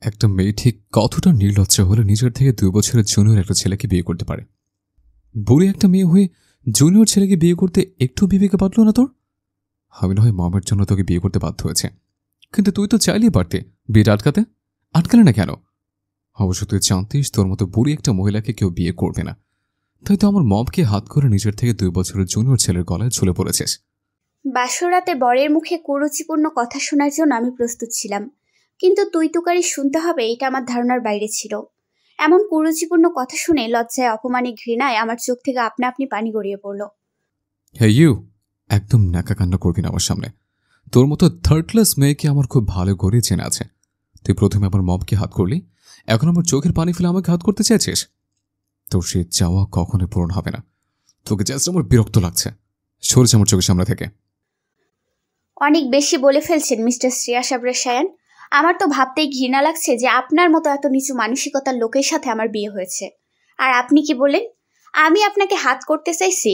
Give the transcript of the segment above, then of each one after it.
একটা মেয়ে ঠিক কতটা নির্লজ্জ হলে নিজের থেকে 2 বছরের জুনিয়র একটা ছেলেকে বিয়ে করতে পারে? বুড়ি একটা মেয়ে হয়ে জুনিয়র ছেলেকে বিয়ে করতে একটু বিবেকে বাঁধল না তোর? আমি না হয় মামের জন্য তোকে বিয়ে করতে বাধ্য হয়েছে, কিন্তু তুই তো চাইলেই পারতে বিয়েটা আটকাতে। আটকালে না কেন? অবশ্য তুই জানতিস তোর মতো বুড়ি একটা মহিলাকে কেউ বিয়ে করবে না, তাই তো আমার মমকে হাত করে নিজের থেকে 2 বছরের জুনিয়র ছেলের গলায় ঝুলে পড়েছিস। বাসরাতে বরের মুখে কুরুচিপূর্ণ কথা শোনার জন্য আমি প্রস্তুত ছিলাম, কিন্তু তুই তুকারি শুনতে হবে এটা আমার ধারণার বাইরে ছিল। এমন কুরুচিপূর্ণ কথা শুনে লজ্জায়, অপমানে, ঘৃণায় আমার চোখ থেকে আপনা আপনি পানি গড়িয়ে পড়ল। হে ইউ, একদম ন্যাকা কান্না করবি না আমার সামনে। তোর মতো থার্ড ক্লাস মেয়েকে আমার খুব ভালো করে চেনা আছে। তুই প্রথমে আমার মমকে হাত করলি, এখন আমার চোখের পানি ফেলে আমাকে হাত করতে চাইছিস? তোর সে চাওয়া কখনো পূরণ হবে না। তোকে জাস্ট আমার বিরক্ত লাগছে। সরেছে আমার চোখের সামনে থেকে। অনেক বেশি বলে ফেলছেন মিস্টার শ্রেয়া সাবরে সায়ান। আমার তো ভাবতেই ঘৃণা লাগছে যে আপনার মতো এত নিচু মানসিকতার লোকের সাথে আমার বিয়ে হয়েছে। আর আপনি কি বলেন আমি আপনাকে হাত করতে চাইছি?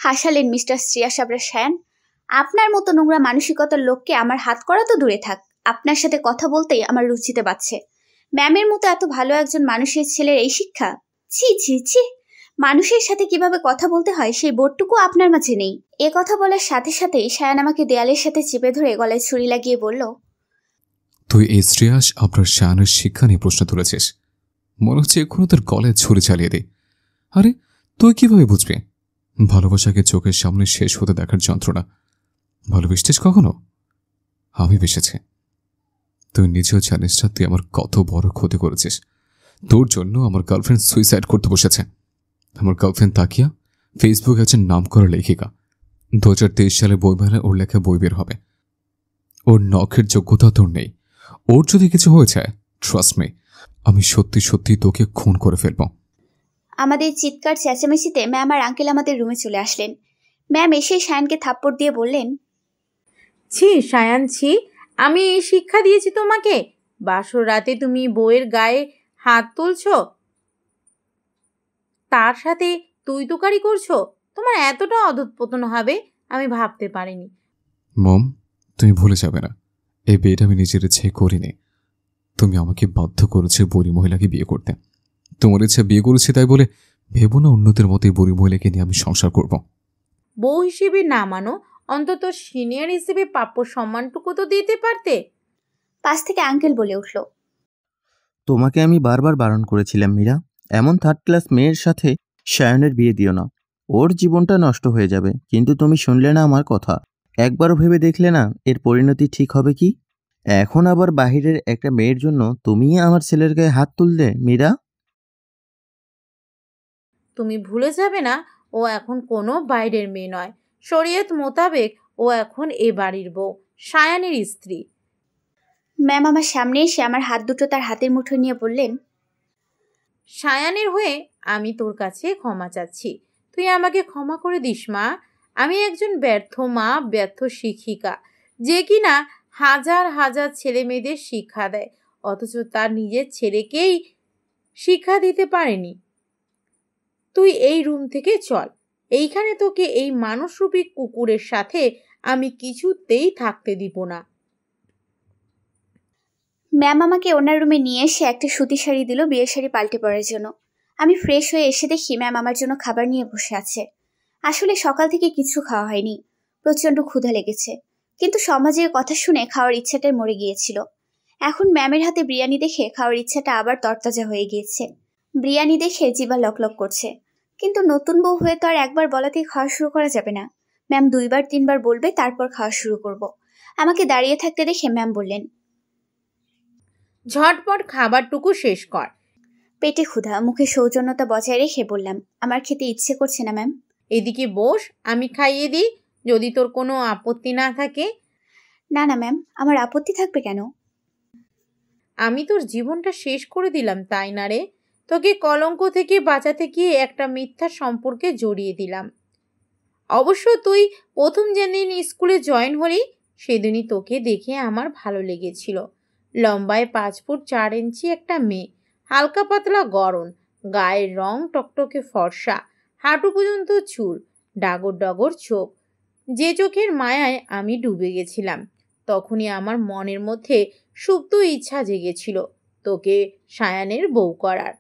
হাসালেন মিস্টার শ্রেয়া সাবরে সায়ান। আপনার মতো নোংরা মানসিকতার লোককে আমার হাত করা তো দূরে থাক, আপনার সাথে কথা বলতেই আমার রুচিতে বাড়ছে। ম্যামের মতো এত ভালো একজন মানুষের ছেলের এই শিক্ষা! ছি ছি ছি! মানুষের সাথে কিভাবে কথা বলতে হয় সেই বোধটুকু আপনার মাঝে নেই। এ কথা বলার সাথে সাথেই সায়ান আমাকে দেয়ালের সাথে চেপে ধরে গলায় ছুরি লাগিয়ে বলল, তুই এই শ্রেয়াস আপনার শায়ানের শিক্ষা নিয়ে প্রশ্ন তুলেছিস? মনে হচ্ছে এখনো তোর গলায় ছুরি চালিয়ে দে। আরে তুই কিভাবে বুঝবি ভালোবাসাকে চোখের সামনে শেষ হতে দেখার যন্ত্রণা? ভালোবেসেছিস কখনো? আমি বেসেছি। তুই নিজেও জানিস না তুই আমার কত বড় ক্ষতি করেছিস। তোর জন্য আমার গার্লফ্রেন্ড সুইসাইড করতে বসেছে। আমার গার্লফ্রেন্ড তাকিয়া ফেসবুক একজন নাম করা লেখিকা। 2023 সালে বইমেলায় ওর লেখা বই বের হবে। ওর নখের যোগ্যতা তোর নেই। ওর যদি কিছু হয়ে যায়, ট্রাস্ট মি, আমি সত্যি সত্যি তোকে খুন করে ফেলব। আমাদের চিৎকার চেঁচামেচিতে ম্যাম আর আঙ্কেল আমাদের রুমে চলে আসলেন। ম্যাম এসে সায়ানকে থাপ্পড় দিয়ে বললেন, ছি সায়ান ছি, আমি এই শিক্ষা দিয়েছি তোমাকে? বাসর রাতে তুমি বউয়ের গায়ে হাত তুলছো, তার সাথে তুই তুকারি করছো। তোমার এতটা অধঃপতন হবে আমি ভাবতে পারিনি। মম, তুমি ভুলে যাবে না এই বিয়েটা আমি নিজের ইচ্ছে করিনি। তুমি আমাকে বাধ্য করেছে বুড়ি মহিলাকে বিয়ে করতে। তোমার ইচ্ছা বিয়ে করেছি তাই বলে ভেবো না অন্যদের মতো এই বুড়ি মহিলাকে নিয়ে আমি সংসার করব। বউ হিসেবে না মানো, অন্তত সিনিয়র হিসেবে প্রাপ্য সম্মানটুকু তো দিতে পারতে। পাশ থেকে আঙ্কেল বলে উঠল, তোমাকে আমি বারবার বারণ করেছিলাম মীরা, এমন থার্ড ক্লাস মেয়ের সাথে সায়নের বিয়ে দিও না, ওর জীবনটা নষ্ট হয়ে যাবে। কিন্তু তুমি শুনলে না আমার কথা, একবারও ভেবে দেখলে না এর পরিণতি ঠিক হবে কি? এখন আবার বাহিরের একটা মেয়ের জন্য তুমি আমার ছেলের গায়ে হাত তুললে মীরা। তুমি ভুলে যাবে না ও এখন কোনো বাইরের মেয়ে নয়। শরীয়ত মোতাবেক ও এখন এ বাড়ির বউ, সায়ানের স্ত্রী। ম্যাম আমার সামনে এসে আমার হাত দুটো তার হাতের মুঠোয় নিয়ে বললেন, সায়ানের হয়ে আমি তোর কাছে ক্ষমা চাচ্ছি। তুই আমাকে ক্ষমা করে দিস মা। আমি একজন ব্যর্থ মা, ব্যর্থ শিক্ষিকা, যে কিনা হাজার হাজার ছেলে মেয়েদের শিক্ষা দেয়, অথচ তার নিজের ছেলেকেই শিক্ষা দিতে পারেনি। তুই এই রুম থেকে চল। এইখানে তোকে এই মানুষরূপী কুকুরের সাথে আমি কিছুতেই থাকতে দিব না। ম্যাম আমাকে ওনার রুমে নিয়ে এসে একটা সুতি শাড়ি দিল বিয়ের শাড়ি পাল্টে পরার জন্য। আমি ফ্রেশ হয়ে এসে দেখি ম্যাম আমার জন্য খাবার নিয়ে বসে আছে। আসলে সকাল থেকে কিছু খাওয়া হয়নি, প্রচণ্ড ক্ষুধা লেগেছে, কিন্তু সমাজের কথা শুনে খাওয়ার ইচ্ছাটাই মরে গিয়েছিল। এখন ম্যামের হাতে বিরিয়ানি দেখে খাওয়ার ইচ্ছাটা আবার তরতাজা হয়ে গিয়েছে। বিরিয়ানি দেখে জিভা লকলক করছে, কিন্তু নতুন বউ হয়ে তো আর একবার বলাতেই খাওয়া শুরু করা যাবে না। ম্যাম 2-3 বার বলবে, তারপর খাওয়া শুরু করব। আমাকে দাঁড়িয়ে থাকতে দেখে ম্যাম বললেন, ঝটপট খাবারটুকু শেষ কর। পেটে ক্ষুধা, মুখে সৌজন্যতা বজায় রেখে বললাম, আমার খেতে ইচ্ছে করছে না ম্যাম। এদিকে বস, আমি খাইয়ে দিই, যদি তোর কোনো আপত্তি না থাকে। না না ম্যাম, আমার আপত্তি থাকবে কেন? আমি তোর জীবনটা শেষ করে দিলাম তাই না রে? তোকে কলঙ্ক থেকে বাঁচাতে গিয়ে একটা মিথ্যা সম্পর্কে জড়িয়ে দিলাম। অবশ্য তুই প্রথম যেদিন স্কুলে জয়েন হলি সেদিনই তোকে দেখে আমার ভালো লেগেছিল। লম্বায় 5 ফুট 4 ইঞ্চি একটা মেয়ে, হালকা পাতলা গড়ন, গায়ের রং টকটকে ফর্সা, হাঁটু পর্যন্ত চুল, ডাগর ডগর চোখ, যে চোখের মায়ায় আমি ডুবে গেছিলাম। তখনই আমার মনের মধ্যে সুপ্ত ইচ্ছা জেগেছিল তোকে সায়ানের বউ করার।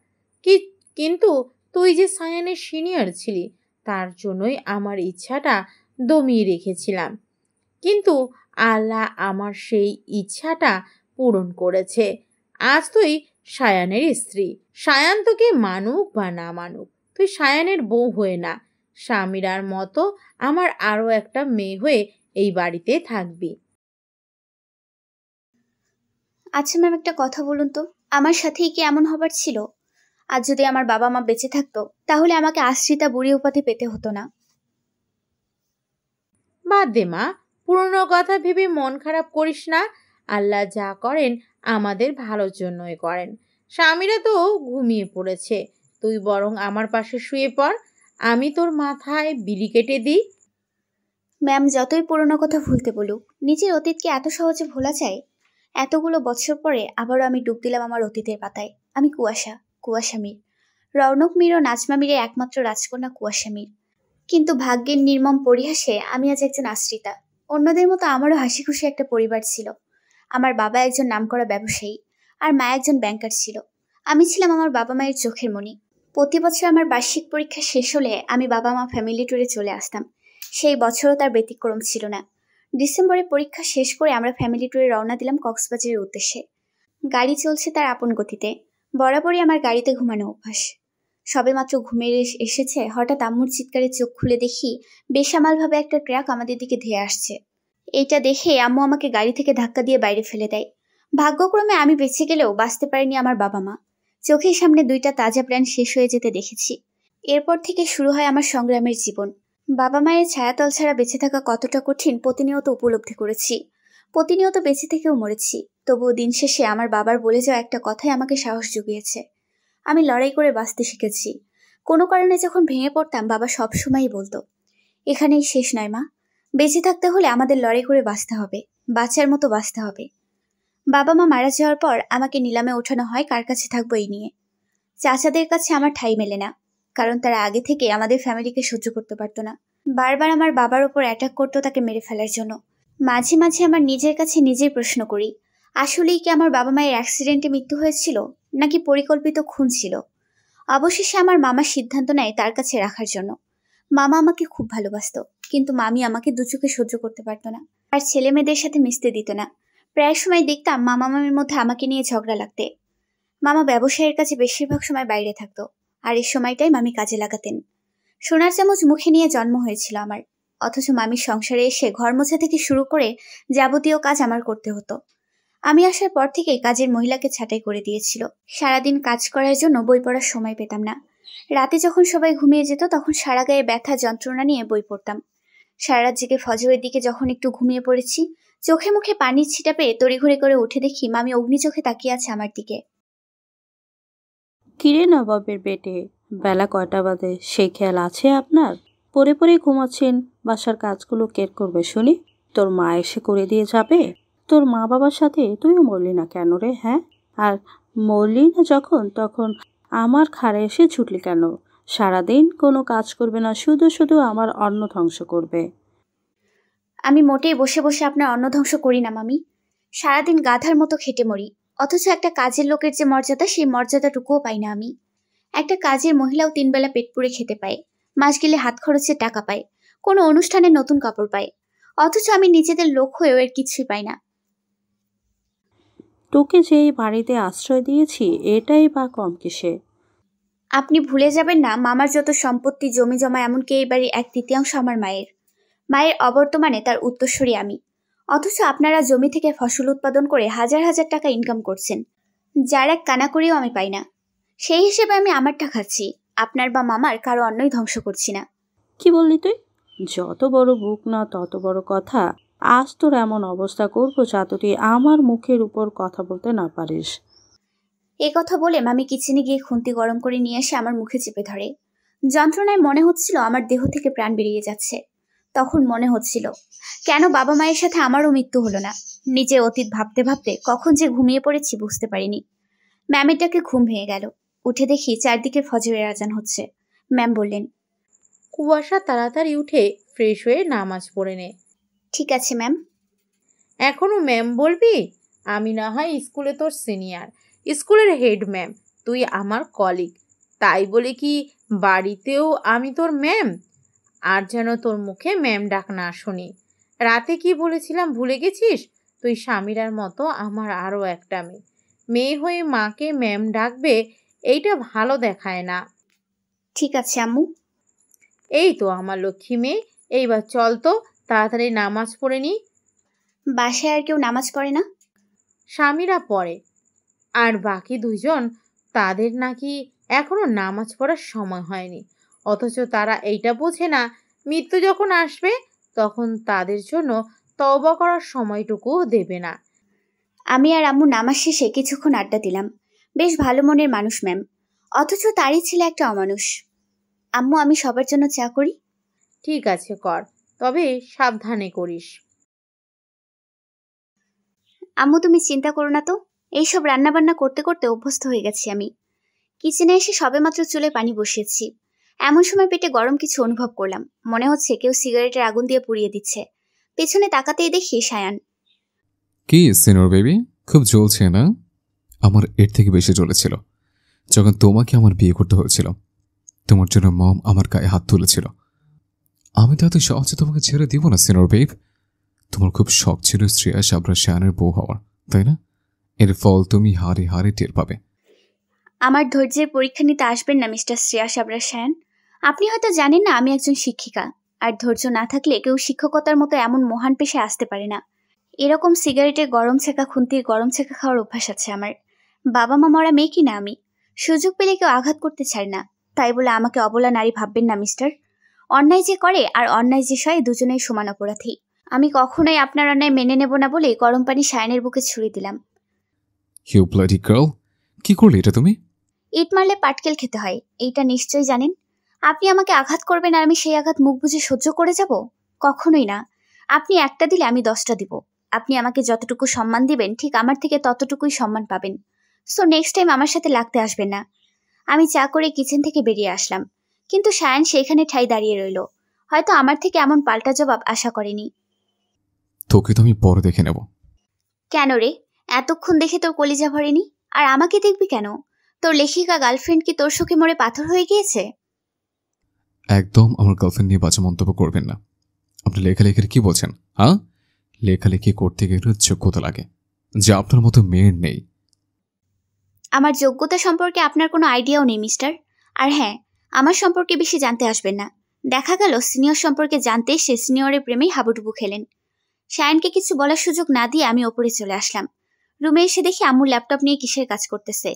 কিন্তু তুই যে সায়ানের সিনিয়র ছিলি, তার জন্যই আমার ইচ্ছাটা দমিয়ে রেখেছিলাম। কিন্তু আল্লাহ আমার সেই ইচ্ছাটা পূরণ করেছে। আজ তুই সায়ানের স্ত্রী। সায়ান তোকে মানুক বা না মানুক, তুই সায়ানের বউ হয়ে না, স্বামীরার মতো আমার আরও একটা মেয়ে হয়ে এই বাড়িতে থাকবি। আচ্ছা ম্যাম, একটা কথা বলুন তো, আমার সাথেই কি এমন হবার ছিল? আর যদি আমার বাবা মা বেঁচে থাকতো, তাহলে আমাকে আশ্রিতা বুড়ি উপাধি পেতে হতো না। বাদ দে মা, পুরনো কথা ভেবে মন খারাপ করিস না। আল্লাহ যা করেন আমাদের ভালোর জন্যই করেন। স্বামীরা তো ঘুমিয়ে পড়েছে, তুই বরং আমার পাশে শুয়ে পড়, আমি তোর মাথায় বিড়ি কেটে দিই। ম্যাম, যতই পুরনো কথা ভুলতে বলুক, নিজের অতীতকে এত সহজে ভোলা যায়? এতগুলো বছর পরে আবারও আমি ডুব দিলাম আমার অতীতের পাতায়। আমি কুয়াশা মীর, রৌনক মীর ও নাজমা মীরের একমাত্র রাজকন্যা কুয়াশা মীর। কিন্তু ভাগ্যের নির্মম পরিহাসে আমি আজ একজন আশ্রিতা। অন্যদের মতো আমারও হাসি খুশি একটা পরিবার ছিল। আমার বাবা একজন নামকরা ব্যবসায়ী, আর মা একজন ব্যাংকার ছিল। আমি ছিলাম আমার বাবা মায়ের চোখের মণি। প্রতি বছর আমার বার্ষিক পরীক্ষা শেষ হলে আমি বাবা মা ফ্যামিলি ট্যুরে চলে আসতাম। সেই বছরও তার ব্যতিক্রম ছিল না। ডিসেম্বরে পরীক্ষা শেষ করে আমরা ফ্যামিলি ট্যুরে রওনা দিলাম কক্সবাজারের উদ্দেশ্যে। গাড়ি চলছে তার আপন গতিতে। বরাবরই আমার গাড়িতে ঘুমানো অভ্যাস। সবেমাত্র ঘুমিয়ে এসেছে, হঠাৎ আম্মুর চিৎকারে চোখ খুলে দেখি বেসামালভাবে একটা ট্রাক আমাদের দিকে ধেয়ে আসছে। এইটা দেখে আম্মু আমাকে গাড়ি থেকে ধাক্কা দিয়ে বাইরে ফেলে দেয়। ভাগ্যক্রমে আমি বেঁচে গেলেও বাঁচতে পারিনি আমার বাবা মা। চোখের সামনে দুইটা তাজা প্রাণ শেষ হয়ে যেতে দেখেছি। এরপর থেকে শুরু হয় আমার সংগ্রামের জীবন। বাবা মায়ের ছায়াতল ছাড়া বেঁচে থাকা কতটা কঠিন প্রতিনিয়ত উপলব্ধি করেছি। প্রতিনিয়ত বেঁচে থেকেও মরেছি। তবুও দিন শেষে আমার বাবার বলে যাওয়া একটা কথাই আমাকে সাহস জুগিয়েছে। আমি লড়াই করে বাঁচতে শিখেছি। কোনো কারণে যখন ভেঙে পড়তাম, বাবা সবসময়ই বলতো, এখানেই শেষ নয় মা, বেঁচে থাকতে হলে আমাদের লড়াই করে বাঁচতে হবে, বাচ্চার মতো বাঁচতে হবে। বাবা মা মারা যাওয়ার পর আমাকে নিলামে ওঠানো হয় কার কাছে থাকবো এই নিয়ে। চাচাদের কাছে আমার ঠাঁই মেলে না, কারণ তারা আগে থেকে আমাদের ফ্যামিলিকে সহ্য করতে পারতো না। বারবার আমার বাবার ওপর অ্যাটাক করতো তাকে মেরে ফেলার জন্য। মাঝে মাঝে আমার নিজের কাছে নিজেই প্রশ্ন করি, আসলেই কি আমার বাবা মায়ের অ্যাক্সিডেন্টে মৃত্যু হয়েছিল, নাকি পরিকল্পিত খুন ছিল? অবশেষে আমার মামা সিদ্ধান্ত নেয় তার কাছে রাখার জন্য। মামা আমাকে খুব ভালোবাসতো, কিন্তু মামি আমাকে দু চোখে সহ্য করতে পারতো না। আর ছেলে মেয়েদের সাথে মিশতে দিত না। প্রায় সময় দেখতাম মামা মামির মধ্যে আমাকে নিয়ে ঝগড়া লাগতে। মামা ব্যবসায়ের কাছে বেশিরভাগ সময় বাইরে থাকতো, আর এই সময়টাই মামি কাজে লাগাতেন। সোনার চামচ মুখে নিয়ে জন্ম হয়েছিল আমার, অথচ মামির সংসারে এসে ঘর মোছা থেকে শুরু করে যাবতীয় কাজ আমার করতে হতো। আমি আসার পর থেকে কাজের মহিলাকে ছাঁটাই করে দিয়েছিল। সারাদিন কাজ করার জন্য বই পড়ার সময় পেতাম না। রাতে যখন সবাই ঘুমিয়ে যেত, তখন সারা গায়ে ব্যথা যন্ত্রণা নিয়ে বই পড়তাম। সারা রাত জেগে ফজরের দিকে যখন একটু ঘুমিয়ে পড়েছি, চোখে মুখে পানির ছিটা পেয়ে তড়িঘড়ি করে উঠে দেখি মামি অগ্নি চোখে তাকিয়ে আছে আমার দিকে। কিরে নবাবের বেটে, বেলা কয়টা বাজে সেই খেয়াল আছে আপনার? পরে পরে ঘুমাচ্ছেন, বাসার কাজগুলো কে করবে শুনি? তোর মা এসে করে দিয়ে যাবে? তোর মা বাবার সাথে তুইও মরলি না কেন রে? হ্যাঁ, আর মরলি না যখন, তখন আমার ঘাড়ে এসে ছুটলি কেন? সারাদিন কোনো কাজ করবে না, শুধু শুধু আমার অন্ন ধ্বংস করবে। আমি মোটেই বসে বসে আপনার অন্ন ধ্বংস করি না মামি। সারাদিন গাধার মতো খেটে মরি, অথচ একটা কাজের লোকের যে মর্যাদা, সেই মর্যাদাটুকুও পাই না আমি। একটা কাজের মহিলাও 3 বেলা পেট পুড়ে খেতে পায়, মাস গেলে হাত খরচের টাকা পায়, কোনো অনুষ্ঠানে নতুন কাপড় পায়, অথচ আমি নিজেদের লোক হয়েও এর কিছুই পাই না। তোকে যে এই বাড়িতে আশ্রয় দিয়েছি, এটাই বা কম কিসে? আপনি ভুলে যাবেন না, মামার যত সম্পত্তি জমি জমা, এমনকি এই বাড়ির 1/3 আমার মায়ের। মায়ের অবর্তমানে তার উত্তরসূরি আমি। অথচ আপনারা জমি থেকে ফসল উৎপাদন করে হাজার হাজার টাকা ইনকাম করছেন, যার এক কানা করেও আমি পাই না। সেই হিসেবে আমি আমারটা খাচ্ছি, আপনার বা মামার কারো অন্যই ধ্বংস করছি না। কি বললি তুই? যত বড় বুক না তত বড় কথা। আজ তোর এমন অবস্থা করবো যাতে তুই আমার মুখের উপর কথা বলতে না পারিস। এই কথা বলে মামি কিচেনে গিয়ে খুন্তি গরম করে নিয়ে এসে আমার মুখে চেপে ধরে। যন্ত্রণায় মনে হচ্ছিল আমার দেহ থেকে প্রাণ বেরিয়ে যাচ্ছে। তখন মনে হচ্ছিল, কেন বাবা মায়ের সাথে আমারও মৃত্যু হলো না। নিজে অতীত ভাবতে ভাবতে কখন যে ঘুমিয়ে পড়েছি বুঝতে পারিনি। ম্যামের ডাকে ঘুম ভেঙে গেল। উঠে দেখি চারদিকে ফজরের আজান হচ্ছে। ম্যাম বললেন, কুয়াশা তাড়াতাড়ি উঠে ফ্রেশ হয়ে নামাজ পড়ে নে। ঠিক আছে ম্যাম। এখনো ম্যাম বলবি? আমি না হয় স্কুলে তোর সিনিয়র, স্কুলের হেড ম্যাম, তুই আমার কলিগ, তাই বলে কি বাড়িতেও আমি তোর ম্যাম? আর যেন তোর মুখে ম্যাম ডাক না শুনি। রাতে কি বলেছিলাম ভুলে গেছিস? তুই স্বামীরার মতো আমার আরও একটা মেয়ে, মেয়ে হয়ে মাকে ম্যাম ডাকবে, এইটা ভালো দেখায় না। ঠিক আছে আম্মু। এই তো আমার লক্ষ্মী মেয়ে, এইবার চল তো, তাড়াতাড়ি নামাজ পড়ে নি। বাসায় আর কেউ নামাজ পড়ে না? স্বামীরা পড়ে, আর বাকি দুইজন, তাদের নাকি এখনো নামাজ পড়ার সময় হয়নি, অথচ তারা এইটা বোঝে না মৃত্যু যখন আসবে তখন তাদের জন্য তওবা করার সময়টুকুও দেবে না। আমি আর আম্মু নামাজ শেষে কিছুক্ষণ আড্ডা দিলাম। বেশ ভালো মনের মানুষ ম্যাম, অথচ তারই ছিল একটা অমানুষ। আম্মু, আমি সবার জন্য চা করি? ঠিক আছে কর, তবে সাবধানে করিস। আম্মু, তুমি চিন্তা করো না তো, এইসব রান্নাবান্না করতে করতে অভ্যস্ত হয়ে গেছি আমি। কিচেনে এসে সবেমাত্র চুলে পানি বসিয়েছি, এমন সময় পেটে গরম কিছু অনুভব করলাম। মনে হচ্ছে কেউ সিগারেটের আগুন দিয়ে পুড়িয়ে দিচ্ছে। পেছনে তাকাতেই দেখি সায়ান। কি সিনিয়র বেবি, খুব জ্বলছে না? আমার এর থেকে বেশি জ্বলেছিল যখন তোমাকে আমার বিয়ে করতে হয়েছিল। তোমার জন্য মম আমার গায়ে হাত তুলেছিল। আমি তো এত সহজে তোমাকে ছেড়ে দিব না সিনিয়র বেব। তোমার খুব শখ ছিল শ্রেয়াস আবরার শায়ানের বউ হওয়ার, তাই না? এর ফল তুমি হারে হারে টের পাবে। আমার ধৈর্যের পরীক্ষা নিতে আসবেন না মিস্টার শ্রেয়াস আবরার শায়ান। আপনি হয়তো জানেন না আমি একজন শিক্ষিকা, আর ধৈর্য না থাকলে কেউ শিক্ষকতার মতো এমন মহান পেশায় আসতে পারে না। এরকম সিগারেটের গরম ছেঁকা খুন্তির গরম ছেঁকা খাওয়ার অভ্যাস আছে আমার। বাবা মা মরা মেয়ে কিনা আমি, সুযোগ পেলে কেউ আঘাত করতে ছাড় না। তাই বলে আমাকে অবলা নারী ভাববেন না মিস্টার। অন্যায় যে করে আর অন্যায় যে সয় দুজনেই সমান অপরাধী। আমি কখনোই আপনার অন্যায় মেনে নেব না বলে গরম পানি সায়ানের বুকে ছুঁড়ে দিলাম। ইউ ব্লাডি গার্ল, কি করলে এটা তুমি? ইট মারলে পাটকেল খেতে হয়, এইটা নিশ্চয়ই জানেন। আপনি আমাকে আঘাত করবেন আর আমি সেই আঘাত মুখ বুজে সহ্য করে যাব? কখনোই না। আপনি একটা দিলে আমি 10টা দিব। আপনি আমাকে যতটুকু সম্মান দিবেন ঠিক আমার থেকে ততটুকুই সম্মান পাবেন। সো নেক্সট টাইম আমার সাথে লাগতে আসবেন না। আমি চা করে কিচেন থেকে বেরিয়ে আসলাম, কিন্তু সায়ান সেইখানে ঠাই দাঁড়িয়ে রইল। হয়তো আমার থেকে এমন পাল্টা জবাব আশা করেনি। তোকে তো আমি পরে দেখে নেব। কেন রে, এতক্ষণ দেখে তোর কলিজা ভরেনি? আর আমাকে দেখবি কেন? তোর লেখিকা গার্লফ্রেন্ড কি তোর শোকে মরে পাথর হয়ে গিয়েছে? একদম আমার গার্লফ্রেন্ড নিয়ে বাজে মন্তব্য করবেন না। আপনি লেখালেখির কি বলছেন? হ্যাঁ, লেখালেখি করতে গেলে যোগ্যতা লাগে, যা আপনার মতো মেয়ের নেই। আমার যোগ্যতা সম্পর্কে আপনার কোনো আইডিয়াও নেই মিস্টার। আর হ্যাঁ, আমার সম্পর্কে বেশি জানতে আসবেন না। দেখা গেল সিনিয়র সম্পর্কে জানতে সে সিনিয়রের প্রেমেই হাবুডুবু খেলেন। শায়ানকে কিছু বলার সুযোগ না দিয়ে আমি ওপরে চলে আসলাম। রুমে এসে দেখি আম্মু ল্যাপটপ নিয়ে কিসের কাজ করতেছে।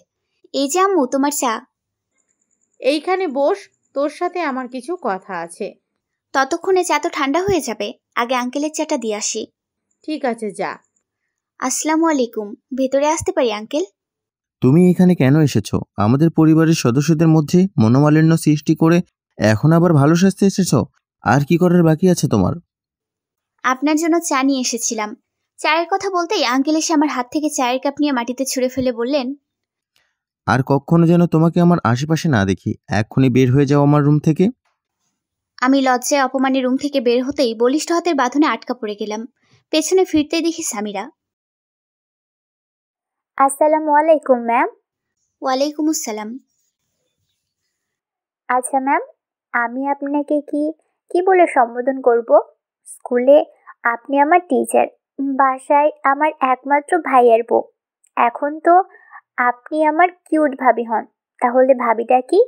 এই যে আম্মু, তোমার চা। এইখানে বস, তোর সাথে আমার কিছু কথা আছে। ততক্ষণে চা তো ঠান্ডা হয়ে যাবে, আগে আঙ্কেলের চাটা দিয়ে আসি। ঠিক আছে যা। আসসালামু আলাইকুম, ভেতরে আসতে পারি আঙ্কেল? তুমি এখানে কেন এসেছো? আমাদের পরিবারের সদস্যদের মধ্যে মনোমালিন্য সৃষ্টি করে এখন আবার ভালো সাজতে এসেছো? আর কি করার বাকি আছে তোমার? আপনার জন্য চা নিয়ে এসেছিলাম। চায়ের কথা বলতেই আঙ্কেল এসে আমার হাত থেকে চায়ের কাপ নিয়ে মাটিতে ছুঁড়ে ফেলে বললেন, আর কখনো যেন তোমাকে আমার আশেপাশে না দেখি। এক্ষুনি বের হয়ে যাও আমার রুম থেকে। আমি লজ্জায় অপমানে রুম থেকে বের হতেই বলিষ্ঠ হাতের বাঁধনে আটকা পড়ে গেলাম। পেছনে ফিরতেই দেখি সামিরা। আসসালামু আলাইকুম ম্যাম। ওয়ালাইকুম আসসালাম। আচ্ছা ম্যাম, আমি আপনাকে কি কি বলে সম্বোধন করব? স্কুলে আপনি আমার টিচার, বাসায় আমার একমাত্র ভাইয়ের বউ। এখন তো আপনি আমার কিউট ভাবি হন, তাহলে ভাবিটা কি?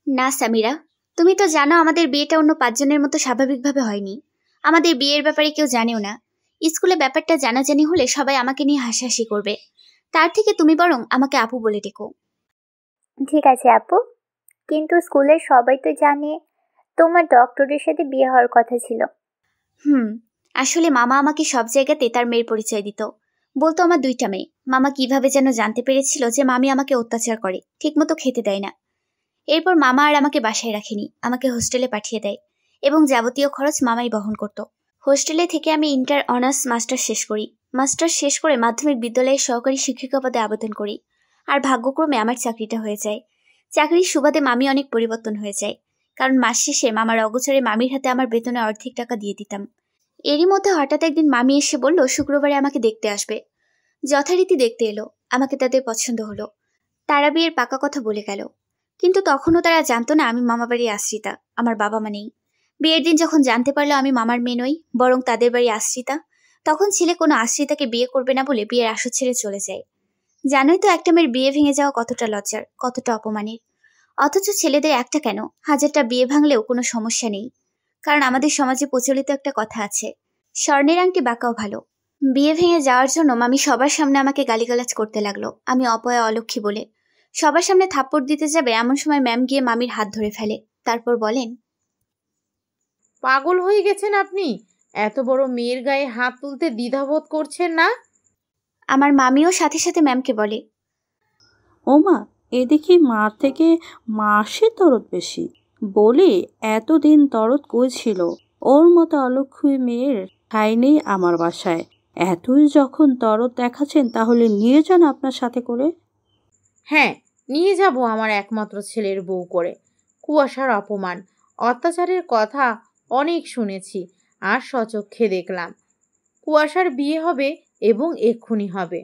না সামিরা, তুমি তো জানো আমাদের বিয়েটা অন্য 5 জনের মতো স্বাভাবিকভাবে হয়নি। আমাদের বিয়ের ব্যাপারে কেউ জানেও না। স্কুলে ব্যাপারটা জানাজানি হলে সবাই আমাকে নিয়ে হাসাহাসি করবে। তার থেকে তুমি বরং আমাকে আপু বলে ডেকো। ঠিক আছে আপু, কিন্তু স্কুলের সবাই তো জানে তোমার ডক্টরের সাথে বিয়ে হওয়ার কথা ছিল। আসলে মামা আমাকে সব জায়গাতে তার মেয়ের পরিচয় দিত। বলতো আমার 2টা মেয়ে। মামা কিভাবে যেন জানতে পেরেছিল যে মামি আমাকে অত্যাচার করে, ঠিকমতো খেতে দেয় না। এরপর মামা আর আমাকে বাসায় রাখেনি, আমাকে হোস্টেলে পাঠিয়ে দেয় এবং যাবতীয় খরচ মামাই বহন করত। হোস্টেলে থেকে আমি ইন্টার অনার্স মাস্টার শেষ করি। মাস্টার শেষ করে মাধ্যমিক বিদ্যালয়ের সহকারী শিক্ষিকা পদে আবেদন করি। আর ভাগ্যক্রমে আমার চাকরিটা হয়ে যায়। চাকরির সুবাদে মামি অনেক পরিবর্তন হয়ে যায়, কারণ মাস শেষে মামার অগোচরে মামির হাতে আমার বেতনে অর্ধেক টাকা দিয়ে দিতাম। এরই মধ্যে হঠাৎ একদিন মামি এসে বলল শুক্রবারে আমাকে দেখতে আসবে। যথারীতি দেখতে এলো। আমাকে তাদের পছন্দ হলো। তারা বিয়ের পাকা কথা বলে গেল। কিন্তু তখনও তারা জানতো না আমি মামাবাড়ি আশ্রিতা, আমার বাবা মা নেই। বিয়ের দিন যখন জানতে পারলো আমি মামার মেয়ে নই, বরং তাদের বাড়ি আশ্রিতা, তখন ছেলে কোনো আশ্রিতাকে বিয়ে করবে না বলে বিয়ের আসর ছেড়ে চলে যায়। জানোই তো একটা মেয়ের বিয়ে ভেঙে যাওয়া কতটা লজ্জার, কতটা অপমানের। অথচ ছেলেদের একটা কেন 1000টা বিয়ে ভাঙলেও কোনো সমস্যা নেই। কারণ আমাদের সমাজে প্রচলিত একটা কথা আছে, স্বর্ণের আংটি বাঁকাও ভালো। বিয়ে ভেঙে যাওয়ার জন্য মামি সবার সামনে আমাকে গালিগালাজ করতে লাগলো, আমি অপয়া অলক্ষী বলে। সবার সামনে থাপ্পড় দিতে যাবে এমন সময় ম্যাম গিয়ে মামির হাত ধরে ফেলে। তারপর বলেন, পাগল হয়ে গেছেন আপনি? এত বড় মেয়ের গায়ে হাত তুলতে দ্বিধাবোধ করছেন না? আমার মামিও সাথে সাথে ম্যামকে বলে, ও মা, এ দেখি মার থেকে মাসে দরদ বেশি। বলি এতদিন দরদ কই ছিল? ওর মতো অলক্ষী মেয়ের ঠাঁই নেই আমার বাসায়। এতই যখন দরদ দেখাচ্ছেন তাহলে নিয়ে যান আপনার সাথে করে। হ্যাঁ, নিয়ে যাব আমার একমাত্র ছেলের বউ করে। কুয়াশার অপমান, অত্যাচারের কথা অনেক শুনেছি আর স্বচক্ষে দেখলাম। কুয়াশার বিয়ে হবে এবং এক্ষুনি হবে।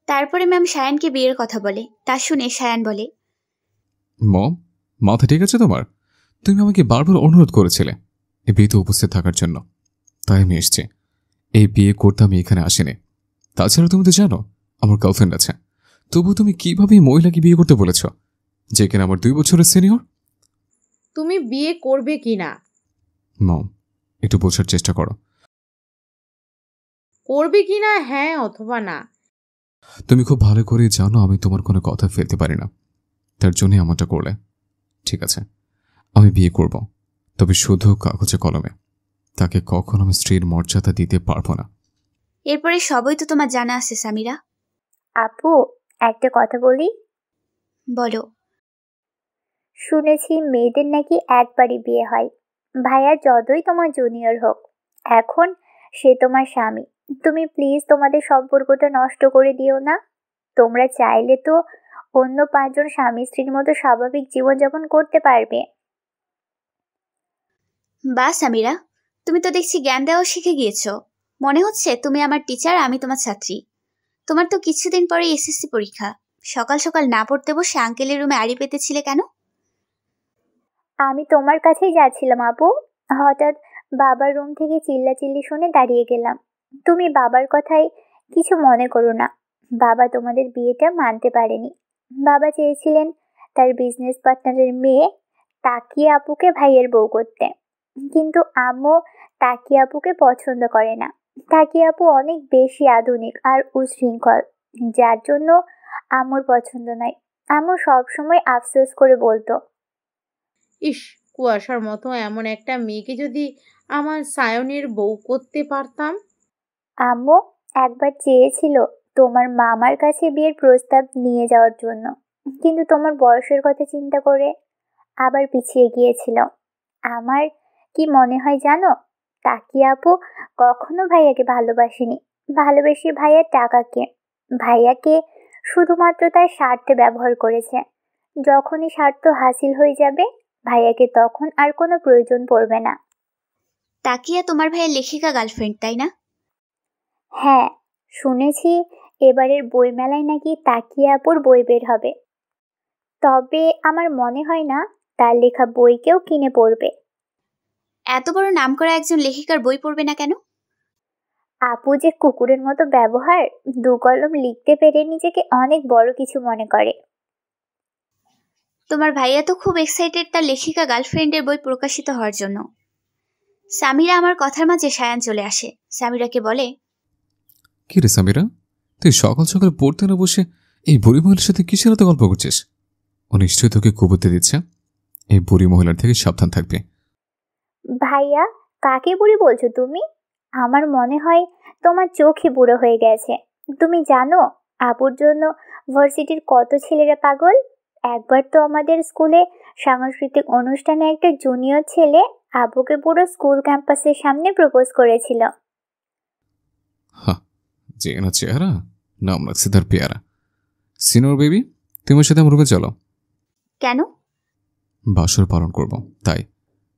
তারপরে ম্যাম সায়ানকে বিয়ের কথা বলে। তা শুনে সায়ান বলে, মম, মাথা ঠিক আছে তোমার? তুমি আমাকে বারবার অনুরোধ করেছিলে এই বিয়েতে উপস্থিত থাকার জন্য, তাই আমি এসছি। এই বিয়ে করতে আমি এখানে আসিনি। তাছাড়া তুমি তো জানো আমার গার্লফ্রেন্ড আছে। তবু তুমি কিভাবে এই মহিলাকে বিয়ে করতে বলেছ, যে কিনা আমার 2 বছরের সিনিয়র? তুমি বিয়ে করবে কি না? মম, একটু বোঝার চেষ্টা করো। করবে কি না, হ্যাঁ অথবা না? তুমি খুব ভালো করে জানো আমি তোমার কোনো কথা ফেলতে পারি না, তার জন্যই আমারটা করলে। ঠিক আছে, আমি বিয়ে করব, তবে শুধু কাগজে কলমে। তাকে কখনো আমি স্ত্রীর মর্যাদা দিতে পারবো না। এরপরে সবই তো তোমার জানা আছে সামিরা। আপু, একটা কথা বলি। বলো। শুনেছি মেয়েদের নাকি একবারই বিয়ে হয়। ভাইয়া যতই তোমার জুনিয়র হোক, এখন সে তোমার স্বামী। তুমি প্লিজ তোমাদের সম্পর্কটা নষ্ট করে দিও না। তোমরা চাইলে তো অন্য 5 জন স্বামী স্ত্রীর মতো স্বাভাবিক জীবনযাপন করতে পারবে। বা সামিরা, তুমি তো দেখছি জ্ঞান দেওয়া শিখে গিয়েছো। মনে হচ্ছে তুমি আমার টিচার, আমি তোমার ছাত্রী। তোমার তো কিছুদিন পরে এসএসসি পরীক্ষা। সকাল সকাল না পড়তে বসে আঙ্কেলের রুমে আড়ি পেতেছিলে কেন? আমি তোমার কাছেই যাচ্ছিলাম আপু, হঠাৎ বাবার রুম থেকে চিল্লাচিল্লি শুনে দাঁড়িয়ে গেলাম। তুমি বাবার কথায় কিছু মনে করো না। বাবা তোমাদের বিয়েটা মানতে পারেনি। বাবা চেয়েছিলেন তার বিজনেস পার্টনারের মেয়ে তাকিয়া আপুকে ভাইয়ের বউ করতে, কিন্তু আম্মু তাকিয়া আপুকে পছন্দ করে না। তাকিয়া আপু অনেক বেশি আধুনিক আর উশৃঙ্খল, যার জন্য আম্মুর পছন্দ নয়। আম্মু সবসময় আফসোস করে বলতো, ইস, কুয়াশার মতো এমন একটা মেয়েকে যদি আমার সায়নের বউ করতে পারতাম। আম্মু একবার চেয়েছিল তোমার মামার কাছে বিয়ের প্রস্তাব নিয়ে যাওয়ার জন্য, কিন্তু তোমার বয়সের কথা চিন্তা করে আবার পিছিয়ে গিয়েছিল। আমার কি মনে হয় জানো, তাকিয়া আপু কখনো ভাইয়াকে ভালোবাসেনি। ভালোবেসে ভাইয়ার টাকাকে। ভাইয়াকে শুধুমাত্র তার স্বার্থে ব্যবহার করেছে। যখনই স্বার্থ হাসিল হয়ে যাবে, ভাইয়াকে তখন আর কোনো প্রয়োজন পড়বে না। তাকিয়া তোমার ভাইয়ের লেখিকা গার্লফ্রেন্ড, তাই না? হ্যাঁ, শুনেছি এবারের বইমেলায় নাকি তাকিয়া আপুর বই বের হবে। তবে আমার মনে হয় না তার লেখা বই কেউ কিনে পড়বে। এত বড় নামকরা একজন লেখিকার বই পড়বে না কেন? আপু যে কুকুরের মতো ব্যবহার, 2 কলম লিখতে পেরে নিজেকে অনেক বড় কিছু মনে করে। তোমার ভাইয়া তো খুব এক্সাইটেড তার লেখিকা গার্লফ্রেন্ডের বই প্রকাশিত হওয়ার জন্য। সামিরা আমার কথার মাঝে সায়ান চলে আসে। সামিরাকে বলে, কি রে সামিরা, তুই সকাল সকাল পড়তে না বসে এই বুড়ি মহিলার সাথে কিসের এত গল্প করছিস? ও নিশ্চয়ই তোকে কুবুদ্ধি দিচ্ছে। এই বুড়ি মহিলার থেকে সাবধান থাকবে। ভাইয়া, কাকে বুড়ি বলছো তুমি? আমার মনে হয় তোমার চোখই বুড়ো হয়ে গেছে। তুমি জানো আপুর জন্য ভার্সিটির কত ছেলেরা পাগল। একবার তো আমাদের স্কুলে সাংস্কৃতিক অনুষ্ঠানে একটা জুনিয়র ছেলে আপুকে পুরো স্কুল ক্যাম্পাসের সামনে প্রপোজ করেছিল। হ্যাঁ, যে না চেহারা, নাম রাখছে তার পেয়ারা। সিনিয়র বেবি, তোমার সাথে আমার রুমে চলো। কেন? বাসর পালন করব, তাই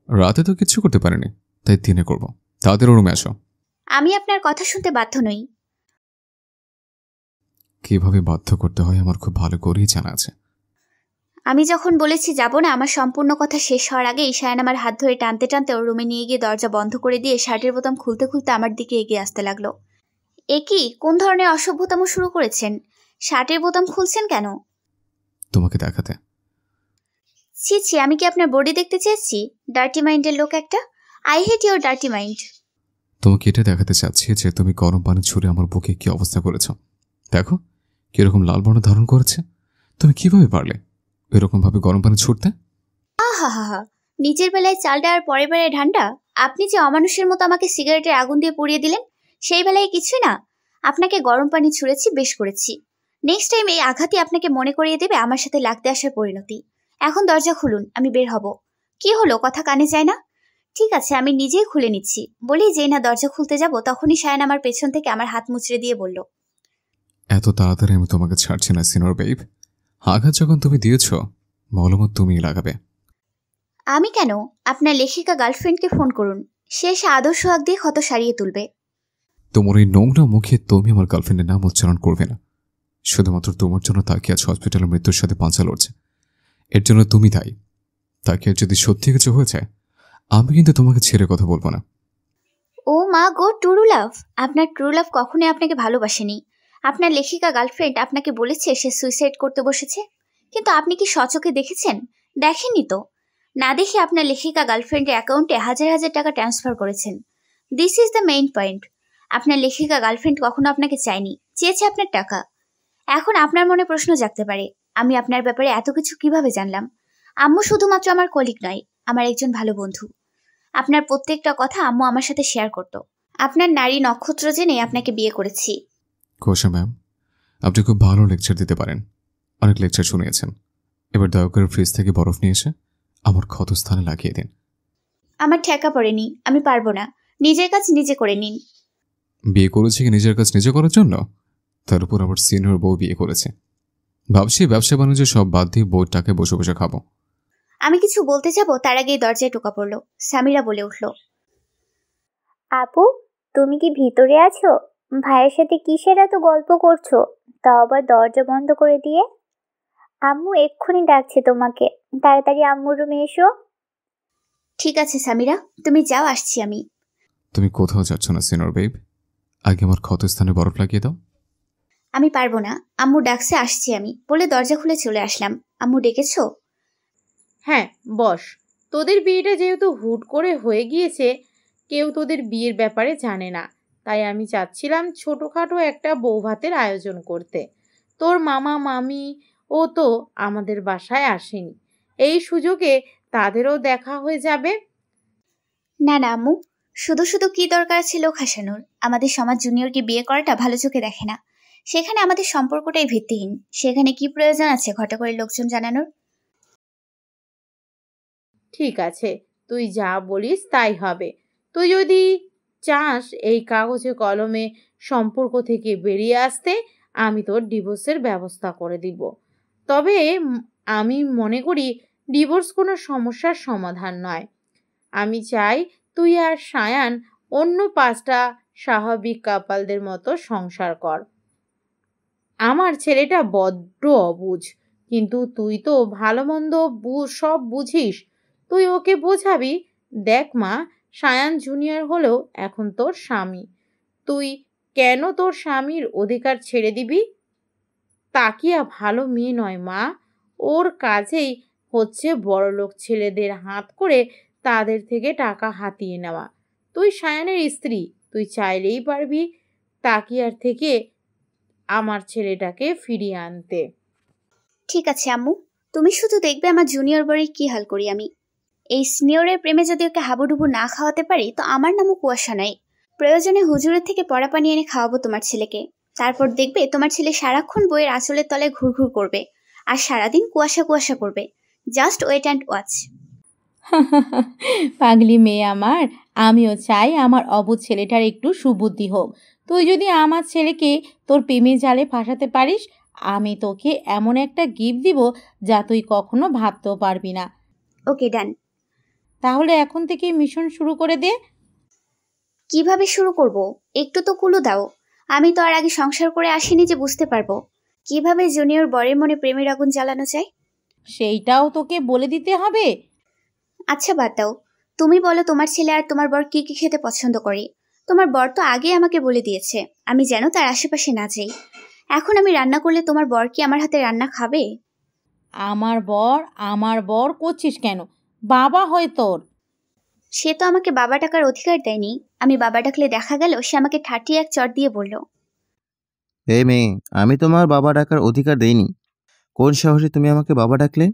রাতে তো কিচ্ছু করতে পারিনি, তাই দিনে করব। তাদের রুমে আসো। আমি আপনার কথা শুনতে বাধ্য নই। কিভাবে বাধ্য করতে হয় আমার খুব ভালো করেই জানা আছে। আমি যখন বলেছি যাব না, আমার সম্পূর্ণ কথা শেষ হওয়ার আগেই শায়ান আমার হাত ধরে টানতে টানতে ওর রুমে নিয়ে গিয়ে দরজা বন্ধ করে দিয়ে শার্টের বোতাম খুলতে খুলতে আমার দিকে এগিয়ে আসতে লাগলো। এ কি, কোন ধরনের অসভ্যতাম শুরু করেছেন? শার্টের বোতাম খুলছেন কেন? তোমাকে দেখাতে। ছি ছি, আমি কি আপনার বডি দেখতে চেয়েছি? ডার্টি মাইন্ডের লোক একটা। I hate your dirty mind. তোমাকে এটা দেখাতে চাচ্ছি যে তুমি গরম পানি ছুঁড়ে আমার বুকে কি অবস্থা করেছ। দেখো কিরকম লাল বর্ণ ধারণ করেছে। তুমি কিভাবে পারলে এরকম ভাবে গরম পানি ছুটতে? আহা হা হা, নিজের বেলায় চালটা আর পরের বেলায় ঠান্ডা। আপনি যে অমানুষের মতো আমাকে সিগারেটের আগুন দিয়ে পুড়িয়ে দিলেন, সেই বেলায় কিছুই না। আপনাকে গরম পানি ছুঁড়েছি, বেশ করেছি। নেক্সট টাইম এই আঘাতই আপনাকে মনে করিয়ে দেবে আমার সাথে লাগতে আসার পরিণতি। এখন দরজা খুলুন, আমি বের হব। কি হলো, কথা কানে যায় না? ঠিক আছে, আমি নিজেই খুলে নিচ্ছি। বলেই যেই না দরজা খুলতে যাব, তখনই শায়ান আমার পেছন থেকে আমার হাত মুচড়ে দিয়ে বলল, এত তাড়াতাড়ি আমি তোমাকে ছাড়ছি না সিনিয়র বেব। আঘাত যখন তুমি দিয়েছ, মলমত তুমিই লাগাবে। আমি কেন? আপনার লেখিকা গার্লফ্রেন্ডকে ফোন করুন, সে এসে আদর্শ হাত দিয়ে ক্ষত সারিয়ে তুলবে। তোমার এই নোংরা মুখে তুমি আমার গার্লফ্রেন্ডের নাম উচ্চারণ করবে না। শুধুমাত্র তোমার জন্য তাকে আজ হসপিটালে মৃত্যুর সাথে পাঞ্চা লড়ছে। এর জন্য তুমি দায়ী। তাকে যদি সত্যি কিছু হয়ে যায়, আমি কিন্তু তোমাকে ছেড়ে কথা বলবো না। ও মা গো, ট্রু লাভ! আপনার ট্রু লাভ কখনোই আপনাকে ভালোবাসেনি। আপনার লেখিকা গার্লফ্রেন্ড আপনাকে বলেছে সে সুইসাইড করতে বসেছে, কিন্তু আপনি কি সচক্ষে দেখেছেন? দেখেননি তো। না দেখে আপনার লেখিকা গার্লফ্রেন্ডের অ্যাকাউন্টে হাজার হাজার টাকা ট্রান্সফার করেছেন। This is the main point. আপনার লেখিকা গার্লফ্রেন্ড কখনো আপনাকে চায়নি, চেয়েছে আপনার টাকা। এখন আপনার মনে প্রশ্ন জাগতে পারে, আমি আপনার ব্যাপারে এত কিছু কিভাবে জানলাম? আম্মু শুধুমাত্র আমার কলিগ নয়, আমার একজন ভালো বন্ধু। আপনার প্রত্যেকটা কথা আম্মু আমার সাথে শেয়ার করত। আপনার নারী নক্ষত্র জেনে আপনাকে বিয়ে করেছি। কোষা ম্যাম, আপনি খুব ভালো লেকচার দিতে পারেন। অনেক লেকচার শুনিয়েছেন। এবার দয়া করে ফ্রিজ থেকে বরফ নিয়ে এসে আমার ক্ষতস্থানে লাগিয়ে দিন। আমার ঠেকা পড়েনি, আমি পারবো না। নিজের কাজ নিজে করে নিন। বিয়ে করেছে কি নিজের কাজ নিজে করার জন্য? তার উপর আবার সিনিয়র বউ বিয়ে করেছে। ভাবছি ব্যবসা বাণিজ্য সব বাদ দিয়ে বউর টাকায় বসে বসে খাবো। আমি কিছু বলতে যাব, তার আগেই দরজায় টোকা পড়ল। সামিরা বলে উঠল, আপু, তুমি কি ভিতরে আছো? ভাইয়ের সাথে কিসের এত গল্প করছো, তাও আবার দরজা বন্ধ করে দিয়ে? আম্মু এক্ষুনি ডাকছে তোমাকে, তাড়াতাড়ি আম্মুর রুমে এসো। ঠিক আছে সামিরা, তুমি যাও, আসছি আমি। তুমি কোথাও যাচ্ছ না সিনিয়র বেব। আগে আমার ক্ষতস্থানে বরফ লাগিয়ে দাও। আমি পারবো না, আম্মু ডাকছে, আসছি আমি বলে দরজা খুলে চলে আসলাম। আম্মু ডেকেছো? হ্যাঁ, বস। তোদের বিয়েটা যেহেতু হুট করে হয়ে গিয়েছে, কেউ তোদের বিয়ের ব্যাপারে জানে না, তাই আমি চাচ্ছিলাম ছোটোখাটো একটা বৌভাতের আয়োজন করতে। তোর মামা মামি ও তো আমাদের বাসায় আসেনি, এই সুযোগে তাদেরও দেখা হয়ে যাবে। না না আম্মু, শুধু শুধু কি দরকার ছিল খাসানোর? আমাদের সমাজ জুনিয়রকে বিয়ে করাটা ভালো চোখে দেখে না। সেখানে আমাদের সম্পর্কটাই ভিত্তিহীন। সেখানে কি প্রয়োজন আছে ঘটা করে লোকজন জানানোর? ঠিক আছে, তুই যা বলিস তাই হবে। তুই যদি চাস এই কাগজে কলমে সম্পর্ক থেকে বেরিয়ে আসতে, আমি তোর ডিভোর্সের ব্যবস্থা করে দিব। তবে আমি মনে করি ডিভোর্স কোনো সমস্যার সমাধান নয়। আমি চাই তুই আর সায়ান অন্য 5টা স্বাভাবিক কাপালদের মতো সংসার কর। আমার ছেলেটা বড্ড অবুঝ, কিন্তু তুই তো ভালো মন্দ সব বুঝিস। তুই ওকে বোঝাবি। দেখ মা, সায়ান জুনিয়র হলেও এখন তোর স্বামী। তুই কেন তোর স্বামীর অধিকার ছেড়ে দিবি? তাকিয়া ভালো মেয়ে নয় মা, ওর কাজেই হচ্ছে বড়লোক ছেলেদের হাত করে তাদের থেকে টাকা হাতিয়ে নেওয়া। তুই সায়ানের স্ত্রী, তুই চাইলেই পারবি তাকিয়ার থেকে আমার ছেলেটাকে ফিরিয়ে আনতে। ঠিক আছে আম্মু, তুমি শুধু দেখবে আমার জুনিয়র বাড়ির কি হাল করি আমি। এই সিনিয়রের প্রেমে যদি ওকে হাবুডুবু না খাওয়াতে পারি, তো আমার নামও কুয়াশা নাই। প্রয়োজনে হুজুরের থেকে পড়া পানি এনে খাওয়াবো তোমার ছেলেকে। তারপর দেখবে তোমার ছেলে সারাক্ষণ বইয়ের আঁচলের তলায় ঘুরঘুর করবে আর সারাদিন কুয়াশা কুয়াশা করবে। Just wait and watch. পাগলি মেয়ে আমার, আমিও চাই আমার অবুঝ ছেলেটার একটু সুবুদ্ধি হোক। তুই যদি আমার ছেলেকে তোর প্রেমের জালে ফাঁসাতে পারিস, আমি তোকে এমন একটা গিফট দিব যা তুই কখনো ভাবতেও পারবি না। ওকে ডান। তাহলে এখন থেকে মিশন শুরু করে দে। কিভাবে শুরু করব? একটু তো কুলু দাও। আমি তো আর আগে সংসার করে আসিনি যে বুঝতে পারবো কিভাবে জুনিয়র বরের মনে প্রেমের আগুন জ্বালানো যায়। সেইটাও তোকে বলে দিতে হবে? আচ্ছা বাদ দাও, তুমি বলো তোমার ছেলে আর তোমার বর কি কি খেতে পছন্দ করে। তোমার বর তো আগে আমাকে বলে দিয়েছে আমি যেন তার আশেপাশে না যাই। এখন আমি রান্না করলে তোমার বর কি আমার হাতে রান্না খাবে? আমার বর করছিস কেন? বাবা হয় তোর। সে তো আমাকে বাবা ডাকার অধিকার দেয়নি। আমি বাবা ডাকলে দেখা গেল সে আমাকে ঠাটিয়ে এক চড় দিয়ে বলল, হে মেয়ে, আমি তোমার বাবা ডাকার অধিকার দেইনি। কোন সাহসে তুমি আমাকে বাবা ডাকলে?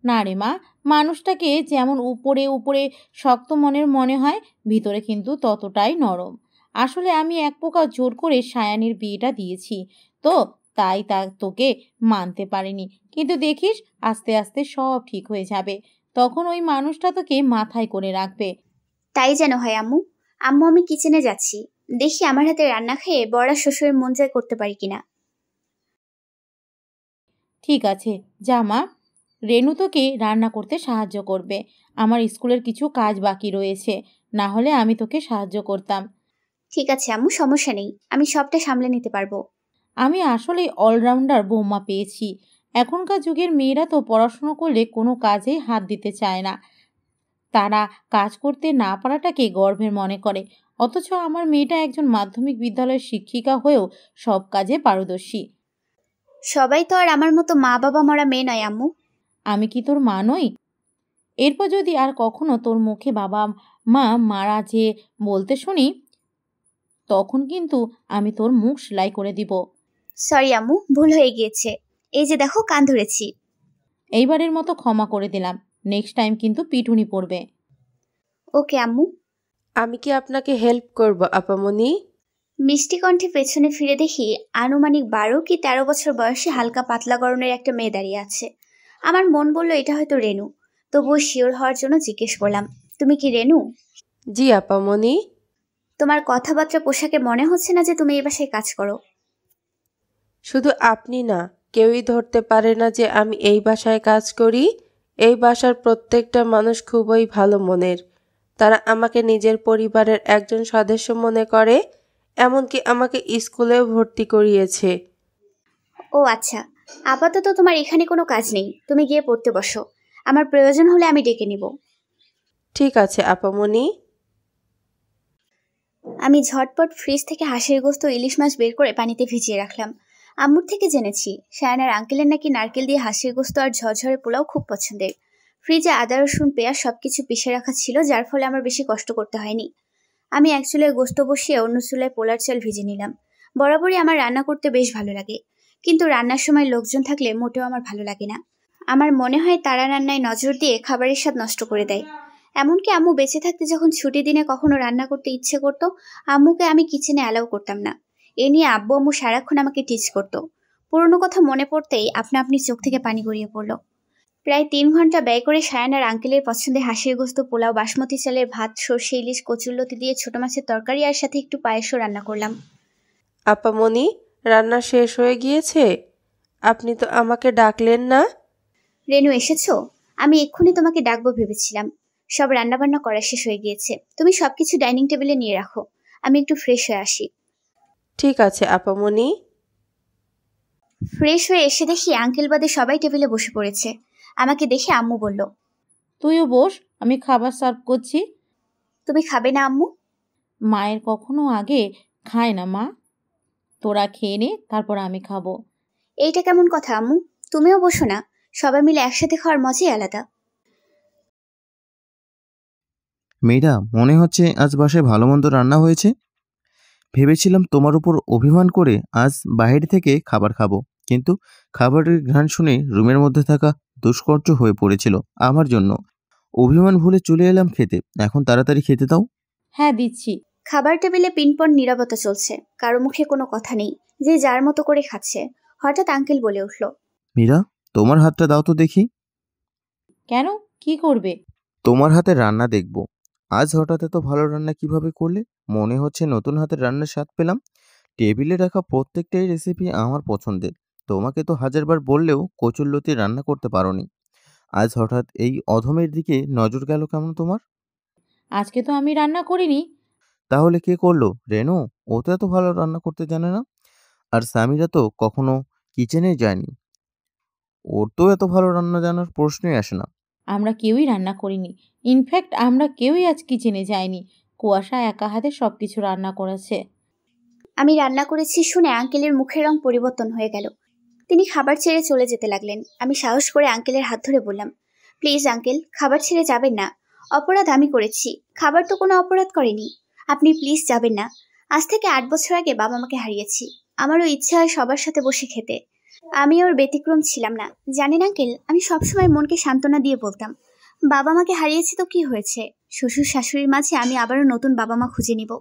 না রে মা, মানুষটাকে যেমন উপরে উপরে শক্ত মনের মনে হয়, ভিতরে কিন্তু ততটাই নরম। আসলে আমি এক প্রকার জোর করে সায়ানের বিয়েটা দিয়েছি, তো তাই তোকে মানতে পারিনি। কিন্তু দেখিস, আস্তে আস্তে সব ঠিক হয়ে যাবে। তখন ওই মানুষটা তোকে মাথায় করে রাখবে। তাই যেন হয় আম্মু। আম্মু আমি কিচেনে যাচ্ছি, দেখি আমার হাতে রান্না খেয়ে বড়া শ্বশুরের মন জয় করতে পারি কিনা। ঠিক আছে, যা মা। রেনু তোকে রান্না করতে সাহায্য করবে। আমার স্কুলের কিছু কাজ বাকি রয়েছে, না হলে আমি তোকে সাহায্য করতাম। ঠিক আছে আম্মু, সমস্যা নেই, আমি সবটা সামলে নিতে পারবো। আমি আসলেই অলরাউন্ডার বৌমা পেয়েছি। এখনকার যুগের মেয়েরা তো পড়াশুনো করলে কোনো কাজেই হাত দিতে চায় না। তারা কাজ করতে না পারাটাকে গর্বের মনে করে। অথচ আমার মেয়েটা একজন মাধ্যমিক বিদ্যালয়ের শিক্ষিকা হয়েও সব কাজে পারদর্শী। সবাই তো আর আমার মতো মা বাবা মরা মেয়ে নয় আম্মু। আমি কি তোর মা নই? এরপর যদি আর কখনো তোর মুখে বাবা মা মারা যে বলতে শুনি, তখন কিন্তু আমি তোর মুখ সেলাই করে দিব। সরি আম্মু, ভুল হয়ে গিয়েছে। এই যে দেখো, কান ধরেছি। এইবারের মতো ক্ষমা করে দিলাম। নেক্সট টাইম কিন্তু পিটুনি পড়বে। ওকে আম্মু। আমি কি আপনাকে হেল্প করব আপামনি? মিষ্টি কণ্ঠে পেছনে ফিরে দেখি আনুমানিক 12 কি 13 বছর বয়সী হালকা পাতলা গড়নের একটা মেয়ে দাঁড়িয়ে আছে। আমার মন বলল এটা হয়তো রেনু, তবুও শিওর হওয়ার জন্য জিজ্ঞেস করলাম, তুমি কি রেনু? জি আপামনি। তোমার কথাবার্তা পোশাকে মনে হচ্ছে না যে তুমি এই বাসায় কাজ করো। শুধু আপনি না, কেউই ধরতে পারে না যে আমি এই বাসায় কাজ করি। এই বাসার প্রত্যেকটা মানুষ খুবই ভালো মনের। তারা আমাকে নিজের পরিবারের একজন সদস্য মনে করে, এমনকি আমাকে স্কুলেও ভর্তি করিয়েছে। ও আচ্ছা, আপাতত তোমার এখানে কোনো কাজ নেই, তুমি গিয়ে পড়তে বসো। আমার প্রয়োজন হলে আমি ডেকে নিব। ঠিক আছে আপামনি। আমি ঝটপট ফ্রিজ থেকে হাঁসের গোস্ত ইলিশ মাছ বের করে পানিতে ভিজিয়ে রাখলাম। আম্মুর থেকে জেনেছি শায়নার আঙ্কেলের নাকি নারকেল দিয়ে হাঁসের গোস্ত আর ঝরঝরে পোলাও খুব পছন্দের। ফ্রিজে আদা রসুন পেঁয়াজ সবকিছু পিষে রাখা ছিল, যার ফলে আমার বেশি কষ্ট করতে হয়নি। আমি এক চুলায় গোস্ত বসিয়ে অন্য চুলায় পোলার চাল ভিজে নিলাম। বরাবরই আমার রান্না করতে বেশ ভালো লাগে, কিন্তু রান্নার সময় লোকজন থাকলে মোটেও আমার ভালো লাগে না। আমার মনে হয় তারা রান্নায় নজর দিয়ে খাবারের স্বাদ নষ্ট করে দেয়। এমনকি আম্মু বেঁচে থাকতে যখন ছুটি দিনে কখনো রান্না করতে ইচ্ছে করতো, আম্মুকে আমি কিচেনে অ্যালাউ করতাম না। এ নিয়ে আব্বু আম্মু সারাক্ষণ আমাকে টিচ করতো। পুরোনো কথা মনে পড়তেই আপনা আপনি চোখ থেকে পানি গড়িয়ে পড়ল। প্রায় 3 ঘন্টা ব্যয় করে শায়ান আর আঙ্কেলের পছন্দের হাঁসের গোস্ত, পোলাও, বাসমতি চালের ভাত, সর্ষে ইলিশ, কচুরলতি দিয়ে ছোট মাছের তরকারি আর সাথে একটু পায়েসও রান্না করলাম। আপামনি, রান্না শেষ হয়ে গিয়েছে? আপনি তো আমাকে ডাকলেন না। রেনু, এসেছো? আমি এক্ষুনি তোমাকে ডাকবো ভেবেছিলাম। সব রান্নাবান্না করা শেষ হয়ে গিয়েছে, তুমি সবকিছু ডাইনিং টেবিলে নিয়ে রাখো, আমি একটু ফ্রেশ হয়ে আসি। ঠিক আছে আপামনি। ফ্রেশ হয়ে এসে দেখি আঙ্কেল বাদে সবাই টেবিলে বসে পড়েছে। আমাকে দেখে আম্মু বলল, তুইও বস, আমি খাবার সার্ভ করছি। তুমি খাবে না আম্মু? মায়ের কখনো আগে খায় না মা। তোরা খেয়ে নে, তারপর আমি খাবো। এইটা কেমন কথা আম্মু? তুমিও বসো না, সবাই মিলে একসাথে খাওয়ার মজাই আলাদা। মেয়েরা, মনে হচ্ছে আজ বাসায় ভালো মন্দ রান্না হয়েছে। ভেবেছিলাম তোমার উপর অভিমান করে আজ বাইরে থেকে খাবার খাবো, কিন্তু খাবারের ঘ্রাণ শুনে রুমের মধ্যে থাকা দুষ্কর্য হয়ে পড়েছিল আমার জন্য। অভিমান ভুলে চলে এলাম খেতে। এখন তাড়াতাড়ি খেতে দাও। হ্যাঁ, দিচ্ছি। খাবার টেবিলে পিনপন নীরবতা চলছে, কারো মুখে কোনো কথা নেই, যে যার মতো করে খাচ্ছে। হঠাৎ আঙ্কেল বলে উঠল, মীরা, তোমার হাতটা দাও তো দেখি। কেন, কি করবে? তোমার হাতের রান্না দেখব। আজ হঠাৎ এত ভালো রান্না কিভাবে করলে? মনে হচ্ছে নতুন হাতের রান্নার স্বাদ পেলাম। টেবিলে রাখা প্রত্যেকটাই রেসিপি আমার পছন্দের। তোমাকে তো হাজারবার বললেও কচুরলতি রান্না করতে পারোনি। আজ হঠাৎ এই অধমের দিকে নজর গেল কেমন তোমার? আজকে তো আমি রান্না করিনি। তাহলে কে করলো? রেনু? ও তো এত ভালো রান্না করতে জানে না। আর সামিরা তো কখনো কিচেনে যায়নি। ওর তো এত ভালো রান্না জানার প্রশ্নই আসে না। আমরা কেউই রান্না করিনি। ইনফ্যাক্ট আমরা কেউই আজ কিচেনে যাইনি। কুয়াশা একা হাতে সবকিছু রান্না করেছে। আমি রান্না করেছি শুনে আঙ্কেলের মুখের রং পরিবর্তন হয়ে গেল। তিনি খাবার ছেড়ে চলে যেতে লাগলেন। আমি সাহস করে আঙ্কেলের হাত ধরে বললাম, প্লিজ আঙ্কেল, খাবার ছেড়ে যাবেন না। অপরাধ আমি করেছি, খাবার তো কোনো অপরাধ করেনি। আপনি প্লিজ যাবেন না। আজ থেকে 8 বছর আগে বাবা মাকে হারিয়েছি। আমারও ইচ্ছে হয় সবার সাথে বসে খেতে। আমি ওর ব্যতিক্রম ছিলাম না। জানেন আঙ্কেল, আমি সবসময় মনকে সান্ত্বনা দিয়ে বলতাম, বাবা মাকে হারিয়েছি তো কি হয়েছে, শ্বশুর শাশুড়ির মাঝে আমি আবারও নতুন বাবা মা খুঁজে নিব।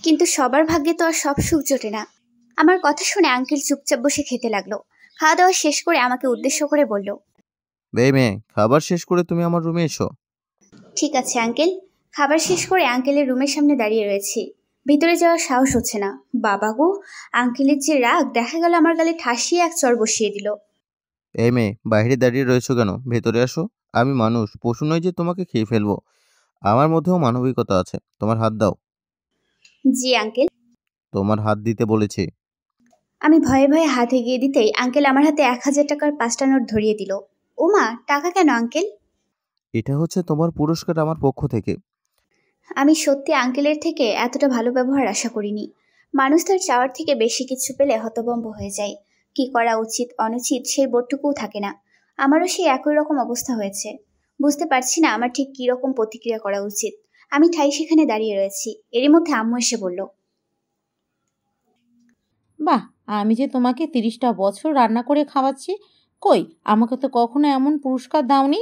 কিন্তু সবার ভাগ্যে তো আর সব সুখ জোটে না। আমার কথা শুনে আঙ্কেল চুপচাপ বসে খেতে লাগলো। খাওয়া দাওয়া শেষ করে আমাকে উদ্দেশ্য করে বলল, মেয়ে, খাবার শেষ করে তুমি আমার রুমে এসো। ঠিক আছে আঙ্কেল। খাবার শেষ করে আঙ্কেলের রুমের সামনে দাঁড়িয়ে রয়েছি। ভিতরে যাওয়ার সাহস হচ্ছে না। বাবা গো, আঙ্কেলের যে রাগ, দেখা গেল আমার গালে ঠাসিয়ে এক চড় বসিয়ে দিল। এই মেয়ে, বাইরে দাঁড়িয়ে রয়েছো কেন? ভেতরে আসো। আমি মানুষ, পশু নই যে তোমাকে খেয়ে ফেলবো। আমার মধ্যেও মানবিকতা আছে। তোমার হাত দাও। জি আঙ্কেল। তোমার হাত দিতে বলেছি। আমি ভয়ে ভয়ে হাত এগিয়ে দিতেই আঙ্কেল আমার হাতে 1000 টাকার 5টা নোট ধরিয়ে দিল। ওমা, টাকা কেন আঙ্কেল? এটা হচ্ছে তোমার পুরস্কার আমার পক্ষ থেকে। আমি সত্যি আঙ্কেলের থেকে এতটা ভালো ব্যবহার আশা করিনি। মানুষ তার চাওয়ার থেকে বেশি কিছু পেলে হতভম্ব হয়ে যায়। কি করা উচিত অনুচিত সেই বোধটুকুও থাকে না। আমারও সেই একই রকম অবস্থা হয়েছে। বুঝতে পারছি না আমার ঠিক কী রকম প্রতিক্রিয়া করা উচিত। আমি ঠাই সেখানে দাঁড়িয়ে রয়েছি। এরই মধ্যে আম্মু এসে বলল, বাহ, আমি যে তোমাকে 30টা বছর রান্না করে খাওয়াচ্ছি, কই আমাকে তো কখনো এমন পুরস্কার দাওনি।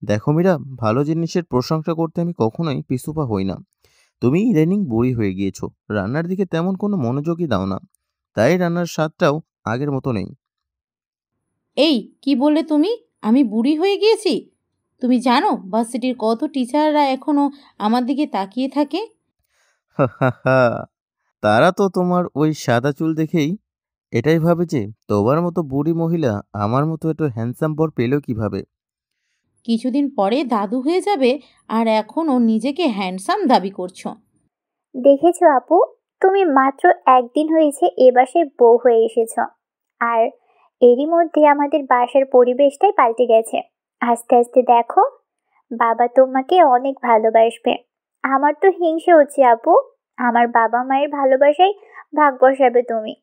দেখো মীরা, ভালো জিনিসের প্রশংসা করতে আমি কখনোই পিছুপা হই না। তুমি ইদানিং বুড়ি হয়ে গিয়েছো, রান্নার দিকে তেমন কোনো মনোযোগই দাও না, তাই রান্নার স্বাদটাও আগের মতো নেই। এই কি বললে তুমি? আমি বুড়ি হয়ে গিয়েছি? তুমি জানো ভার্সিটির কত টিচাররা এখনো আমার দিকে তাকিয়ে থাকে? তারা তো তোমার ওই সাদা চুল দেখেই এটাই ভাবে যে তোমার মতো বুড়ি মহিলা আমার মতো একটু হ্যান্ডসাম বর পেল কিভাবে। কিছুদিন পরে দাদু হয়ে যাবে আর এখনও নিজেকে হ্যান্ডসাম দাবি করছো। দেখেছো আপু, তুমি মাত্র একদিন হয়েছে এ বাসায় বউ হয়ে এসেছ, আর এরই মধ্যে আমাদের বাসার পরিবেশটাই পাল্টে গেছে। আস্তে আস্তে দেখো, বাবা তোমাকে অনেক ভালোবাসবে। আমার তো হিংসে হচ্ছে আপু, আমার বাবা মায়ের ভালোবাসায় ভাগ বসাবে তুমি।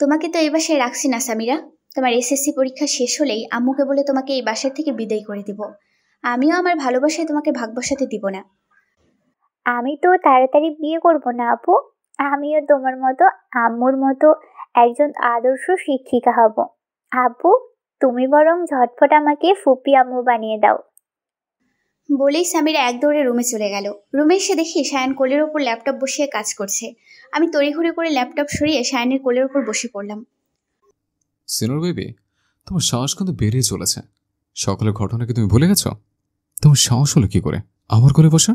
তোমাকে তো এই বাসায় রাখছি না সামিরা। তোমার এসএসসি পরীক্ষা শেষ হলেই আম্মুকে বলে তোমাকে এই বাসার থেকে বিদায় করে দিব। আমিও আমার ভালোবাসায় তোমাকে ভাগ বসাতে দিব না। আমি তো তাড়াতাড়ি বিয়ে করব না আপু, আমিও তোমার মতো আম্মুর মতো একজন আদর্শ শিক্ষিকা হব। আপু, তুমি বরং ঝটফট আমাকে ফুপি আম্মু বানিয়ে দাও। বলেই সামিরা এক দৌড়ে রুমে চলে গেল। রুমে এসে দেখি সায়ান কোলের ওপর ল্যাপটপ বসিয়ে কাজ করছে। আমি তড়িঘড়ি করে ল্যাপটপ সরিয়ে সায়ানের কোলের ওপর বসে পড়লাম। সিনোর বেবি, তোমার সাহস কিন্তু বেড়েই চলেছে। সকালের ঘটনা কি তুমি ভুলে গেছো? তোমার সাহস হলো কি করে আমার কোলে বসা?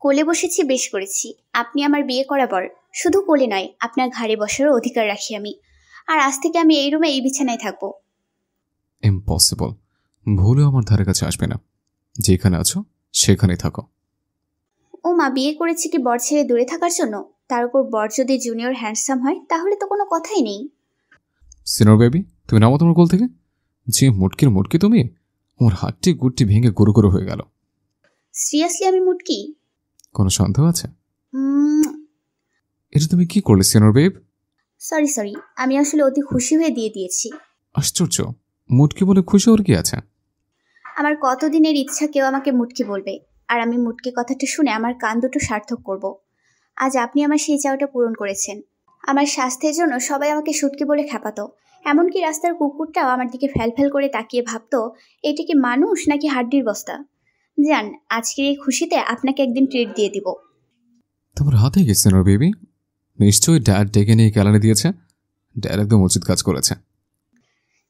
কোলে বসেছি বেশ করেছি। আপনি আমার বিয়ে করা বর। শুধু কোলে নয়, আপনার ঘাড়ে বসারও অধিকার রাখি আমি। আর আজ থেকে আমি এই রুমে এই বিছানায় থাকবো। ইম্পসিবল। ভুলেও আমার ধারে কাছে আসবে না। যেখানে আছো সেখানেই থাকো। ও মা, বিয়ে করেছি কি বর ছেড়ে দূরে থাকার জন্য? তার উপর বর যদি জুনিয়র হ্যান্ডসাম হয় তাহলে তো কোনো কথাই নেই। সিনোর বেবি, তুমি নামো তোমার কোল থেকে। যে মুটকি তুমি, আমার হাতটি গুটটি ভেঙে গুঁড়ো গুঁড়ো হয়ে গেল। সিরিয়াসলি আমি মুটকি? কোনো সন্দেহ আছে? এটা তুমি কি করলে সিনোর বেব? সরি, আমি আসলে অতি খুশি হয়ে দিয়ে দিয়েছি। আশ্চর্য, মুটকি বলে খুশি ওর কি আছে? আমার কতদিনের ইচ্ছা কেউ আমাকে মুটকি বলবে, আর আমি মুটকি কথাটা শুনে আমার কান দুটো সার্থক করব। আজ আপনি আমার সেই চাওয়াটা পূরণ করেছেন। আমার স্বাস্থ্যের জন্য সবাই আমাকে শুটকি বলে খ্যাপাতো। এমনকি রাস্তার কুকুরটাও আমার দিকে ফ্যাল করে তাকিয়ে ভাবতো, এটা কি মানুষ নাকি হাড্ডির বস্তা। যান, আজকের এই খুশিতে আপনাকে একদিন ট্রিট দিয়ে দিব। তোমার হাতে কি সিনোর বেবি? নিশ্চয়ই ড্যাড ডেকে নিয়ে ক্যালানে দিয়েছে। ড্যাড একদম উচিত কাজ করেছে।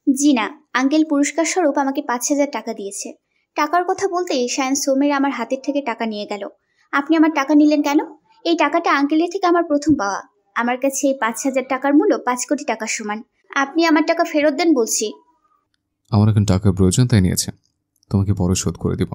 জি না, আঙ্কেল পুরস্কার স্বরূপ আমাকে 5000 টাকা দিয়েছে। টাকার কথা বলতেই শায়ন সোমের আমার হাতের থেকে টাকা নিয়ে গেল। আপনি আমার টাকা নিলেন কেন? এই টাকাটা আঙ্কেলের থেকে আমার প্রথম পাওয়া। আমার কাছে এই 5000 টাকার মূল্য 5 কোটি টাকার সমান। আপনি আমার টাকা ফেরত দেন বলছি। আমার এখন টাকার প্রয়োজন, তাই নিয়েছে। তোমাকে পরে শোধ করে দিব।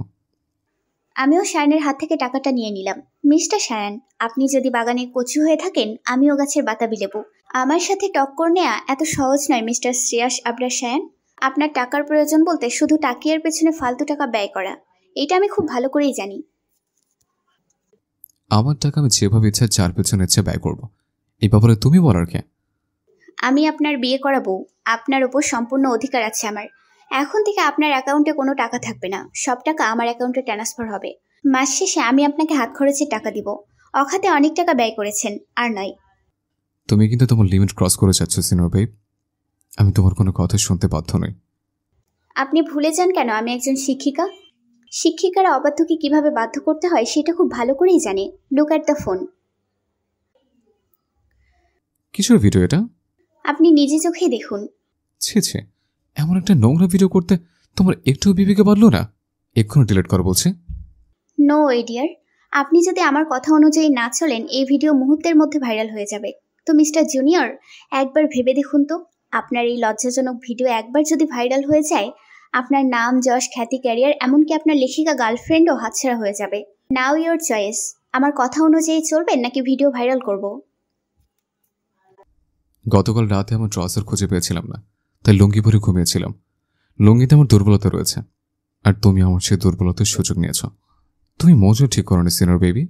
আমিও শায়ানের হাত থেকে টাকাটা নিয়ে নিলাম। মিস্টার শায়ান, আপনি যদি বাগানে কচু হয়ে থাকেন, আমিও গাছের বাতাবি লেবু। আমার সাথে টক্কর নেওয়া এত সহজ নয় মিস্টার শ্রেয়াস আবরার শায়ান। আপনার টাকার প্রয়োজন বলতে শুধু টাকিয়ার পেছনে ফালতু টাকা ব্যয় করা, এটা আমি খুব ভালো করেই জানি। আমার টাকা আমি যেভাবে ইচ্ছা যার পেছনে ইচ্ছা ব্যয় করব, এই ব্যাপারে তুমি বলার কে? আমি আপনার বিয়ে করাবো, আপনার ওপর সম্পূর্ণ অধিকার আছে আমার। এখন থেকে আপনার অ্যাকাউন্টে কোনো টাকা থাকবে না, সব টাকা আমার অ্যাকাউন্টে ট্রান্সফার হবে। মাস শেষে আমি আপনাকে হাত খরচের টাকা দিব। অখাতে অনেক টাকা ব্যয় করেছেন, আর নয়। তুমি কিন্তু তোমার লিমিট ক্রস করে যাচ্ছ সিনিয়র বেব। আমি তোমার কোনো কথা শুনতে বাধ্য নই। আপনি ভুলে যান কেন আমি একজন শিক্ষিকা? শিক্ষিকারা অবাধ্যকে কিভাবে বাধ্য করতে হয় সেটা খুব ভালো করেই জানে। Look at the phone. কিসের ভিডিও এটা? আপনি নিজে চোখেই দেখুন। ছি ছি, এমন একটা নোংরা ভিডিও করতে তোমার একটু বিবেকে বাঁধলো না? এক্ষুনি ডিলিট কর বলছে। নো ডিয়ার, আপনি যদি আমার কথা অনুযায়ী না চলেন এই ভিডিও মুহূর্তের মধ্যে ভাইরাল হয়ে যাবে। তো মিস্টার জুনিয়র, একবার ভেবে দেখুন তো, আপনার এই লজ্জাজনক ভিডিও একবার যদি ভাইরাল হয়ে যায়, আপনার নাম, যশ, খ্যাতি, ক্যারিয়ার, এমনকি আপনার লেখিকা গার্লফ্রেন্ডও হাতছাড়া হয়ে যাবে। নাও ইয়োর চয়েস। আমার কথা অনুযায়ী চলবেন নাকি ভিডিও ভাইরাল করব? গতকাল রাতে আমার ট্রাউজার খুঁজে পেয়েছিলাম না, তাই লুঙ্গি পরে ঘুমিয়েছিলাম। লুঙ্গিতে আমার দুর্বলতা রয়েছে, আর তুমি আমার সেই দুর্বলতার সুযোগ নিয়েছ। তুমি মজা ঠিক করনি সিনিয়র বেবি।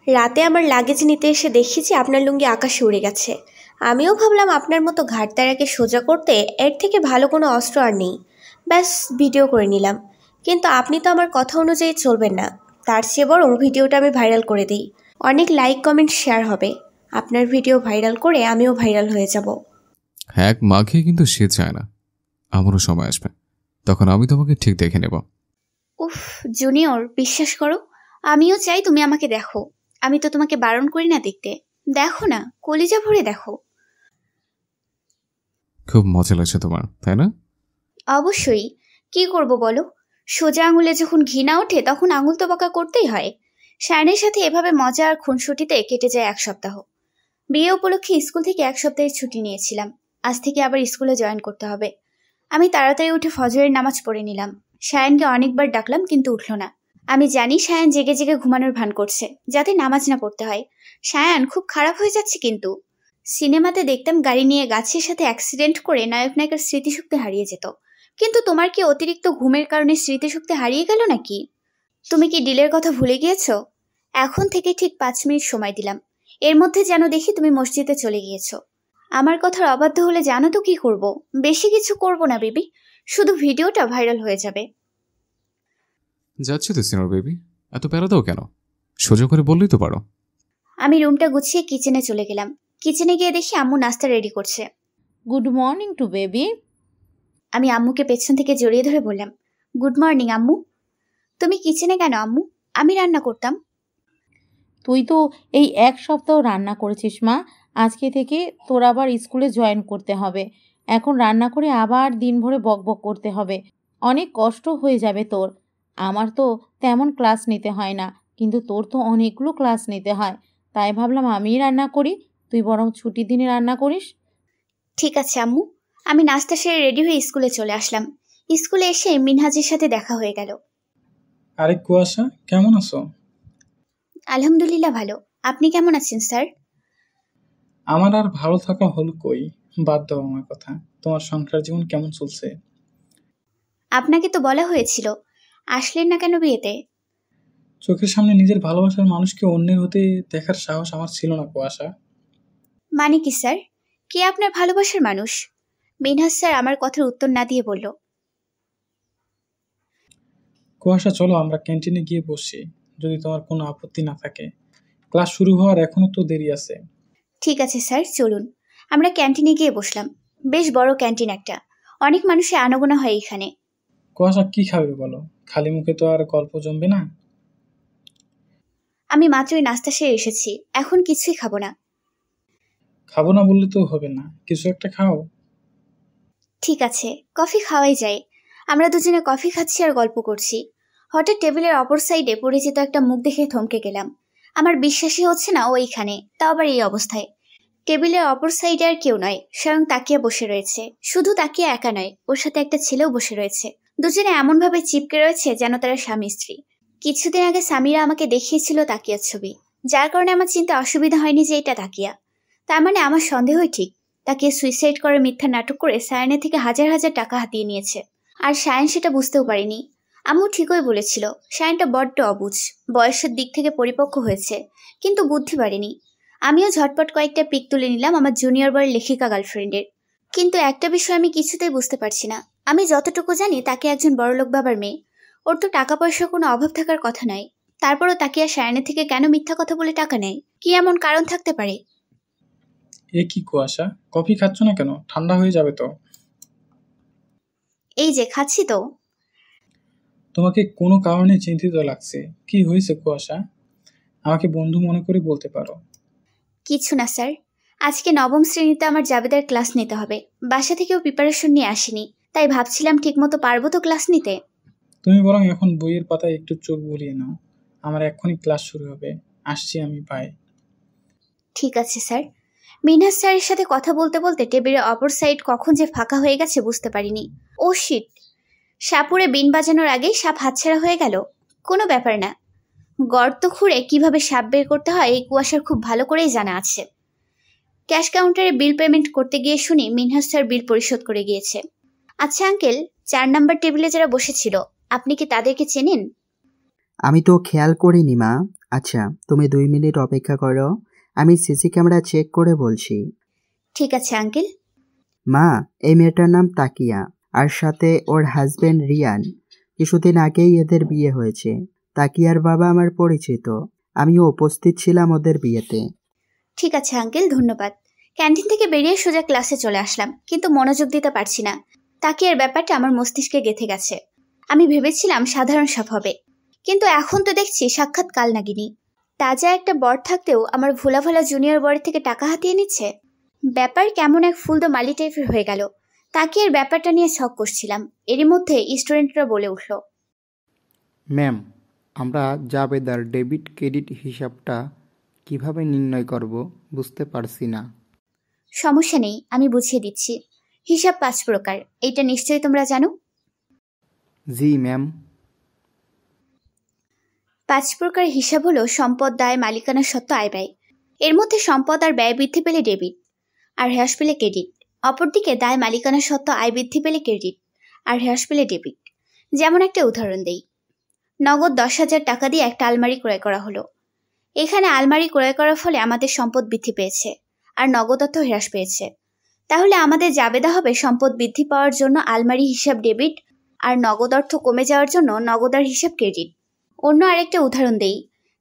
রাতে আমার লাগেজ নিতে এসে দেখি যে আপনার লুঙ্গি আকাশে উড়ে গেছে। আমিও ভাবলাম আপনার মতো ঘাটতারাকে সোজা করতে এর থেকে ভালো কোনো অস্ত্র আর নেই। ব্যাস ভিডিও করে নিলাম। কিন্তু আপনি তো আমার কথা অনুযায়ী চলবেন না। তার চেয়ে বরং ভিডিওটা আমি ভাইরাল করে দিই। অনেক লাইক, কমেন্ট, শেয়ার হবে। আপনার ভিডিও ভাইরাল করে আমিও ভাইরাল হয়ে যাব। এক মাঘে কিন্তু সে চায় না। আমারও সময় আসবে, তখন আমি তোমাকে ঠিক দেখে নেব। উফ জুনিয়র, বিশ্বাস করো, আমিও চাই তুমি আমাকে দেখো। আমি তো তোমাকে বারণ করি না দেখতে। দেখো না, কলিজা ভরে দেখো। খুব মজা লাগছে তোমার, তাই না? অবশ্যই। কি করব বলো? সোজা আঙুলে যখন ঘৃণা ওঠে তখন আঙুল তো বাঁকা করতেই হয়। শায়নের সাথে এভাবে মজা আর খুনসুটিতে কেটে যায় 1 সপ্তাহ। বিয়ে উপলক্ষে স্কুল থেকে 1 সপ্তাহের ছুটি নিয়েছিলাম। আজ থেকে আবার স্কুলে জয়েন করতে হবে। আমি তাড়াতাড়ি উঠে ফজরের নামাজ পড়ে নিলাম। শায়ানকে অনেকবার ডাকলাম কিন্তু উঠল না। আমি জানি শায়ান জেগে জেগে ঘুমানোর ভান করছে, যাতে নামাজ না পড়তে হয়। শায়ান খুব খারাপ হয়ে যাচ্ছে কিন্তু। সিনেমাতে দেখতাম গাড়ি নিয়ে গাছের সাথে অ্যাক্সিডেন্ট করে নায়ক নায়িকার স্মৃতিশক্তি হারিয়ে যেত। কিন্তু তোমার কি অতিরিক্ত ঘুমের কারণে স্মৃতিশক্তি হারিয়ে গেল নাকি? তুমি কি ডিলের কথা ভুলে গিয়েছো? এখন থেকে ঠিক 5 মিনিট সময় দিলাম। এর মধ্যে যেন দেখি তুমি মসজিদে চলে গিয়েছো। আমার কথার অবাধ্য হলে জানো তো কি করব? বেশি কিছু করব না বেবি, শুধু ভিডিওটা ভাইরাল হয়ে যাবে। যাচ্ছি তো সিনিয়র বেবি, এত প্যারা দাও কেন? সোজা করে বললেই তো পারো। আমি রুমটা গুছিয়ে কিচেনে চলে গেলাম। কিচেনে গিয়ে দেখি আম্মু নাস্তা রেডি করছে। Good morning to baby. আমি আম্মুকে পেছন থেকে জড়িয়ে ধরে বললাম, গুড মর্নিং আম্মু। তুমি কিচেনে কেন আম্মু? আমি রান্না করতাম। তুই তো এই 1 সপ্তাহ রান্না করেছিস মা। আজকে থেকে তোর আবার স্কুলে জয়েন করতে হবে। এখন রান্না করে আবার দিনভরে বকবক করতে হবে। অনেক কষ্ট হয়ে যাবে তোর। আমার তো তেমন ক্লাস নিতে হয় না, কিন্তু তোর তো অনেকগুলো ক্লাস নিতে হয়। তাই ভাবলাম আমিই রান্না করি, তুই বরং ছুটির দিনে রান্না করিস। ঠিক আছে আম্মু। আমি নাস্তা সেরে রেডি হয়ে স্কুলে চলে আসলাম। স্কুলে এসে মিনহাজের সাথে দেখা হয়ে গেল। আরে কুয়াশা, কেমন আছো? আলহামদুলিল্লাহ ভালো। আপনি কেমন আছেন স্যার? আমার আর ভালো থাকা হলো কই, বাদ দাও আমার কথা। তোমার সংসার জীবন কেমন চলছে? আপনাকে তো বলা হয়েছিল, আসলেন না কেন বিয়েতে? চোখের সামনে নিজের ভালোবাসার মানুষকে অন্যের হতে দেখার সাহস আমার ছিল না কুয়াশা। মানে কি স্যার? কে আপনার ভালোবাসার মানুষ? মিনহাজ স্যার আমার কথার উত্তর না দিয়ে বলল, কুয়াশা চলো আমরা ক্যান্টিনে গিয়ে বসি, যদি তোমার কোনো আপত্তি না থাকে। ক্লাস শুরু হওয়ার এখনো তো দেরি আছে। ঠিক আছে স্যার, চলুন। আমরা ক্যান্টিনে গিয়ে বসলাম। বেশ বড় ক্যান্টিন একটা, অনেক মানুষের আনাগোনা হয় এখানে। কুয়াশা কি খাবে বলো? খালি মুখে তো আর গল্প জমবে না। আমি মাত্রই নাস্তা সেরে এসেছি, এখন কিছুই খাবো না। খাবো না বললে তো হবে না, কিছু একটা খাও। ঠিক আছে, কফি খাওয়াই যায়। আমরা দুজনে কফি খাচ্ছি আর গল্প করছি। হঠাৎ টেবিলের অপর সাইডে পরিচিত একটা মুখ দেখে থমকে গেলাম। আমার বিশ্বাসই হচ্ছে না ও এইখানে, তাও আবার এই অবস্থায়। টেবিলের অপর সাইডে আর কেউ নয়, স্বয়ং তাকিয়া বসে রয়েছে। শুধু তাকিয়া একা নয়, ওর সাথে একটা ছেলেও বসে রয়েছে। দুজনে এমনভাবে চিপকে রয়েছে যেন তারা স্বামী স্ত্রী। কিছুদিন আগে সামিরা আমাকে দেখিয়েছিল তাকিয়ার ছবি, যার কারণে আমার চিন্তা অসুবিধা হয়নি যে এটা তাকিয়া। তার মানে আমার সন্দেহই ঠিক, তাকিয়া সুইসাইড করে মিথ্যা নাটক করে সায়ানের থেকে হাজার হাজার টাকা হাতিয়ে নিয়েছে। আর সায়ান সেটা বুঝতেও পারেনি। আম্মু ঠিকই বলেছিল, সায়ানটা বড্ড অবুঝ, বয়সের দিক থেকে পরিপক্ক হয়েছে, কিন্তু বুদ্ধি বাড়েনি। আমিও ঝটপট কয়েকটা পিক তুলে নিলাম আমার জুনিয়র বয়ের লেখিকা গার্লফ্রেন্ডের। কিন্তু একটা বিষয় আমি কিছুতেই বুঝতে পারছি না। আমি যতটুকু জানি তাকে একজন বড়লোক বাবার মেয়ে, ওর তো টাকা পয়সার কোনো অভাব থাকার কথা নয়। তারপরও তাকে আর সায়ানের থেকে কেন মিথ্যা কথা বলে টাকা নেয়? কি এমন কারণ থাকতে পারে? এ কি কুয়াশা, কফি খাচ্ছ না কেন? ঠান্ডা হয়ে যাবে তো। এই যে খাচ্ছি তো। তোমাকে কোনো কারণে চিন্তিত লাগছে, কি হয়েছে কুয়াশা? আমাকে বন্ধু মনে করে বলতে পারো। কিছু না স্যার, আজকে নবম শ্রেণীতে আমার জাবেদার ক্লাস নিতে হবে। বাসা থেকেও প্রিপারেশন নিয়ে আসিনি, তাই ভাবছিলাম ঠিকমতো পারবো তো ক্লাস নিতে। তুমি বরং এখন বইয়ের পাতায় একটু চোখ বুলিয়ে নাও, আমার এক্ষুনি ক্লাস শুরু হবে। আসছি আমি, বাই। ঠিক আছে স্যার। মিনহাজ স্যারের সাথে কথা বলতে বলতে টেবিলের অপর সাইড কখন যে ফাঁকা হয়ে গেছে বুঝতে পারিনি। ও শিট, সাপুরে বিন বাজানোর আগেই সাপ হাতছাড়া হয়ে গেল। কোনো ব্যাপার না, গর্ত খুঁড়ে কিভাবে সাপ বের করতে হয় এই কুয়াশার খুব ভালো করেই জানা আছে। ক্যাশ কাউন্টারে বিল পেমেন্ট করতে গিয়ে শুনি মিনহাজ স্যার বিল পরিশোধ করে গিয়েছে। আচ্ছা আঙ্কেল, 4 নাম্বার টেবিলে যারা বসেছিল, আপনি কি তাদেরকে চেনেন? আমি তো খেয়াল করিনি মা। আচ্ছা, তুমি 2 মিনিট অপেক্ষা করো, আমি সিসি ক্যামেরা চেক করে বলছি। ঠিক আছে আঙ্কেল। মা, এই মেয়েটার নাম তাকিয়া, আর সাথে ওর হাজবেন্ড রিয়ান। কিছুদিন আগেই এদের বিয়ে হয়েছে। তাকিয়ার বাবা আমার পরিচিত, আমিও উপস্থিত ছিলাম ওদের বিয়েতে। ঠিক আছে আঙ্কেল, ধন্যবাদ। ক্যান্টিন থেকে বেরিয়ে সোজা ক্লাসে চলে আসলাম, কিন্তু মনোযোগ দিতে পারছি না। তাকিয়ার ব্যাপারটা আমার মস্তিষ্কে গেঁথে গেছে। আমি ভেবেছিলাম সাধারণ সাপ হবে, কিন্তু এখন তো দেখছি সাক্ষাৎ কালনাগিনী। তাজা একটা বর থাকতেও আমার ভোলা জুনিয়র বরের থেকে টাকা হাতিয়ে নিচ্ছে। ব্যাপার কেমন এক ফুল দ্য মালি টাইপের হয়ে গেল। তাকিয়ার ব্যাপারটা নিয়ে শখ করছিলাম, এরই মধ্যে স্টুডেন্টরা বলে উঠল, ম্যাম, আমরা জাবেদার ডেবিট ক্রেডিট হিসাবটা কিভাবে নির্ণয় করব বুঝতে পারছি না। সমস্যা নেই, আমি বুঝিয়ে দিচ্ছি। হিসাব 5 প্রকার, এইটা নিশ্চয়ই তোমরা জানো। জি ম্যাম। 5 প্রকার হিসাব হলো সম্পদ, দায়, মালিকানা সত্ত্ব, আয় ব্যয়। এর মধ্যে সম্পদ আর ব্যয় বৃদ্ধি পেলে ডেবিট, আর হ্রাস পেলে ক্রেডিট। অপরদিকে দায়, মালিকানা সত্ত্ব, আয় বৃদ্ধি পেলে ক্রেডিট, আর হ্রাস পেলে ডেবিট। যেমন একটা উদাহরণ দেই, নগদ 10,000 টাকা দিয়ে একটা আলমারি ক্রয় করা হলো। এখানে আলমারি ক্রয় করার ফলে আমাদের সম্পদ বৃদ্ধি পেয়েছে, আর নগদ অর্থ হ্রাস পেয়েছে। তাহলে আমাদের জাবেদা হবে সম্পদ বৃদ্ধি পাওয়ার জন্য আলমারি হিসাব ডেবিট, আর নগদ অর্থ কমে যাওয়ার জন্য নগদার হিসাব ক্রেডিট। অন্য আরেকটা উদাহরণ দেই,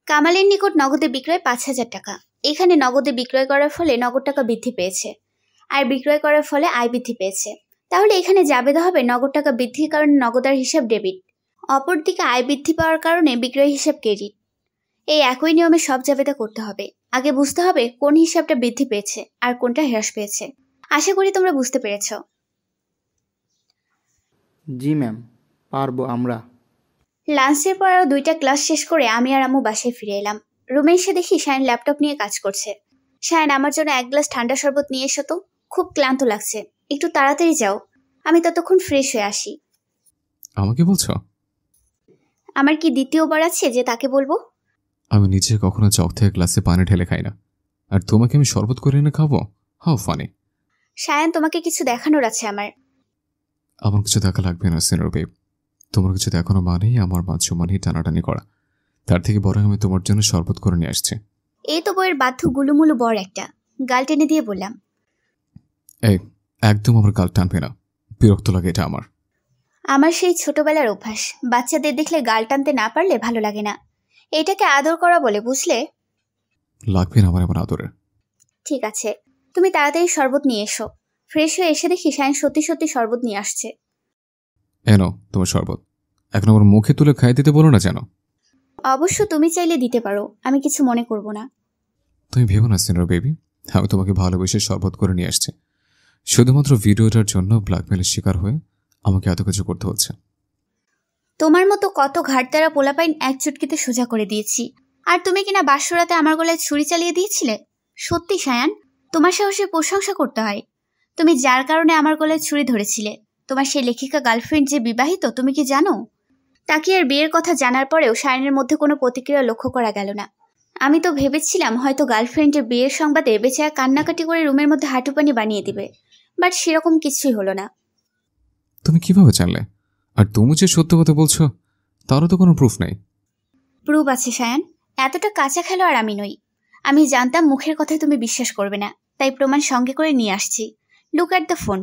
কামালের নিকট নগদে বিক্রয় 5,000 টাকা। এখানে নগদে বিক্রয় করার ফলে নগদ টাকা বৃদ্ধি পেয়েছে, আর বিক্রয় করার ফলে আয় বৃদ্ধি পেয়েছে। তাহলে এখানে জাবেদা হবে নগদ টাকা বৃদ্ধির কারণে নগদার হিসাব ডেবিট, অপরদিকে আয় বৃদ্ধি পাওয়ার কারণে বিক্রয় হিসাব ক্রেডিট। এই একই নিয়মে সব জাবেদা করতে হবে। আগে বুঝতে হবে কোন হিসাবটা বৃদ্ধি পেয়েছে আর কোনটা হ্রাস পেয়েছে। আশা করি তোমরা বুঝতে পেরেছ। জি ম্যাম, পারবো আমরা। লাঞ্চের পর আরও 2টা ক্লাস শেষ করে আমি আর আম্মু বাসায় ফিরে এলাম। রুমে এসে দেখি শায়ন ল্যাপটপ নিয়ে কাজ করছে। শায়ন, আমার জন্য 1 গ্লাস ঠান্ডা শরবত নিয়ে এসো তো, খুব ক্লান্ত লাগছে। একটু তাড়াতাড়ি যাও, আমি ততক্ষণ ফ্রেশ হয়ে আসি। আমাকে বলছো? আমার কি দ্বিতীয়বার আছে যে তাকে বলবো? আমি নিজে কখনো চক থেকে গ্লাসে পানি ঢেলে খাই না, আর তোমাকে আমি শরবত করে এনে খাবো? How funny. শায়ন, তোমাকে কিছু দেখানোর আছে আমার। আমার কিছু দেখা লাগবে না সিনিয়র বেব। তোমার কিছু দেখানো মানেই আমার মান সম্মানই টানাটানি করা। তার থেকে বরং আমি তোমার জন্য শরবত করে নিয়ে আসছি। এই তো বইয়ের বাধ্য গুলুমুলু বর একটা। গাল টেনে দিয়ে বললাম, এই একদম আমার গাল টানবে না, বিরক্ত লাগে এটা আমার। আমার সেই ছোটবেলার অভ্যাস, বাচ্চাদের দেখলে গাল টানতে না পারলে ভালো লাগে না। এটাকে আদর করা বলে, বুঝলে? লাগবে না আমার এমন আদরের। ঠিক আছে, তুমি তাড়াতাড়ি শরবত নিয়ে এসো। ফ্রেশ হয়ে এসে দেখি শায়ন সত্যি সত্যি শরবত নিয়ে আসছে। এনো তোমার শরবত, এখন আমার মুখে তুলে খাই দিতে বলো না যেন। অবশ্য তুমি চাইলে দিতে পারো, আমি কিছু মনে করব না। তুমি ভেবো না সিনিয়র বেবি, আমি তোমাকে ভালোবেসে শরবত করে নিয়ে আসছি। শুধুমাত্র ভিডিওটার জন্য ব্ল্যাকমেলের শিকার হয়ে আমাকে এত কিছু করতে হচ্ছে। তোমার মতো কত ঘাটতারা পোলাপাইন এক চুটকিতে সোজা করে দিয়েছি, আর তুমি কিনা বাসরাতে আমার গলায় ছুরি চালিয়ে দিয়েছিলে। সত্যি শায়ান, তোমার সাহসের প্রশংসা করতে হয়। তুমি যার কারণে আমার গলায় ছুরি ধরেছিলে, তোমার সেই লেখিকা গার্লফ্রেন্ড যে বিবাহিত, তুমি কি জানো? তাকিয়ার বিয়ের কথা জানার পরেও সায়নের মধ্যে কোনো প্রতিক্রিয়া লক্ষ্য করা গেল না। আমি তো ভেবেছিলাম হয়তো গার্লফ্রেন্ডের বিয়ের সংবাদে বেচারা কান্নাকাটি করে রুমের মধ্যে হাঁটুপানি বানিয়ে দিবে, বাট সেরকম কিছুই হলো না। তুমি কিভাবে জানলে? আর তুমি যে সত্য কথা বলছো তারও তো কোনো প্রুফ নাই। প্রুফ আছে সায়ান, এতটা কাঁচা খেলোয়াড় আমি নই। আমি জানতাম মুখের কথায় তুমি বিশ্বাস করবে না, তাই প্রমাণ সঙ্গে করে নিয়ে আসছি। Look at the phone.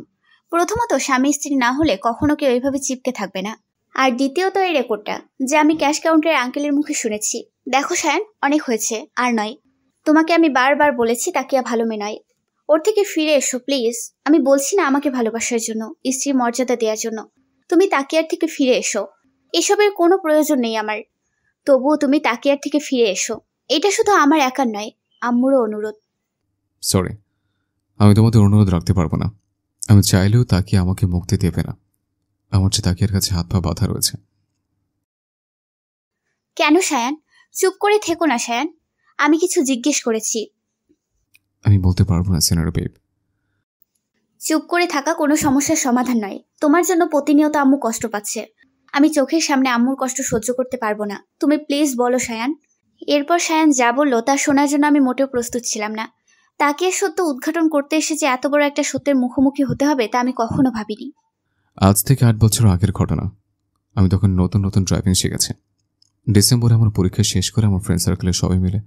প্রথমত, স্বামী স্ত্রী না হলে কখনো কেউ এইভাবে চিপকে থাকবে না। আর দ্বিতীয়ত, এই রেকর্ডটা যে আমি ক্যাশ কাউন্টারের আঙ্কেলের মুখে শুনেছি। দেখো সায়ান, অনেক হয়েছে, আর নয়। তোমাকে আমি বারবার বলেছি তাকিয়া ভালো মেয়ে নয়। ওর থেকে ফিরে এসো প্লিজ। আমি বলছি না আমাকে ভালোবাসার জন্য, স্ত্রীর মর্যাদা দেওয়ার জন্য। তুমি তাকিয়ার থেকে ফিরে এসো। এসবের কোনো প্রয়োজন নেই আমার। তবুও তুমি তাকিয়ার থেকে ফিরে এসো। এটা শুধু আমার একার নয়, আম্মুরও অনুরোধ। সরি, আমি তোমাদের অনুরোধ রাখতে পারবো না। আমি চাইলেও তাকিয়া আমাকে মুক্তি দেবে না। আমার যে তাকিয়ার কাছে হাত পা বাঁধা রয়েছে। কেন সায়ান? চুপ করে থেকো না সায়ান। আমি কিছু জিজ্ঞেস করেছি। আমি বলতে পারবো না সিনার বেব। চুপ করে থাকা কোনো সমস্যার সমাধান নয়। তোমার জন্য প্রতিনিয়ত আম্মু কষ্ট পাচ্ছে। আমি চোখের সামনে আম্মুর কষ্ট সহ্য করতে পারবো না। তুমি প্লিজ বলো সায়ান। এরপর সায়ান যা বললো তা শোনার জন্য আমি মোটেও প্রস্তুত ছিলাম না। তাকিয়ার সত্য উদ্ঘাটন করতে এসে যে এত বড় একটা সত্যের মুখোমুখি হতে হবে তা আমি কখনো ভাবিনি। আজ থেকে 8 বছর আগের ঘটনা। আমি তখন নতুন নতুন ড্রাইভিং শিখেছি। ডিসেম্বরে আমার পরীক্ষা শেষ করে আমার ফ্রেন্ড সার্কেলের সবাই মিলে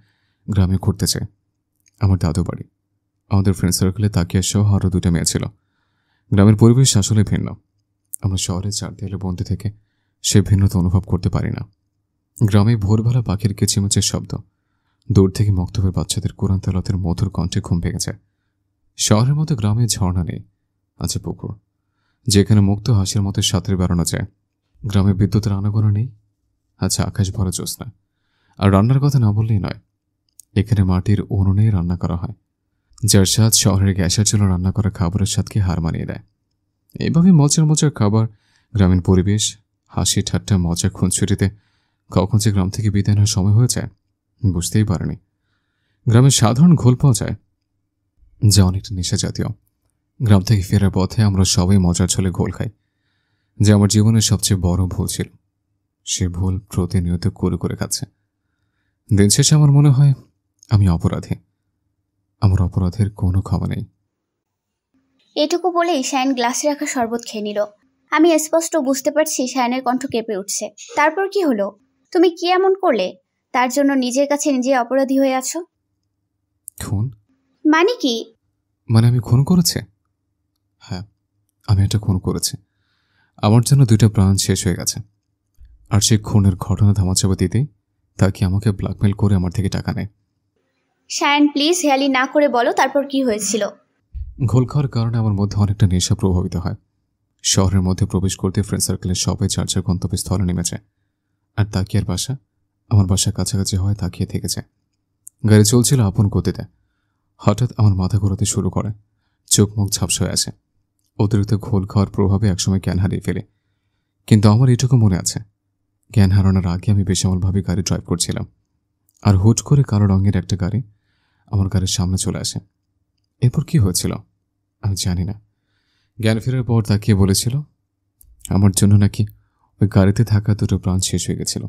গ্রামে ঘুরতে চাই। আমার দাদু বাড়ি। আমাদের ফ্রেন্ড সার্কেলে তাকিয়া সহ আরও 2টা মেয়ে ছিল। গ্রামের পরিবেশ আসলে ভিন্ন। আমরা শহরের 4 দেয়ালে বন্দি থেকে সে ভিন্নতা অনুভব করতে পারি না। গ্রামে ভোরবেলা পাখির কিচিমিচির শব্দ, দূর থেকে মক্তবের বাচ্চাদের কোরআন তেলাওয়াতের মধুর কণ্ঠে ঘুম ভেঙে যায়। শহরের মতো গ্রামে ঝর্ণা নেই, আছে পুকুর, যেখানে মুক্ত হাসির মতো সাঁতরে বেড়ানো যায়। গ্রামে বিদ্যুতের আনাগোনা নেই, আছে আকাশ ভরা জ্যোৎস্না। আর রান্নার কথা না বললেই নয়, এখানে মাটির উনুনেই রান্না করা হয়, যার স্বাদ শহরের গ্যাসের জন্য রান্না করা খাবারের স্বাদকে হার মানিয়ে দেয়। এইভাবে মজার মজার খাবার, গ্রামীণ পরিবেশ, হাসি ঠাট্টা, মজা খুনছুটিতে কখন যে গ্রাম থেকে বিদায় নেওয়ার সময় হয়ে যায় বুঝতেই পারিনি। গ্রামের সাধারণ ঘোল পাওয়া যায়, যা অনেকটা নেশা জাতীয়। গ্রাম থেকে ফেরার পথে আমরা সবাই মজার ছলে ঘোল খাই, যা আমার জীবনের সবচেয়ে বড় ভুল ছিল। সে ভুল প্রতিনিয়ত করে করে খাচ্ছে। দিন শেষে আমার মনে হয় আমি অপরাধী। আমার অপরাধের কোনো ক্ষমা নেই। এটুকু বলেই সায়ান গ্লাসে রাখা শরবত খেয়ে নিল। আমি স্পষ্ট বুঝতে পারছি সায়ানের কণ্ঠ কেঁপে উঠছে। তারপর কি হলো? তুমি কি এমন করলে? তার জন্য নিজের কাছে নিজে অপরাধী হয়ে আছো? খুন? মানে কি? মানে আমি খুন করেছি? হ্যাঁ, আমি একটা খুন করেছি। আমার জন্য 2টা প্রাণ শেষ হয়ে গেছে। আর সেই খুনের ঘটনা ধামাচাপা দিতেই তাকে আমাকে ব্ল্যাকমেল করে আমার থেকে টাকা নেয়। সায়ান প্লিজ হেয়ালি না করে বলো তারপর কি হয়েছিল। ঘোল খাওয়ার কারণে আমার মধ্যে অনেকটা নেশা প্রভাবিত হয়। শহরের মধ্যে প্রবেশ করতে ফ্রেন্ড সার্কেলের সবাই যার যার গন্তব্যস্থলে নেমে যায়। আর তাকিয়ার বাসা আমার বাসার কাছাকাছি হয় তাকিয়ে থেকে যায়। গাড়ি চলছিল আপন গতিতে। হঠাৎ আমার মাথা ঘোরাতে শুরু করে, চোখ মুখ ঝাপসা হয়ে আছে। অতিরিক্ত ঘোল খাওয়ার প্রভাবে একসময় জ্ঞান হারিয়ে ফেলে। কিন্তু আমার এটুকু মনে আছে, জ্ঞান হারানোর আগে আমি বেসামালভাবে গাড়ি ড্রাইভ করছিলাম। আর হুট করে কালো রঙের একটা গাড়ি আমার গাড়ির সামনে চলে আসে। এরপর কি হয়েছিল আমি জানি না। জ্ঞান ফেরার পর তাকিয়ে বলেছিল আমার জন্য নাকি ওই গাড়িতে থাকা 2টো প্রাণ শেষ হয়ে গেছিল।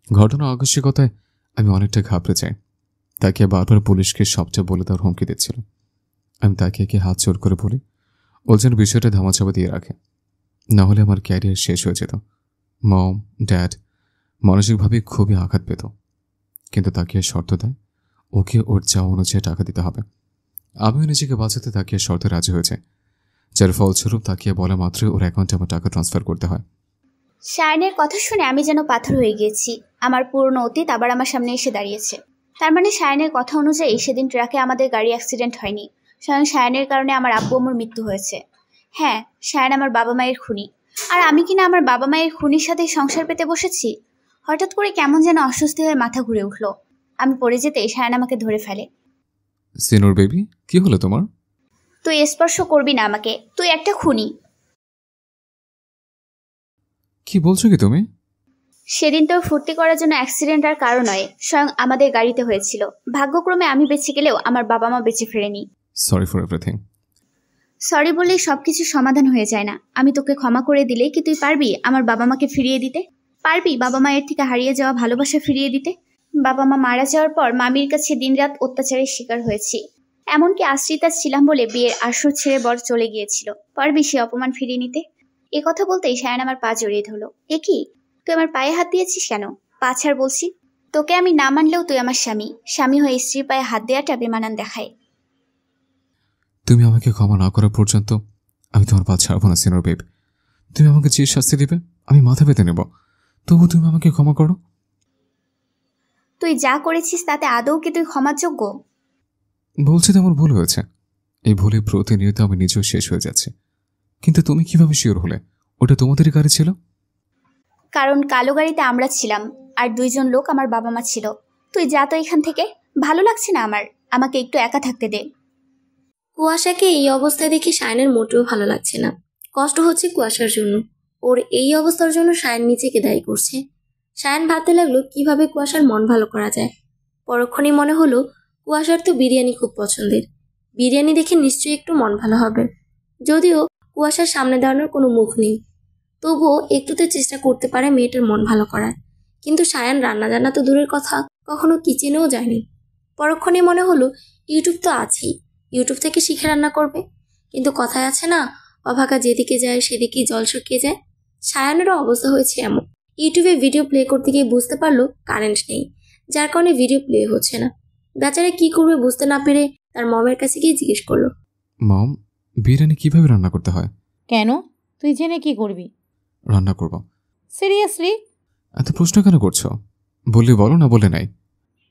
ঘটনা আকস্মিকতায় আমি অনেকটা ঘাবড়ে যাই। তাকিয়ে বারবার পুলিশকে সবটা বলে দেওয়ার হুমকি দিচ্ছিল। আমি তাকিয়ে হাত জোর করে বলি ও যেন বিষয়টা ধামাচাপা দিয়ে রাখে, না হলে আমার ক্যারিয়ার শেষ হয়ে যেত। মম, ড্যাড মানসিকভাবে খুবই আঘাত পেত। কিন্তু তাকিয়ে শর্ত দেয় ওকে ওর চাওয়া অনুযায়ী টাকা দিতে হবে। আমিও নিজেকে বাঁচাতে তাকিয়ে শর্তে রাজি হয়েছে, যার ফলস্বরূপ তাকিয়ে বলা মাত্রই ওর অ্যাকাউন্টে আমার টাকা ট্রান্সফার করতে হয়। সায়ানের কথা শুনে আমি যেন পাথর হয়ে গিয়েছি। আমার পুরনো অতীত আবার আমার সামনে এসে দাঁড়িয়েছে। তার মানে সায়ানের কথা অনুযায়ী সেদিন ট্রাকে আমাদের গাড়ি অ্যাক্সিডেন্ট হয়নি, স্বয়ং সায়ানের কারণে আমার আব্বু আম্মুর মৃত্যু হয়েছে। হ্যাঁ, সায়ান আমার বাবা মায়ের খুনি। আর আমি কিনা আমার বাবা মায়ের খুনির সাথে সংসার পেতে বসেছি। হঠাৎ করে কেমন যেন অস্বস্তি হয়ে মাথা ঘুরে উঠল। আমি পড়ে যেতেই সায়ান আমাকে ধরে ফেলে। সিনোর বেবি, কি হলো তোমার? তুই স্পর্শ করবি না আমাকে, তুই একটা খুনি। কি বলছো কি তুমি? সেদিন তো ফুর্তি করার জন্য অ্যাক্সিডেন্ট আর কারো নয়, স্বয়ং আমাদের গাড়িতে হয়েছিল। ভাগ্যক্রমে আমি বেঁচে গেলেও আমার বাবা মা বেঁচে ফেরেনি। Sorry for everything. সরি বললেই সবকিছু সমাধান হয়ে যায় না। আমি তোকে ক্ষমা করে দিলে কি তুই পারবি আমার বাবা মাকে ফিরিয়ে দিতে? পারবি বাবা মায়ের থেকে হারিয়ে যাওয়া ভালোবাসা ফিরিয়ে দিতে? বাবা মা মারা যাওয়ার পর মামির কাছে দিনরাত অত্যাচারের শিকার হয়েছি। এমনকি আশ্রিতা ছিলাম বলে বিয়ের আসর ছেড়ে বর চলে গিয়েছিল। পারবি সে অপমান ফিরিয়ে নিতে? এ কথা বলতেই সায়ান আমার পা জড়িয়ে ধরল। এ কি, তুই আমার পায়ে হাত দিয়েছিস কেন? পা ছাড় বলছি। তোকে আমি না মানলেও তুই আমার স্বামী। স্বামী হয়ে স্ত্রীর পায়ে হাত দেওয়াটা বেমানান দেখায়। তুমি আমাকে ক্ষমা না করা পর্যন্ত আমি তোমার পা ছাড়বো না সিনিয়র বেব। তুমি আমাকে যে শাস্তি দিবে আমি মাথা পেতে নেব, তবু তুমি আমাকে ক্ষমা করো। তুই যা করেছিস তাতে আদৌ কি তুই ক্ষমার যোগ্য? বলছি তো আমার ভুল হয়েছে। এই ভুলে প্রতিনিয়ত আমি নিজেও শেষ হয়ে যাচ্ছে। কিন্তু তুমি কিভাবে শিওর হলে ওটা তোমাদেরই গাড়ি ছিল? কারণ কালো গাড়িতে আমরা ছিলাম আর 2 জন লোক আমার বাবা মা ছিল। তুই যা তো এখান থেকে, ভালো লাগছে না আমার, আমাকে একটু একা থাকতে দে। কুয়াশাকে এই অবস্থায় দেখে সায়নের মোটেও ভালো লাগছে না। কষ্ট হচ্ছে কুয়াশার জন্য। ওর এই অবস্থার জন্য সায়ন নিজেকে দায়ী করছে। সায়ন ভাবতে লাগলো কিভাবে কুয়াশার মন ভালো করা যায়। পরক্ষণেই মনে হলো কুয়াশার তো বিরিয়ানি খুব পছন্দের। বিরিয়ানি দেখে নিশ্চয়ই একটু মন ভালো হবে। যদিও কুয়াশার সামনে দাঁড়ানোর কোনো মুখ নেই, তবুও একটুতে চেষ্টা করতে পারে মেয়েটার মন ভালো করার। কিন্তু সায়ান রান্না জানা তো দূরের কথা, কখনো কিচেনেও যায়নি। পরক্ষণেই মনে হলো ইউটিউব তো আছেই, ইউটিউব থেকে শিখে রান্না করবে। কিন্তু কথায় আছে না, অভাগা যেদিকে যায় সেদিকেই জল শুকিয়ে যায়। সায়ানেরও অবস্থা হয়েছে এমন। ইউটিউবে ভিডিও প্লে করতে গিয়ে বুঝতে পারলো কারেন্ট নেই, যার কারণে ভিডিও প্লে হচ্ছে না। বেচারা কি করবে বুঝতে না পেরে তার মমের কাছে গিয়ে জিজ্ঞেস করলো, মম, বিরিয়ানি কিভাবে রান্না করতে হয়? কেন, তুই জেনে কি করবি? রান্না করব। সিরিয়াসলি? এত প্রশ্ন কেন করছো? বললে বলো, না বলে নাই।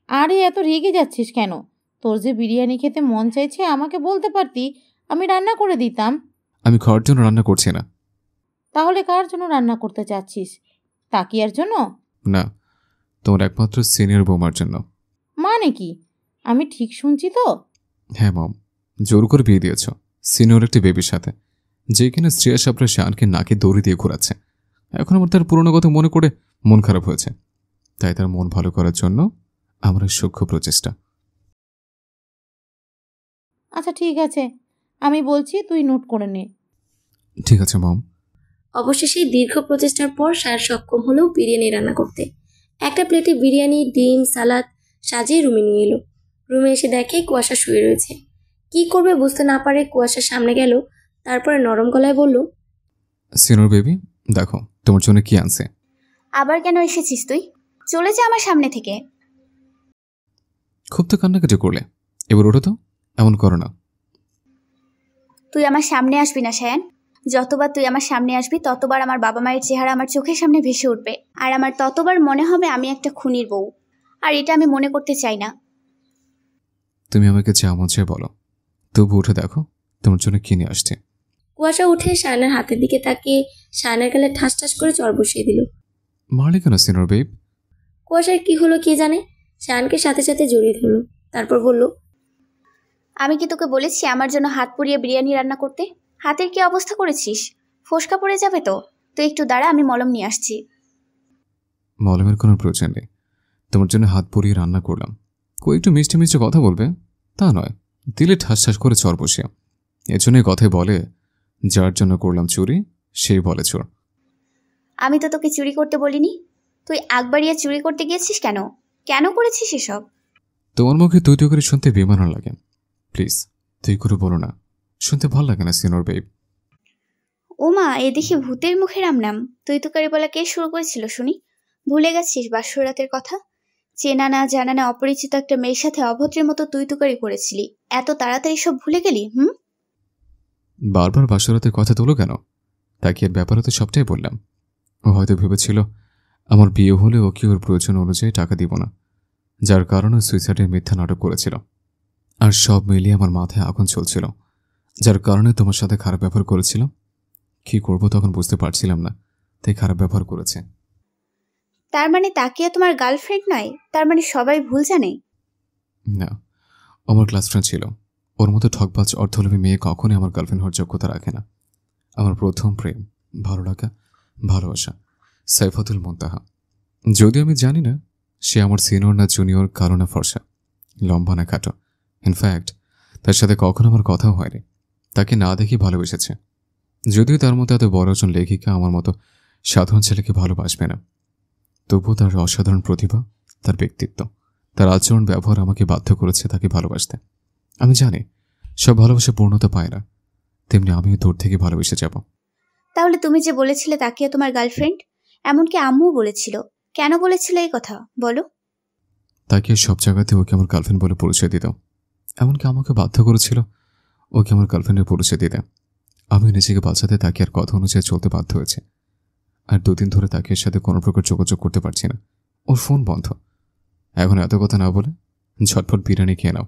আরে এত রেগে যাচ্ছিস কেন? তোর যে বিরিয়ানি খেতে মন চাইছে আমাকে বলতে পারতি, আমি রান্না করে দিতাম। আমি খাওয়ার জন্য রান্না করছি না। তাহলে কার জন্য রান্না করতে চাচ্ছিস? তাকিয়ার জন্য? না, তোমার একমাত্র সিনিয়র বৌমার জন্য। মানে কি, আমি ঠিক শুনছি তো? হ্যাঁ মম, জোর করে বিয়ে দিয়েছ সিনিয়র একটি বেবির সাথে, যে কিনা শ্রেয়াস আপনার শানকে নাকে দড়ি দিয়ে ঘোরাচ্ছে। এখন আমার তার পুরনো কথা মনে করে মন খারাপ হয়েছে, তাই তার মন ভালো করার জন্য আমার সূক্ষ্ম প্রচেষ্টা। আচ্ছা ঠিক আছে, আমি বলছি, তুই নোট করে নে। ঠিক আছে মম। অবশেষে দীর্ঘ প্রচেষ্টার পর সায়ান সক্ষম হলেও বিরিয়ানি রান্না করতে। একটা প্লেটে বিরিয়ানি, ডিম, সালাদ সাজিয়ে রুমে নিয়ে এলো। রুমে এসে দেখে কুয়াশা শুয়ে রয়েছে। কি করবে বুঝতে না পারে কুয়াশার সামনে গেল, তারপরে নরম গলায় বলল, সিনিয়র বেবি, দেখো তোমার জন্য কি আনছে। আবার কেন এসেছিস তুই? চলে যা আমার সামনে থেকে। খুব তো কান্নাকাটি করলে, এবার ওঠো তো, এমন করো না। তুই আমার সামনে আসবি না সায়ান। যতবার তুই আমার সামনে আসবি ততবার আমার বাবা মায়ের চেহারা আমার চোখের সামনে ভেসে উঠবে, আর আমার ততবার মনে হবে আমি একটা খুনির বউ, আর এটা আমি মনে করতে চাই না। তুমি আমাকে যা মন চায় বলো, তবু উঠে দেখো তোমার জন্য কি নিয়ে আসছে। কুয়াশা উঠে সায়নের হাতের দিকে তাকিয়ে সায়নের গালে ঠাস ঠাস করে চড় বসিয়ে দিল। মারলে কেন সিনিয়র বেব? কুয়াশার কি হলো কে জানে, সায়নকে সাথে সাথে জড়িয়ে ধরলো। তারপর বলল, আমি কি তোকে বলেছি আমার জন্য হাত পুড়িয়ে বিরিয়ানি রান্না করতে? হাতের কি অবস্থা করেছিস? ফোসকা পড়ে যাবে তো। তুই একটু দাঁড়া, আমি মলম নিয়ে আসছি। মলমের কোনো প্রয়োজন নেই, তোমার জন্য হাত পুড়িয়ে রান্না করলাম। কই একটু মিষ্টি মিষ্টি কথা বলবে তা নয়, দিলে ঠাস ঠাস করে চর বসিয়া। এজন্যই কথায় বলে, যার জন্য করলাম চুরি সেই বলে চোর। আমি তো তোকে চুরি করতে বলিনি। তুই আগ বাড়িয়ে চুরি করতে গিয়েছিস কেন? কেন করেছিস এসব? তোমার মুখে তুই তুই করে শুনতে বেমানান লাগে। প্লিজ তুই করে বলো না, শুনতে ভাল লাগে না সিনিয়র বেব। ওমা, এ দেখি ভূতের মুখে রাম নাম। তুই তুকারি বলা কে শুরু করেছিল শুনি? ভুলে গেছিস বাসরাতের কথা? চেনা না জানা না অপরিচিত একটা মেয়ের সাথে অভদ্রের মতো তুই তুকারি করেছিলি, এত তাড়াতাড়ি সব ভুলে গেলি? বারবার বাসরাতের কথা তোলো কেন? তাকে এর ব্যাপারে তো সবটাই বললাম। ও হয়তো ভেবেছিল আমার বিয়ে হলে ওকে ওর প্রয়োজন অনুযায়ী টাকা দিব না, যার কারণে সুইসাইডের মিথ্যা নাটক করেছিল। আর সব মিলিয়ে আমার মাথায় আগুন চলছিল, যার কারণে তোমার সাথে খারাপ ব্যবহার করেছিল। কি করব তখন বুঝতে পারছিলাম না, তাই খারাপ ব্যবহার করেছে। তার মানে তাকিয়া তোমার গার্লফ্রেন্ড নয়? তার মানে সবাই ভুল জানে? না, আমার ক্লাস ফ্রেন্ড ছিল। ওর মতো ঠকবাজ অর্থলোভী মেয়ে কখনই আমার গার্লফ্রেন্ড হওয়ার যোগ্যতা রাখে না। আমার প্রথম প্রেম, ভালো লাগা, ভালোবাসা সাইফাতুল মুনতাহা। যদিও আমি জানি না সে আমার সিনিয়র না জুনিয়র, কালো না ফর্সা, লম্বা না খাটো। ইনফ্যাক্ট তার সাথে কখনো আমার কথাও হয়নি। তাকে না দেখে ভালোবেসেছে। যদিও তার মতো এত বড় একজন লেখিকা আমার মতো সাধারণ ছেলেকে ভালোবাসবে না। তবুও তার অসাধারণ প্রতিভা, তার ব্যক্তিত্ব, তার আচরণ ব্যবহার আমাকে বাধ্য করেছে তাকে ভালোবাসতে। আমি জানি সব ভালোবাসা পূর্ণতা পায় না, তেমনি আমিও তোর থেকে ভালোবেসে যাব। তাহলে তুমি যে বলেছিলে তাকিয়া তোমার গার্লফ্রেন্ড, এমনকি আম্মুও বলেছিল, কেন বলেছিল এই কথা বলো? তাকে সব জায়গাতে ওকে আমার গার্লফ্রেন্ড বলে পরিচয় দিত, এমনকি আমাকে বাধ্য করেছিল ওকে আমার গার্লফ্রেন্ডের পরিচয় দিতে। আমি নিজেকে বাঁচাতে তাকে আর কথা অনুযায়ী চলতে বাধ্য হয়েছে। আর 2 দিন ধরে তাকে সাথে কোনো প্রকার যোগাযোগ করতে পারছি না, ওর ফোন বন্ধ। এখন এত কথা না বলে ঝটফট বিরিয়ানি খেয়ে নাও,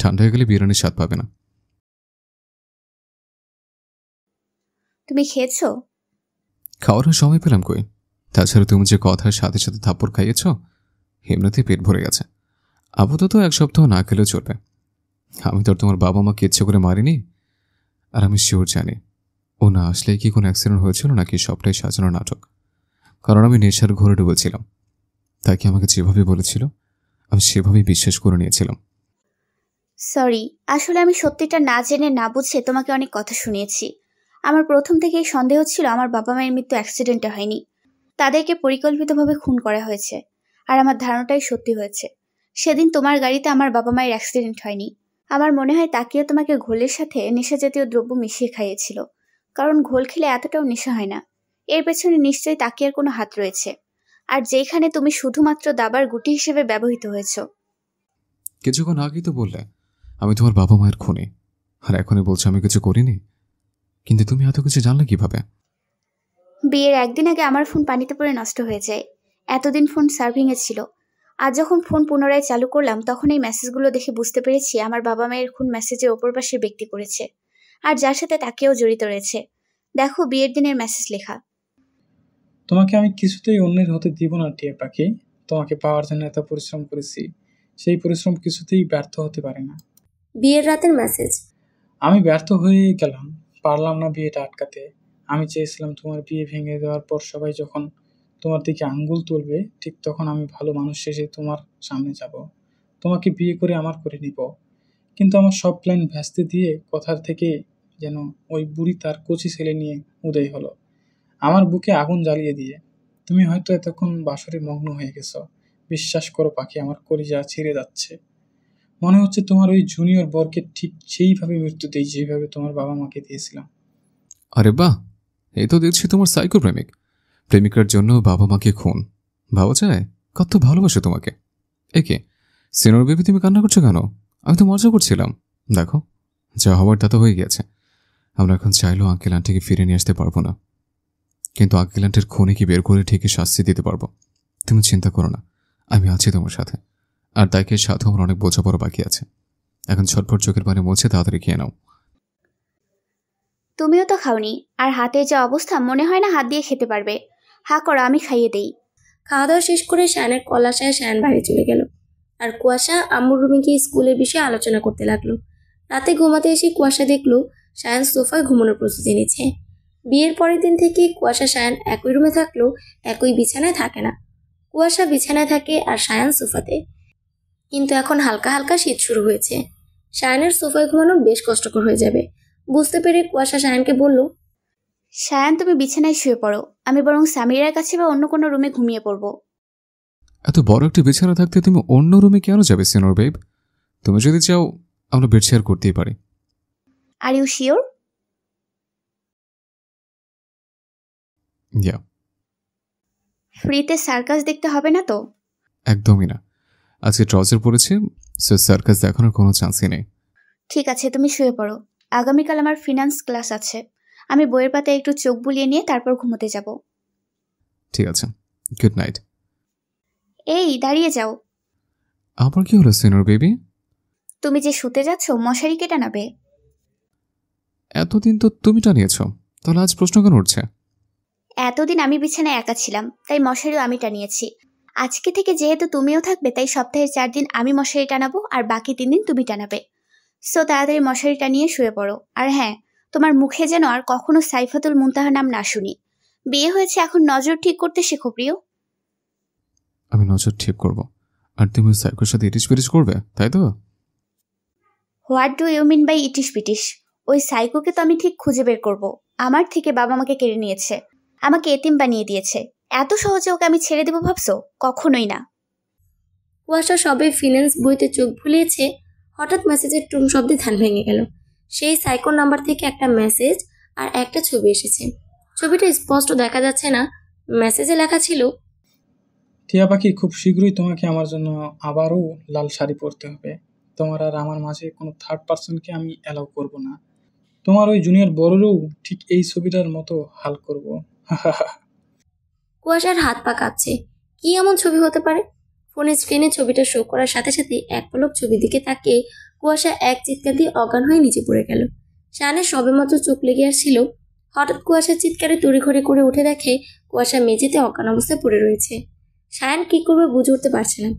ঠান্ডা হয়ে গেলে বিরিয়ানির স্বাদ পাবে না। তুমি খেয়েছো? খাওয়ার সময় পেলাম কই? তাছাড়া তুমি যে কথার সাথে সাথে থাপ্পড় খাইয়েছ, এমনিতেই পেট ভরে গেছে। আপাতত 1 সপ্তাহ না খেলেও চলবে। আমি তো তোমার বাবা মাকে ইচ্ছে করে মারিনি। আর আমি শিওর জানি ও না আসলে কি কোনো অ্যাক্সিডেন্ট হয়েছিল নাকি সবটাই সাজানো নাটক। কারণ আমি নেশার ঘরে ডুবেছিলাম। তাকে আমাকে যেভাবে বলেছিল আমি সেভাবেই বিশ্বাস করে নিয়েছিলাম। সরি, আসলে আমি সত্যিটা না জেনে না বুঝে তোমাকে অনেক কথা শুনিয়েছি। আমার প্রথম থেকেই সন্দেহ ছিল আমার বাবা মায়ের মৃত্যু অ্যাক্সিডেন্টে হয়নি, তাদেরকে পরিকল্পিতভাবে খুন করা হয়েছে। আর আমার ধারণাটাই সত্যি হয়েছে। সেদিন তোমার গাড়িতে আমার বাবা মায়ের অ্যাক্সিডেন্ট হয়নি। আমার মনে হয় তাকিয়া তোমাকে ঘোলের সাথে নেশাজাতীয় দ্রব্য মিশিয়ে খাইয়েছিল, কারণ ঘোল খেলে এতটাও নেশা হয় না। এর পেছনে নিশ্চয়ই তাকিয়ার কোনো হাত রয়েছে, আর যেখানে তুমি শুধুমাত্র দাবার গুটি হিসেবে ব্যবহৃত হয়েছ। কিছুক্ষণ আগেই তো বললে আমি তোমার বাবা মায়ের খুনি, আর এখনই বলছো আমি কিছু করিনি। কিন্তু তুমি এত কিছু জানলে কিভাবে? বিয়ের 1 দিন আগে আমার ফোন পানিতে পড়ে নষ্ট হয়ে যায়। এতদিন ফোন সার্ভিংয়ে ছিল। আজ যখন ফোন পুনরায় চালু করলাম তখন এই মেসেজগুলো দেখে বুঝতে পেরেছি আমার বাবা মায়ের খুন মেসেজের ওপর পাশের ব্যক্তি করেছে, আর যার সাথে তাকেও জড়িত রয়েছে। দেখো, বিয়ের দিনের মেসেজ লেখা। তোমাকে আমি কিছুতেই অন্যের হতে দিব না টিয়া পাখি। তোমাকে পাওয়ার জন্য এত পরিশ্রম করেছি, সেই পরিশ্রম কিছুতেই ব্যর্থ হতে পারে না। বিয়ের রাতের মেসেজ। আমি ব্যর্থ হয়ে গেলাম, পারলাম না বিয়েটা আটকাতে। আমি চেয়েছিলাম তোমার বিয়ে ভেঙে দেওয়ার পর সবাই যখন তোমার দিকে আঙ্গুল তুলবে, ঠিক তখন আমি ভালো মানুষ শেষে তোমার সামনে যাব, তোমাকে বিয়ে করে আমার করে নিব। কিন্তু আমার সব প্ল্যান ভেস্তে দিয়ে কথার থেকে যেন ওই বুড়ি তার কচি ছেলে নিয়ে উদয় হলো, আমার বুকে আগুন জ্বালিয়ে দিয়ে। তুমি হয়তো এতক্ষণ বাসরে মগ্ন হয়ে গেছো। বিশ্বাস করো পাখি, আমার কলিজা ছিঁড়ে যাচ্ছে। মনে হচ্ছে তোমার ওই জুনিয়র বরকে ঠিক সেইভাবে মৃত্যু দেই যেভাবে তোমার বাবা মাকে দিয়েছিলাম। আরে বাহ, এই তো দেখছি তোমার সাইকো প্রেমিক। প্রেমিকার জন্য বাবা মাকে খুন, ভাবা যায়? কত ভালোবাসে তোমাকে। একে সিনিয়র বেবি, তুমি কান্না করছো কেন? আমি তো মজা করছিলাম। দেখো, যা হওয়ার তা তো হয়ে গেছে। আমরা এখন চাইলেও আঙ্কেল আন্টিকে ফিরে নিয়ে আসতে পারবো না, কিন্তু আঙ্কেল আন্টির খুনে কি বের করে ঠিকই শাস্তি দিতে পারবো। তুমি চিন্তা করো না, আমি আছি তোমার সাথে। আর তাকে সাথে আমার অনেক বোঝাপড়া বাকি আছে। এখন ছটফট চোখের পানি মুছে তাড়াতাড়ি খেয়ে নাও। তুমিও তো খাওনি, আর হাতের যে অবস্থা মনে হয় না হাত দিয়ে খেতে পারবে। হা করো, আমি খাইয়ে দেই। খাওয়া দাওয়া শেষ করে শায়ানের কল আসায় শায়ান বাইরে চলে গেল। আর কুয়াশা আম্মুর রুমে গিয়ে স্কুলের বিষয়ে আলোচনা করতে লাগলো। রাতে ঘুমাতে এসে কুয়াশা দেখলো শায়ান সোফায় ঘুমানোর প্রস্তুতি নিচ্ছে। বিয়ের পরের দিন থেকে কুয়াশা শায়ান একই রুমে থাকলেও একই বিছানায় থাকে না। কুয়াশা বিছানায় থাকে আর শায়ান সোফাতে। কিন্তু এখন হালকা হালকা শীত শুরু হয়েছে। শায়ানের সোফায় ঘুমানো বেশ কষ্টকর হয়ে যাবে। বুঝতে পেরে কুয়াশা শায়ানকে বলল, শায়ান, তুমি বিছানায় শুয়ে পড়ো, আমি বরং সামিরার কাছে বা অন্য কোনো রুমে ঘুমিয়ে পড়বো। এত বড় একটা বিছানা থাকতে তুমি অন্য রুমে কেন যাবে সিনিয়র বেব? তুমি যদি চাও আমরা বেড শেয়ার করতেই পারি। Are you sure? ইয়া। ফ্রিতে সার্কাস দেখতে হবে না তো? একদমই না, আজকে ট্রাউজার পরেছে, সো সার্কাস দেখানোর কোনো চান্সই নেই। ঠিক আছে, তুমি শুয়ে পড়ো। আগামীকাল আমার ফিনান্স ক্লাস আছে। আমি বইয়ের পাতায় একটু চোখ বুলিয়ে নিয়ে তারপর ঘুমোতে যাব। ঠিক আছে, গুড নাইট। এই, দাঁড়িয়ে যাও। আবার কি হলো সিনিয়র বেবি? তুমি যে শুতে যাচ্ছ, মশারি কে টানাবে? এতদিন তো তুমি টানিয়েছ, তাহলে আজ প্রশ্ন কেন উঠছে? এতদিন আমি বিছানায় একা ছিলাম, তাই মশারিও আমি টানিয়েছি। আজকে থেকে যেহেতু তুমিও থাকবে, তাই সপ্তাহে 4 দিন আমি মশারি টানাবো আর বাকি 3 দিন তুমি টানাবে। সো তাড়াতাড়ি মশারি টানিয়ে শুয়ে পড়ো। আর হ্যাঁ, তোমার মুখে যেন আর কখনো সাইফাতুল মুনতাহা নাম না শুনি। বিয়ে হয়েছে, এখন নজর ঠিক করতে শেখো প্রিয়। আমি নজর ঠিক করব, আর তুমি সাইকোর সাথে ইটিস পিটিস করবে, তাই তো? What do you mean by ইটিস পিটিস? ওই সাইকোকে তো আমি ঠিক খুঁজে বের করব। আমার থেকে বাবা মাকে কেড়ে নিয়েছে, আমাকে এতিম বানিয়ে দিয়েছে। এত সহজে ওকে আমি ছেড়ে দেবো ভাবছো? কখনোই না। কুয়াশা সবে ফিনান্স বইতে চোখ ভুলিয়েছে, হঠাৎ মেসেজের টুম শব্দে ধ্যান ভেঙে গেল। সেই সাইকোর নাম্বার থেকে একটা মেসেজ আর একটা ছবি এসেছে। ছবিটা স্পষ্ট দেখা যাচ্ছে না। মেসেজে লেখা ছিল, টিয়া পাখি, খুব শীঘ্রই তোমাকে আমার জন্য আবারও লাল শাড়ি পরতে হবে। তোমার আর আমার মাঝে কোনো থার্ড পার্সনকে আমি অ্যালাউ করব না। তোমার ওই জুনিয়র বড়রেও ঠিক এই ছবিটার মতো হাল করব। কুয়াশার হাত পা কাঁপছে। কি এমন ছবি হতে পারে? ফোনের স্ক্রিনে ছবিটা শো করার সাথে সাথে এক পলক ছবির দিকে তাকিয়ে কুয়াশা এক চিৎকার দিয়ে অজ্ঞান হয়ে নিচে পড়ে গেল। শায়ানের সবেমাত্র চোখ লেগে আসছিল। হঠাৎ কুয়াশার চিৎকারে তড়িঘড়ি করে উঠে দেখে কুয়াশা মেঝেতে অজ্ঞান অবস্থায় পড়ে রয়েছে। শায়ান কি করবে বুঝে উঠতে পারছে না।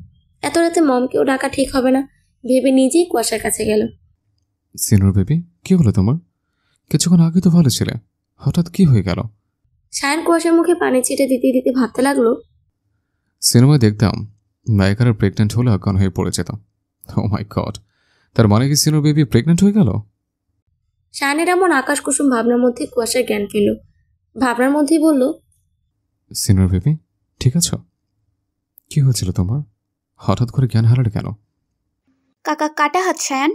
এত রাতে মমকেও ডাকা ঠিক হবে না ভেবে নিজেই কুয়াশার কাছে গেল। সিনিয়র বেবি, কি হলো তোমার? কিছুক্ষণ আগে তো ভালো ছিলে, হঠাৎ কি হয়ে গেল? শায়ান কুয়াশার মুখে পানি ছিটে দিতে দিতে ভাবতে লাগলো, সিনেমায় দেখতাম নায়িকারা প্রেগনেন্ট হলে অজ্ঞান হয়ে পড়ে যেত। ও মাই গড, তার মানে কি সিনিয়র বেবি প্রেগনেন্ট হয়ে গেল? শায়ানের এমন আকাশ কুসুম ভাবনার মধ্যে কুয়াশার জ্ঞান ফেল। ভাবনার মধ্যেই বলল, সিনিয়র বেবি, ঠিক আছো? কি হয়েছিল তোমার? হঠাৎ করে জ্ঞান হারালে কেন? কাকা কাটা হাত শায়ান।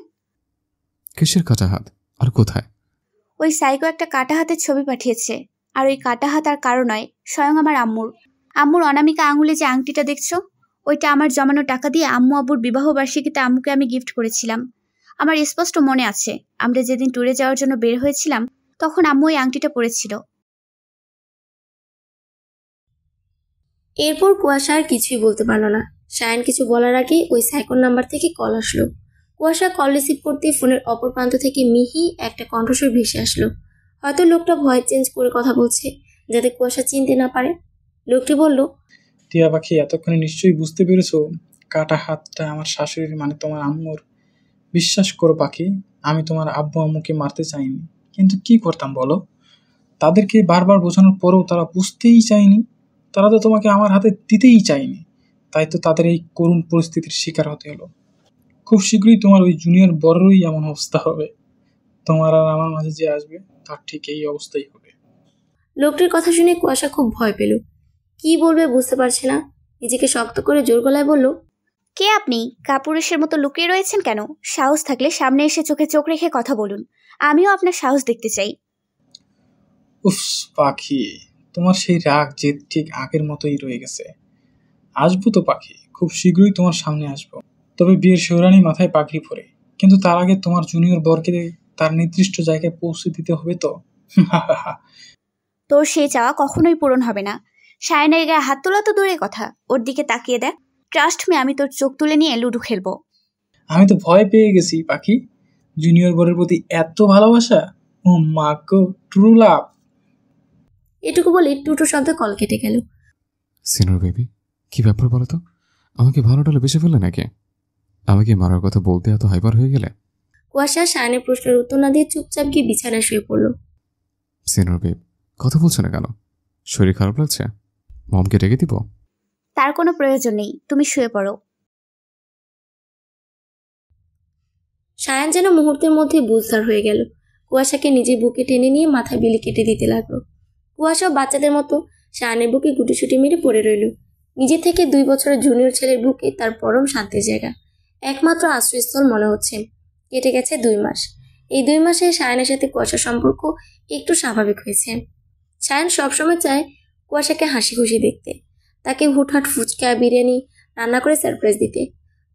কিসের কাটা হাত? আর কোথায়? ওই সাইকো একটা কাটা হাতের ছবি পাঠিয়েছে। আর ওই কাটা হাত আর কারো নয়, স্বয়ং আমার আম্মুর অনামিকা আঙুলে যে আংটিটা দেখছো, ওইটা আমার জমানো টাকা দিয়ে আম্মু আব্বুর বিবাহ বার্ষিকীতে আম্মুকে আমি গিফট করেছিলাম। আমার স্পষ্ট মনে আছে, আমরা যেদিন ট্যুরে যাওয়ার জন্য বের হয়েছিলাম তখন আম্মু ওই আংটিটা পরেছিল। এরপর কুয়াশা আর কিছুই বলতে পারলো না। শায়ান কিছু বলার আগে ওই সাইকোর নাম্বার থেকে কল আসলো। কুয়াশা কল রিসিভ করতে ফোনের অপর প্রান্ত থেকে মিহি একটা কণ্ঠস্বর ভেসে আসলো। হয়তো লোকটা ভয়েস চেঞ্জ করে কথা বলছে যাতে কুয়াশা চিনতে না পারে। লোকটি বলল, টিয়া পাখি, এতক্ষণে নিশ্চয়ই বুঝতে পেরেছো কাটা হাতটা আমার শাশুড়ির, মানে তোমার আম্মুর। বিশ্বাস করো পাখি, আমি তোমার আব্বু আম্মুকে মারতে চাইনি, কিন্তু কি করতাম বলো? তাদেরকে বারবার বোঝানোর পরেও তারা বুঝতেই চায়নি। তারা তো তোমাকে আমার হাতে দিতেই চায়নি। তাই তো তাদের এই করুণ পরিস্থিতির শিকার হতে হলো। খুব শীঘ্রই তোমার ওই জুনিয়র বড়রই এমন অবস্থা হবে। তোমার আর আমার মাঝে যে আসবে তার ঠিক এই অবস্থাই হবে। লোকটির কথা শুনে কুয়াশা খুব ভয় পেল। কি বলবে বুঝতে পারছে না। নিজেকে শক্ত করে জোর গলায় বলল, কে আপনি? কাপুরুষের মতো লুকিয়ে রয়েছেন কেন? সাহস থাকলে সামনে এসে চোখে চোখ রেখে কথা বলুন। আমিও আপনার সাহস দেখতে চাই। উফ পাখি, তোমার সেই রাগ যে ঠিক আগের মতোই রয়ে গেছে। আসবো তো পাখি, খুব শীঘ্রই তোমার সামনে আসবো। তবে বিয়ের শিহরণী মাথায় পাগড়ি পরে। কিন্তু তার আগে তোমার জুনিয়র বরকে তার নির্দিষ্ট জায়গায় পৌঁছে দিতে হবে তো। তোর সেই চাওয়া কখনোই পূরণ হবে না। শায়নের গায়ে হাত তোলা তো দূরের কথা, ওর দিকে তাকিয়ে দেখ। ট্রাস্ট মি, আমি তোর চোখ তুলে নিয়ে লুডো খেলবো। আমি তো ভয় পেয়ে গেছি পাখি। জুনিয়র বরের প্রতি এত ভালোবাসা, ও মা গো, ট্রু লাভ। এটুকু বলে টুটু শব্দে কল কেটে গেল। সিনিয়র বেবি, কি ব্যাপার বলো তো? আমাকে ভালো টালে বেঁচে ফেললে নাকি? আমাকে মারার কথা বলতে এত হাইপার হয়ে গেলে? কুয়াশা শায়নের প্রশ্নের উত্তর না দিয়ে চুপচাপ গিয়ে বিছানায় শুয়ে পড়ল। সিনিয়র বেব, কথা বলছো না কেন? শরীর খারাপ লাগছে? মমকে ডেকে দিব? তার কোনো প্রয়োজন নেই, তুমি শুয়ে পড়ো। শায়ান যেন মুহূর্তের মধ্যে বুঝদার হয়ে গেল। কুয়াশাকে নিজের বুকে টেনে নিয়ে মাথায় বিলি কেটে দিতে লাগলো। কুয়াশাও বাচ্চাদের মতো শায়ানের বুকে গুটিসুটি মেরে পড়ে রইল। নিজে থেকে 2 বছরের জুনিয়র ছেলের বুকে তার পরম শান্তির জায়গা, একমাত্র আশ্রয়স্থল মনে হচ্ছে। কেটে গেছে 2 মাস। এই 2 মাসে শায়ানের সাথে কুয়াশার সম্পর্ক একটু স্বাভাবিক হয়েছে। শায়ান সবসময় চায় কুয়াশাকে হাসি খুশি দেখতে, তাকে হুটহাট ফুচকা বিরিয়ানি রান্না করে সারপ্রাইজ দিতে।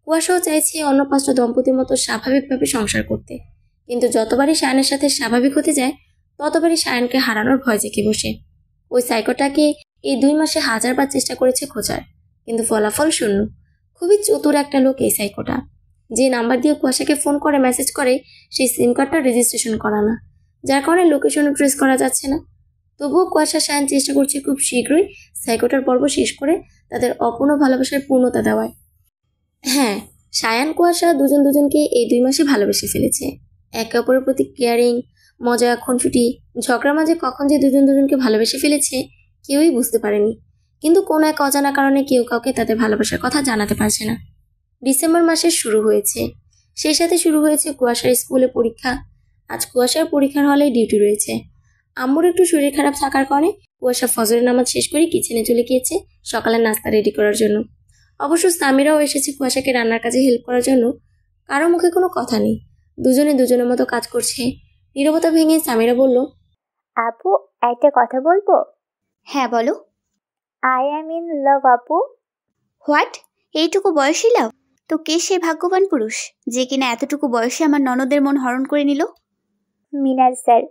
কুয়াশাও চাইছে অন্য 5টা দম্পতির মতো স্বাভাবিকভাবে সংসার করতে। কিন্তু যতবারই শায়ানের সাথে স্বাভাবিক হতে যায় ততবারই শায়ানকে হারানোর ভয় জেঁকে বসে। ওই সাইকোটাকে এই 2 মাসে 1000 বার চেষ্টা করেছে খোঁজার, কিন্তু ফলাফল শূন্য। খুবই চতুর একটা লোক এই সাইকোটা। যে নাম্বার দিয়ে কুয়াশাকে ফোন করে মেসেজ করে সেই সিম কার্ডটা রেজিস্ট্রেশন করা না, যার কারণে লোকেশনও ট্রেস করা যাচ্ছে না। তবুও কুয়াশা শায়ান চেষ্টা করছে খুব শীঘ্রই সাইকোটার পর্ব শেষ করে তাদের অপূর্ণ ভালোবাসার পূর্ণতা দেওয়ায়। হ্যাঁ, শায়ান কুয়াশা দুজনকে এই 2 মাসে ভালোবেসে ফেলেছে। একে অপরের প্রতি কেয়ারিং, মজা, খুনসুটি, ঝগড়া মাঝে কখন যে দুজনকে ভালোবেসে ফেলেছে কেউই বুঝতে পারেনি। কিন্তু কোনো এক অজানা কারণে কেউ কাউকে তাদের ভালোবাসার কথা জানাতে পারছে না। ডিসেম্বর মাসের শুরু হয়েছে, সেই সাথে শুরু হয়েছে কুয়াশার স্কুলে পরীক্ষা। আজ কুয়াশার পরীক্ষার হলে ডিউটি রয়েছে। আম্মুর একটু শরীর খারাপ থাকার কারণে কুয়াশা ফজরের নামাজ শেষ করে কিচেনে চলে গিয়েছে সকালের নাস্তা রেডি করার জন্য। অবশ্য সামিরাও এসেছে কুয়াশাকে রান্নার কাজে হেল্প করার জন্য। কারো মুখে কোনো কথা নেই, দুজনে দুজনের মতো কাজ করছে। নীরবতা ভেঙে সামিরা বলল, আপু, একটা কথা বলবো? হ্যাঁ বলো। আই অ্যাম ইন লাভ আপু। হোয়াট? এইটুকু বয়সী লাভ? তো কে সেই ভাগ্যবান পুরুষ যে কিনা এতটুকু বয়সে আমার ননদের মন হরণ করে নিল? Minaj sir.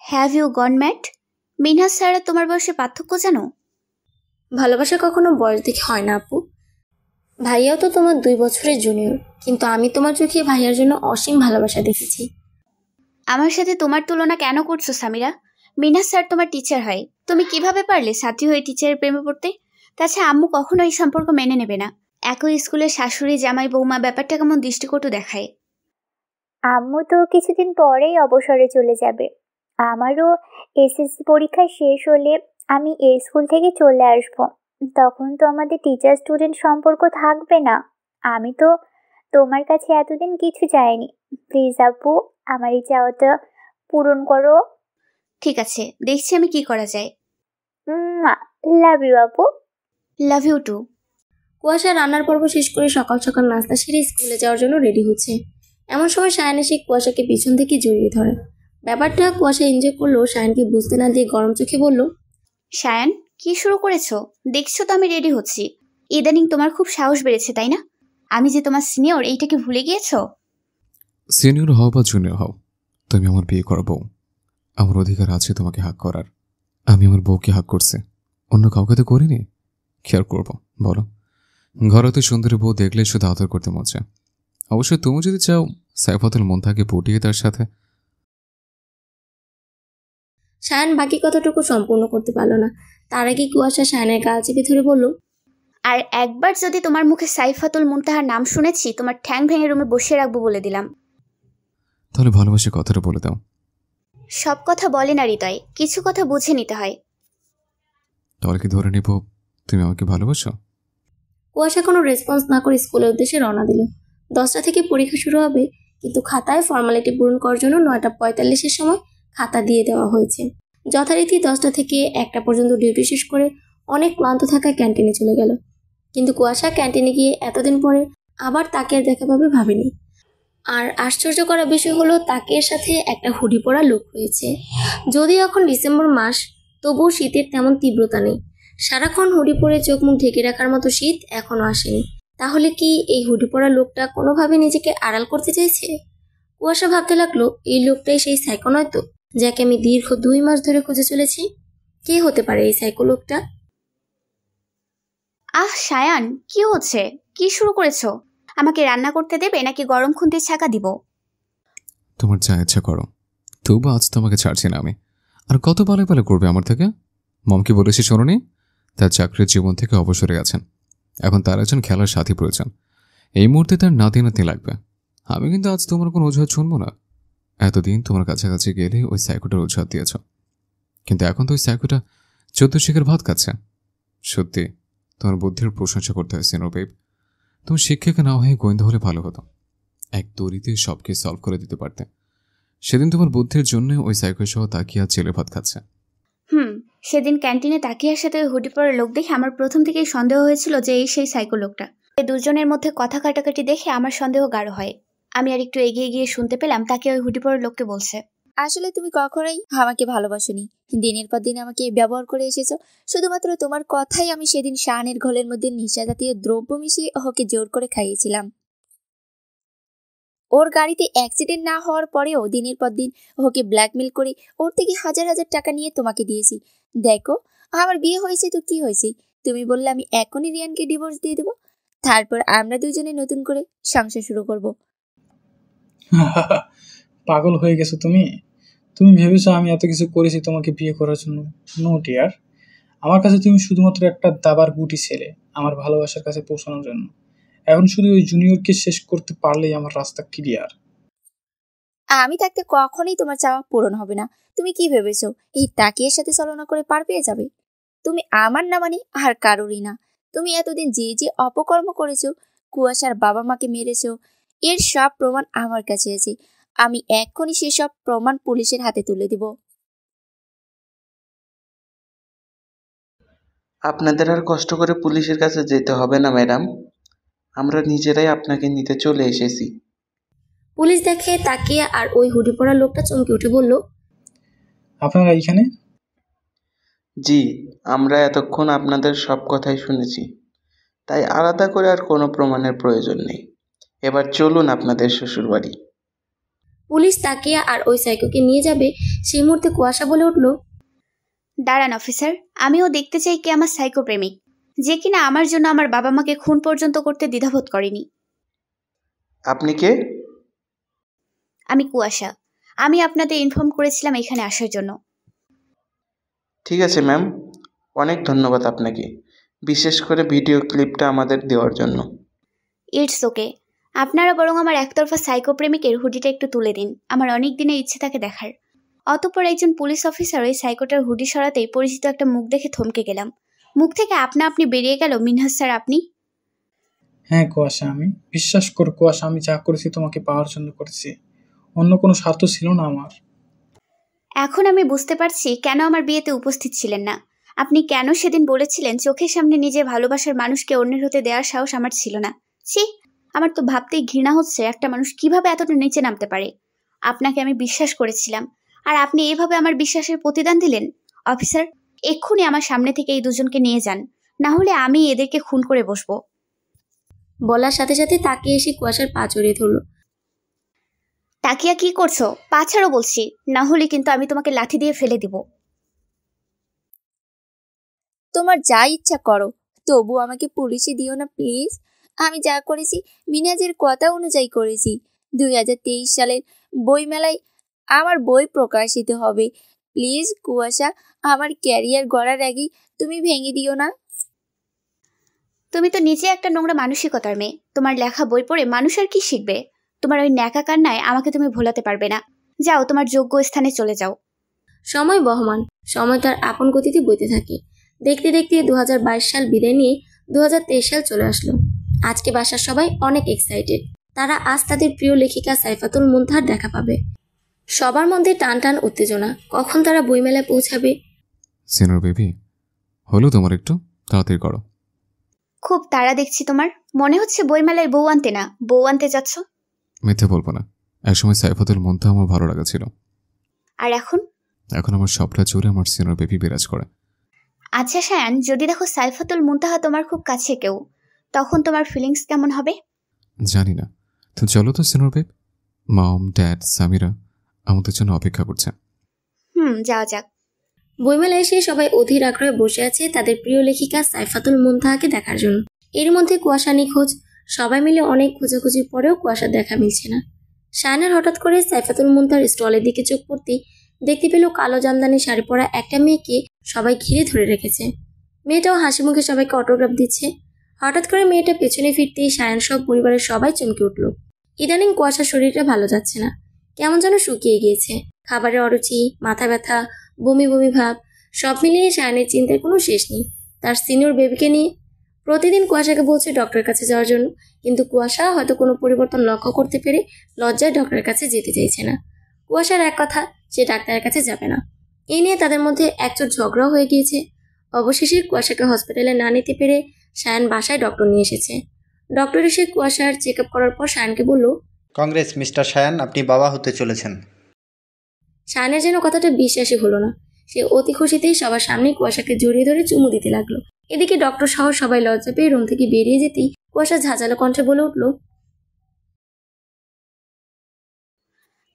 Have you gone mad? Minhaj sir আর তোমার বয়সে পার্থক্য জানো? ভালোবাসা কখনো বয়স দেখে হয় না আপু। ভাইয়াও তো তোমার 2 বছরের জুনিয়র, কিন্তু আমি তোমার চোখে ভাইয়ার জন্য অসীম ভালোবাসা দেখেছি। আমার সাথে তোমার তুলনা কেন করছো সামিরা? মিনহাজ স্যার তোমার টিচার হয়, তুমি কিভাবে পারলে ছাত্রী হয়ে টিচারের প্রেমে পড়তে? তাছাড়া আম্মু কখনো এই সম্পর্ক মেনে নেবে না। একই স্কুলের শাশুড়ি জামাই বৌমা ব্যাপারটা কেমন দৃষ্টিকটু দেখায়। আম্মু তো কিছুদিন পরেই অবসরে চলে যাবে। আমারও এসএসসি পরীক্ষা শেষ হলে আমি এই স্কুল থেকে চলে আসব। তখন তো আমাদের টিচার স্টুডেন্ট সম্পর্ক থাকবে না। আমি তো তোমার কাছে এতদিন কিছু চাইনি। প্লিজ আপু, আমার এই চাওয়াটা পূরণ করো। ঠিক আছে, দেখছি আমি কি করা যায়। লাভ ইউ আপু। Love you too. কুয়াশা রান্নার পর্ব শেষ করে সকাল সকাল নাস্তা সেরে স্কুলে যাওয়ার জন্য রেডি হচ্ছে। এমন সময় সায়ান এসে কুয়াশাকে পিছন থেকে জড়িয়ে ধরে। ব্যাপারটা কুয়াশা এনজয় করলেও সায়ানকে বুঝতে না দিয়ে গরম চোখে বলল, সায়ান, কি শুরু করেছো? দেখছো তো আমি রেডি হচ্ছি। ইদানিং তোমার খুব সাহস বেড়েছে, তাই না? আমি যে তোমার সিনিয়র, এইটাকে ভুলে গিয়েছো? সিনিয়র হও বা জুনিয়র হও, তুমি আমার বিয়ে করা বউ। আমার অধিকার আছে তোমাকে হাক করার। আমি আমার বউকে হাক করছি, অন্য কাউকে তো করিনি। কি আর করবো বলো? ঘরে তো সুন্দরী বউ দেখলে শুধু আদর করতে মন চায়। অবশ্য তুমি যদি চাও সাইফাতুল মুনতাহাকে পটিয়ে তার সাথে। সায়ান বাকি কথাটুকু সম্পূর্ণ করতে পারল না। তার আগে কুয়াশা সায়ানের গাল চেপে ধরে বলল, আর একবার যদি তোমার মুখে সাইফাতুল মুনতাহার নাম শুনেছি, তোমার ঠ্যাং ভেঙে রুমে বসিয়ে রাখবো বলে দিলাম। তাহলে ভালোবাসে কথাটা বলে দাও। সব কথা বলে না হৃদয়, কিছু কথা বুঝে নিতে হয়। তাহলে কি ধরে নিব তুমি আমাকে ভালোবাসো? কুয়াশা কোনো রেসপন্স না করে স্কুলের উদ্দেশ্যে রওনা দিল। 10টা থেকে পরীক্ষা শুরু হবে, কিন্তু খাতায় ফর্মালিটি পূরণ করার জন্য 9:45-এর সময় খাতা দিয়ে দেওয়া হয়েছে। যথারীতি 10টা থেকে 1টা পর্যন্ত ডিউটি শেষ করে অনেক ক্লান্ত থাকায় ক্যান্টিনে চলে গেল। কিন্তু কুয়াশা ক্যান্টিনে গিয়ে এতদিন পরে আবার তাকে আর দেখা পাবে ভাবেনি। আর আশ্চর্য করা বিষয় হলো, তাকের সাথে একটা হুডি পরা লোক হয়েছে। যদিও এখন ডিসেম্বর মাস, তবুও শীতের তেমন তীব্রতা নেই। সারাক্ষণ হুডি পরে চোখ মুখ ঢেকে রাখার মতো শীত এখনো আসেনি। তাহলে কি এই হুডি পরা লোকটা কোনোভাবে নিজেকে আড়াল করতে চাইছে? কুয়াশা ভাবতে লাগলো, এই লোকটাই সেই সাইকো নয় তো, যাকে আমি দীর্ঘ 2 মাস ধরে খুঁজে চলেছি? কে হতে পারে এই সাইকো লোকটা? আহ সায়ান, কি হচ্ছে? কি শুরু করেছো? আমাকে রান্না করতে দেবে নাকি গরম খুন্তির ছাকা দিব? তোমার যা ইচ্ছা করো, তবু আজ তোমাকে ছাড়ছি না আমি। আর কত পালে পালে করবে আমার থেকে? মমকে বলেছি শোনোনি, তার চাকরির জীবন থেকে অবসরে আছেন। এখন তার একজন খেলার সাথী প্রয়োজন। এই মুহূর্তে তার নাতি নাতনি লাগবে। আমি কিন্তু আজ তোমার কোনো অজুহাত শুনবো না। এতদিন তোমার কাছাকাছি গেলে ওই সাইকোটার অজুহাত দিয়েছ, কিন্তু এখন তো ওই সাইকোটা 14 শিখের ভাত খাচ্ছে। সত্যি তোমার বুদ্ধির প্রশংসা করতে হয় সিনো বেব। তুমি শিক্ষিকা না হয়ে গোয়েন্দা হলে ভালো হতো। এক তরিতে সবকে সলভ করে দিতে পারতে। সেদিন তোমার বুদ্ধির জন্য ওই সাইকো সহ তাকিয়া ছেলে ভাত খাচ্ছে। সেদিন ক্যান্টিনে তাকিয়ার সাথে ওই হুডি পরা লোক দেখে আমার প্রথম থেকেই সন্দেহ হয়েছিল যে এই সেই সাইকো লোকটা। এই দুজনের মধ্যে কথা কাটাকাটি দেখে আমার সন্দেহ গাঢ় হয়। আমি আর একটু এগিয়ে গিয়ে শুনতে পেলাম তাকে ওই হুডি পরা লোককে বলছে, আসলে তুমি কখনোই আমাকে ভালোবাসোনি। দিনের পর দিন আমাকে ব্যবহার করে এসেছো। শুধুমাত্র তোমার কথাই আমি সেদিন শাহানের ঘোলের মধ্যে নেশা জাতীয় দ্রব্য মিশিয়ে ওকে জোর করে খাইয়েছিলাম। ওর গাড়িতে অ্যাক্সিডেন্ট না হওয়ার পরেও দিনের পর দিন ওকে ব্ল্যাকমেল করে ওর থেকে হাজার হাজার টাকা নিয়ে তোমাকে দিয়েছি। দেখো, আমার বিয়ে হয়েছে তো কি হয়েছে? তুমি বললে আমি এখনই রিয়ানকে ডিভোর্স দিয়ে দেবো, তারপর আমরা দুজনে নতুন করে সংসার শুরু করব। পাগল হয়ে গেছো তুমি? তুমি ভেবেছো আমি এত কিছু করেছি তোমাকে বিয়ে করার জন্য? নো ডিয়ার, আমার কাছে তুমি শুধুমাত্র একটা দাবার গুটি ছেলে আমার ভালোবাসার কাছে পৌঁছানোর জন্য। এখন শুধু ওই জুনিয়রকে শেষ করতে পারলেই আমার রাস্তা ক্লিয়ার। আমি থাকতে কখনোই তোমার চাওয়া পূরণ হবে না। তুমি কি ভেবেছো এই তাকিয়ের সাথে ছলনা করে পার পেয়ে যাবে? তুমি আমার না মানে আর কারোরই না। তুমি এতদিন যে যে অপকর্ম করেছো, কুয়াশার বাবা মাকে মেরেছো, এর সব প্রমাণ আমার কাছে আছে। আমি এক্ষুনি সেসব প্রমাণ পুলিশের হাতে তুলে দিব। আপনাদের আর কষ্ট করে পুলিশের কাছে যেতে হবে না ম্যাডাম, আমরা নিজেরাই আপনাকে নিতে চলে এসেছি। পুলিশ দেখে তাকিয়া আর ওই হুডি পরা লোকটা চমকে উঠে বলল, আপনারা এইখানে? জি, আমরা এতক্ষণ আপনাদের সব কথাই শুনেছি, তাই আলাদা করে আর কোনো প্রমাণের প্রয়োজন নেই। এবার চলুন আপনাদের শ্বশুরবাড়ি। পুলিশ তাকিয়া আর ওই সাইকোকে নিয়ে যাবে সেই মুহূর্তে কুয়াশা বলে উঠল, দাঁড়ান অফিসার, আমিও দেখতে চাই কে আমার সাইকো প্রেমিক, যে কিনা আমার জন্য আমার বাবা মাকে খুন পর্যন্ত করতে দ্বিধাবোধ করেনি। আপনি কে? আমি কুয়াশা। আমি আপনাদের ইনফর্ম করেছিলাম এখানে আসার জন্য। ঠিক আছে ম্যাম, অনেক ধন্যবাদ আপনাকে, বিশেষ করে ভিডিও ক্লিপটা আমাদের দেওয়ার জন্য। It's okay. আপনারা বরং আমার একতরফা সাইকো প্রেমিকের হুডিটা একটু তুলে দিন, আমার অনেক দিনের ইচ্ছে তাকে দেখার। অতঃপর একজন পুলিশ অফিসার ওই সাইকোটার হুডি সরাতেই পরিচিত একটা মুখ দেখে থমকে গেলাম। মুখ থেকে আপনি বেরিয়ে গেল, মিনহাজ স্যার আপনি? হ্যাঁ কুয়াশা, আমি বিশ্বাস করি কুয়াশা, আমি যা করেছি তোমাকে পাওয়ার জন্য করেছি, অন্য কোনো স্বার্থ ছিল না আমার। এখন আমি বুঝতে পারছি কেন আমার বিয়েতে উপস্থিত ছিলেন না। আপনি কেন সেদিন বলেছিলেন চোখের সামনে নিজে ভালোবাসার মানুষকে অন্যের হতে দেওয়ার সাহস আমার ছিল না। ছি, আমার তো ভাবতেই ঘৃণা হচ্ছে একটা মানুষ কিভাবে এতটা নিচে নামতে পারে। আপনাকে আমি বিশ্বাস করেছিলাম, আর আপনি এভাবে আমার বিশ্বাসের প্রতিদান দিলেন। অফিসার, এক্ষুনি আমার সামনে থেকে এই দুজনকে নিয়ে যান, না হলে আমি এদেরকে খুন করে বসবো। বলার সাথে সাথে তাকিয়ে এসে কুয়াশার পা জড়িয়ে ধরল। তাকিয়া কি করছো? পা ছাড়ো বলছি, না হলে কিন্তু আমি তোমাকে লাঠি দিয়ে ফেলে দিব। তোমার যা ইচ্ছা করো, তবু আমাকে পুলিশে দিও না প্লিজ। আমি যা করেছি মিনাজের কথা অনুযায়ী করেছি। 2023 সালের বইমেলায় আমার বই প্রকাশিত হবে। প্লিজ কুয়াশা, আমার ক্যারিয়ার গড়ার আগেই তুমি ভেঙে দিও না। তুমি তো নিজে একটা নোংরা মানসিকতার মেয়ে। তোমার লেখা বই পড়ে মানুষ আর কি শিখবে? তোমার ওই ন্যাকা কান্নায় আমাকে তুমি ভোলাতে পারবে না। যাও, তোমার যোগ্য স্থানে চলে যাও। সময় বহমান, সময় তার আপন গতিতে বইতে থাকে। দেখতে দেখতে 2022 সাল বিদায় নিয়ে 2023 সাল চলে আসলো। আজকে বাসার সবাই অনেক এক্সাইটেড। তারা আজ তাদের প্রিয় লেখিকা সাইফাতুল মুনতাহার দেখা পাবে। সবার মধ্যে টান টান উত্তেজনা, কখন তারা বইমেলায় পৌঁছাবে। সিনিয়র বেবি, হলো তোমার, একটু তাড়াতাড়ি করো। খুব তাড়া দেখছি তোমার। মনে হচ্ছে বইমেলায় বউ আনতে না, বউ আনতে যাচ্ছ। মিথ্যে বলবো না, একসময় সাইফাতুল মুনতাহা আমার ভালো লাগা ছিল, আর এখন? এখন আমার সবটা জুড়ে আমার সিনিয়র বেবি বিরাজ করে। আচ্ছা শায়ান, যদি দেখো সাইফাতুল মুনতাহা তোমার খুব কাছে কেউ, তখন তোমার ফিলিংস কেমন হবে? জানি না, তো চলো তো senior babe, mom dad Samira আমাদের জন্য অপেক্ষা করছে। যাওয়া যাক। বইমেলায় এসে সবাই অধীর আগ্রহে বসে আছে তাদের প্রিয় লেখিকা সাইফাতুল মুনতাহাকে দেখার জন্য। এর মধ্যে কুয়াশা নিখোঁজ। সবাই মিলে অনেক খোঁজাখুঁজির পরেও কুয়াশার দেখা মিলছে না। শায়নার হঠাৎ করে সাইফাতুল মুনতাহার স্টলের দিকে চোখ পড়তেই দেখতে পেল কালো জামদানি শাড়ি পরা একটা মেয়েকে সবাই ঘিরে ধরে রেখেছে। মেয়েটাও হাসি মুখে সবাইকে অটোগ্রাফ দিচ্ছে। হঠাৎ করে মেয়েটা পেছনে ফিরতেই শায়ান সব পরিবারের সবাই চমকে উঠল। ইদানিং কুয়াশার শরীরটা ভালো যাচ্ছে না, কেমন যেন শুকিয়ে গিয়েছে। খাবারের অরুচি, মাথা ব্যথা, বমি বমি ভাব, সব মিলিয়ে শায়ানের চিন্তার কোনো শেষ নেই। তার সিনিয়র বেবিকে নিয়ে প্রতিদিন কুয়াশাকে বলছে ডক্টরের কাছে যাওয়ার জন্য, কিন্তু কুয়াশা হয়তো কোনো পরিবর্তন লক্ষ্য করতে পেরে লজ্জায় ডক্টরের কাছে যেতে চাইছে না। কুয়াশার এক কথা, সে ডাক্তারের কাছে যাবে না। এই নিয়ে তাদের মধ্যে একচোট ঝগড়াও হয়ে গিয়েছে। অবশেষে কুয়াশাকে হসপিটালে না নিতে পেরে শায়ান বাসায় ডক্টর নিয়ে এসেছে। ডক্টর এসে কুয়াশার চেক আপ করার পর শায়ানকে বলল, কংগ্রেস মিস্টার শায়ান, আপনি বাবা হতে চলেছেন। শায়ানের যেন কথাটা বিশ্বাসই হলো না। সে অতি খুশিতেই সবার সামনে কুয়াশাকে জড়িয়ে ধরে চুমু দিতে লাগলো। এদিকে ডক্টর সহ সবাই লজ্জা পেয়ে রুম থেকে বেরিয়ে যেতেই কুয়াশা ঝাঁঝালো কণ্ঠে বলে উঠল,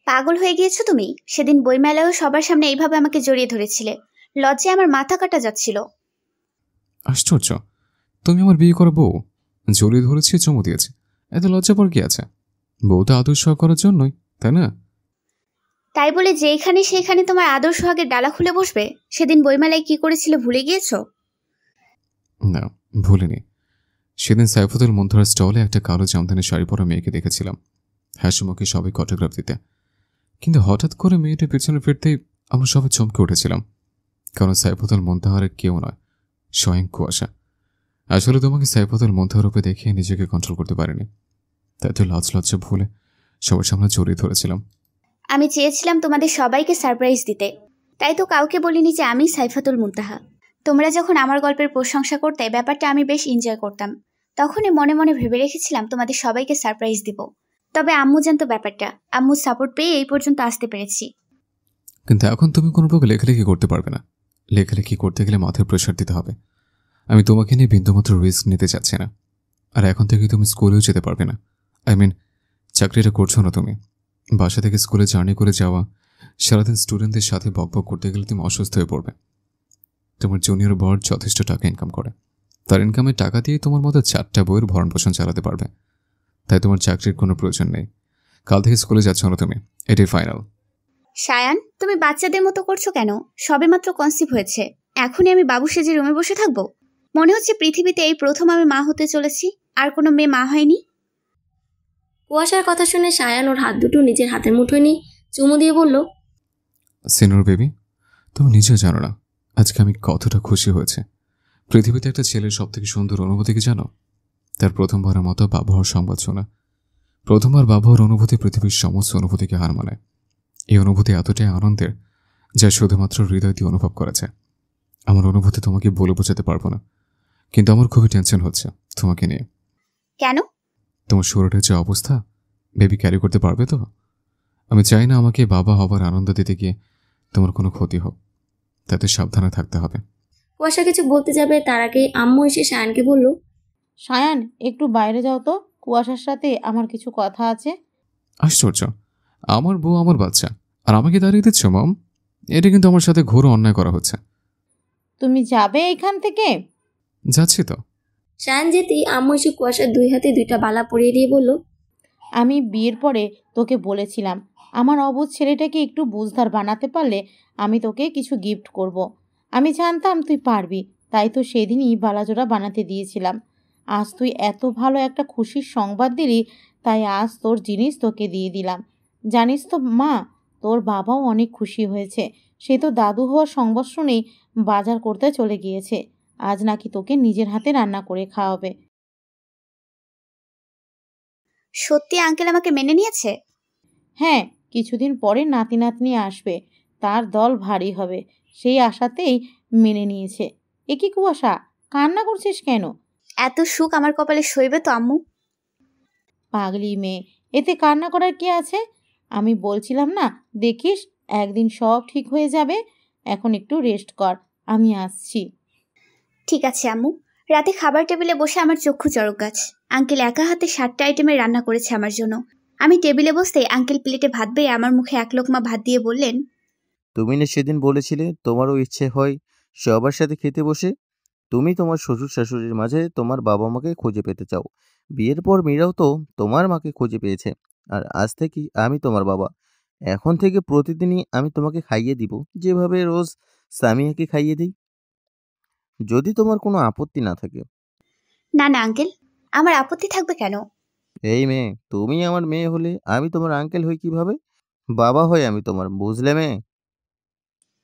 পাগল হয়ে গিয়েছো তুমি? সেদিন বইমেলায়ও সবার সামনে এইভাবে আমাকে জড়িয়ে ধরেছিলে, লজ্জায় আমার মাথা কাটা যাচ্ছিল। আশ্চর্য, তুমি আমার বিয়ে করা বউ, জড়িয়ে ধরেছি, চুমু দিয়েছে, এত লজ্জা পর কি আছে? বউটা আদর্শ করার জন্যই, তাই না? তাই বলে যেখানে সেখানে তোমার আদর্শ সোহাগের ডালা খুলে বসবে? সেদিন বইমেলায় কি করেছিল ভুলে গিয়েছো? না, ভুলিনি। সেদিন সাইফাতুল মুনতাহার স্টলে একটা কালো জামদানি শাড়ি পরা মেয়েকে দেখেছিলাম, হাসিমুখে সবাই অটোগ্রাফ দিতে। কিন্তু হঠাৎ করে মেয়েটা পেছনে ফিরতেই আমরা সবাই চমকে উঠেছিলাম, কারণ সাইফাতুল মুনতাহার কেউ নয়, স্বয়ং কুয়াশা। আসলে তোমাকে সাইফাতুল মুনতাহার রূপে দেখে নিজেকে কন্ট্রোল করতে পারিনি, তাই তো লজ্জা ভুলে সবার সামনে জড়িয়ে ধরেছিলাম। আমি চেয়েছিলাম তোমাদের সবাইকে সারপ্রাইজ দিতে, তাই তো কাউকে বলিনি যে আমি সাইফাতুল মুনতাহা। তোমরা যখন আমার গল্পের প্রশংসা করতে, ব্যাপারটা আমি বেশ এনজয় করতাম। তখনই মনে মনে ভেবে রেখেছিলাম তোমাদের সবাইকে সারপ্রাইজ দিব। তবে আম্মু জানতো ব্যাপারটা, আম্মুর সাপোর্ট পেয়ে এই পর্যন্ত আসতে পেরেছি। কিন্তু এখন তুমি কোনো প্রকার লেখালেখি করতে পারবে না। লেখালেখি করতে গেলে মাথায় প্রেশার দিতে হবে। আমি তোমাকে নিয়ে বিন্দুমাত্র রিস্ক নিতে চাচ্ছি না। আর এখন থেকে তুমি স্কুলেও যেতে পারবে না। চাকরিটা করছো না তুমি। বাসা থেকে স্কুলে জার্নি করে যাওয়া, সারাদিন স্টুডেন্টদের সাথে বকবক করতে গেলে তুমি অসুস্থ হয়ে পড়বে। তোমার জুনিয়র বর যথেষ্ট টাকা ইনকাম করে, তার ইনকামের টাকা দিয়ে তোমার মতো 4টা বইয়ের ভরণ পোষণ চালাতে পারবে। তাই তোমার চাকরির কোনো প্রয়োজন নেই। কাল থেকে স্কুলে যাচ্ছ না তুমি, এটাই ফাইনাল। সায়ান, তুমি বাচ্চাদের মতো করছো কেন? সবেমাত্র কনসিভ হয়েছে, এখনই আমি বাবু সেজে রুমে বসে থাকবো? মনে হচ্ছে পৃথিবীতে এই প্রথম আমি মা হতে চলেছি, আর কোনো মেয়ে মা হয়নি। কুয়াশার কথা শুনে সায়ান ওর হাত দুটো নিজের হাতের মুঠোয় নিয়ে চুমু দিয়ে বলল, সিনিয়র বেবি, তুমি নিজেও জানো না আজকে আমি কতটা খুশি হয়েছে। পৃথিবীতে একটা ছেলের সবথেকে সুন্দর অনুভূতি কি জানো? তার প্রথমবারের মতো বাবা হওয়ার সংবাদ শোনা। প্রথমবার বাবা হওয়ার অনুভূতি পৃথিবীর সমস্ত অনুভূতিকে হার মানায়। এই অনুভূতি এতটাই আনন্দের যা শুধুমাত্র হৃদয় দিয়ে অনুভব করেছে। আমার অনুভূতি তোমাকে বলে বোঝাতে পারবো না, কিন্তু আমার খুবই টেনশন হচ্ছে তোমাকে নিয়ে। কেন? তোমার শরীরের যে অবস্থা, বেবি ক্যারি করতে পারবে তো? আমি চাই না আমাকে বাবা হবার আনন্দ দিতে গিয়ে তোমার কোনো ক্ষতি হোক, তাতে সাবধানে থাকতে হবে। কুয়াশা কিছু বলতে যাবে তার আগে আম্মু এসে সায়ানকে বলল, সায়ান, একটু বাইরে যাও তো, কুয়াশার সাথে আমার কিছু কথা আছে। আশ্চর্য, আমার বউ আমার বাচ্চা, আর আমাকে দাঁড়িয়ে দিচ্ছ মম? এটা কিন্তু আমার সাথে ঘোর অন্যায় করা হচ্ছে। তুমি যাবে এখান থেকে? যাচ্ছি তো। সায়ান যেতেই আম্মু এসে কুয়াশার 2 হাতে 2টা বালা পরিয়ে দিয়ে বলল, আমি বিয়ের পরে তোকে বলেছিলাম আমার অবুঝ ছেলেটাকে একটু বুঝদার বানাতে পারলে আমি তোকে কিছু গিফট করব। আমি জানতাম তুই পারবি, তাই তো সেদিনই বালাজোড়া বানাতে দিয়েছিলাম। আজ তুই এত ভালো একটা খুশির সংবাদ দিলি, তাই আজ তোর জিনিস তোকে দিয়ে দিলাম। জানিস তো মা, তোর বাবাও অনেক খুশি হয়েছে। সে তো দাদু হওয়ার সংবাদ শুনেই বাজার করতে চলে গিয়েছে। আজ নাকি তোকে নিজের হাতে রান্না করে খাওয়াবে। সত্যি আঙ্কেল আমাকে মেনে নিয়েছে? হ্যাঁ, কিছুদিন পরে নাতি নাতনি আসবে, তার দল ভারী হবে, সেই আশাতেই মেনে নিয়েছে। এ কি কুয়াশা, কান্না করছিস কেন? এত সুখ আমার কপালে সইবে তো আম্মু? পাগলি মেয়ে, এতে কান্না করার কি আছে? আমি বলছিলাম না, দেখিস একদিন সব ঠিক হয়ে যাবে। এখন একটু রেস্ট কর, আমি আসছি। ঠিক আছে আম্মু। রাতে খাবার টেবিলে বসে আমার চক্ষু চড়ক গাছ। আঙ্কেল একা হাতে 7টা আইটেমের রান্না করেছে আমার জন্য। আমি টেবিলে বসতেই আঙ্কেল প্লেটে ভাত বেয়ে আমার মুখে 1 লোকমা ভাত দিয়ে বললেন, তুমি না সেদিন বলেছিলে তোমারও ইচ্ছে হয় সবার সাথে খেতে বসে? তুমি তোমার শ্বশুর শাশুড়ির মাঝে তোমার বাবা মাকে খুঁজে পেতে চাও। বিয়ের পর মীরাও তো তোমার মাকে খুঁজে পেয়েছে। আর আজ থেকে আমি তোমার বাবা। এখন থেকে প্রতিদিনই আমি তোমাকে খাইয়ে দিব, যেভাবে রোজ সামিয়াকে খাইয়ে দিই, যদি তোমার কোনো আপত্তি না থাকে। না না আঙ্কেল, আমার আপত্তি থাকবে কেন? এই মেয়ে, তুমি আমার মেয়ে হলে আমি তোমার আঙ্কেল হই কিভাবে? বাবা হই আমি তোমার, বুঝলে মেয়ে?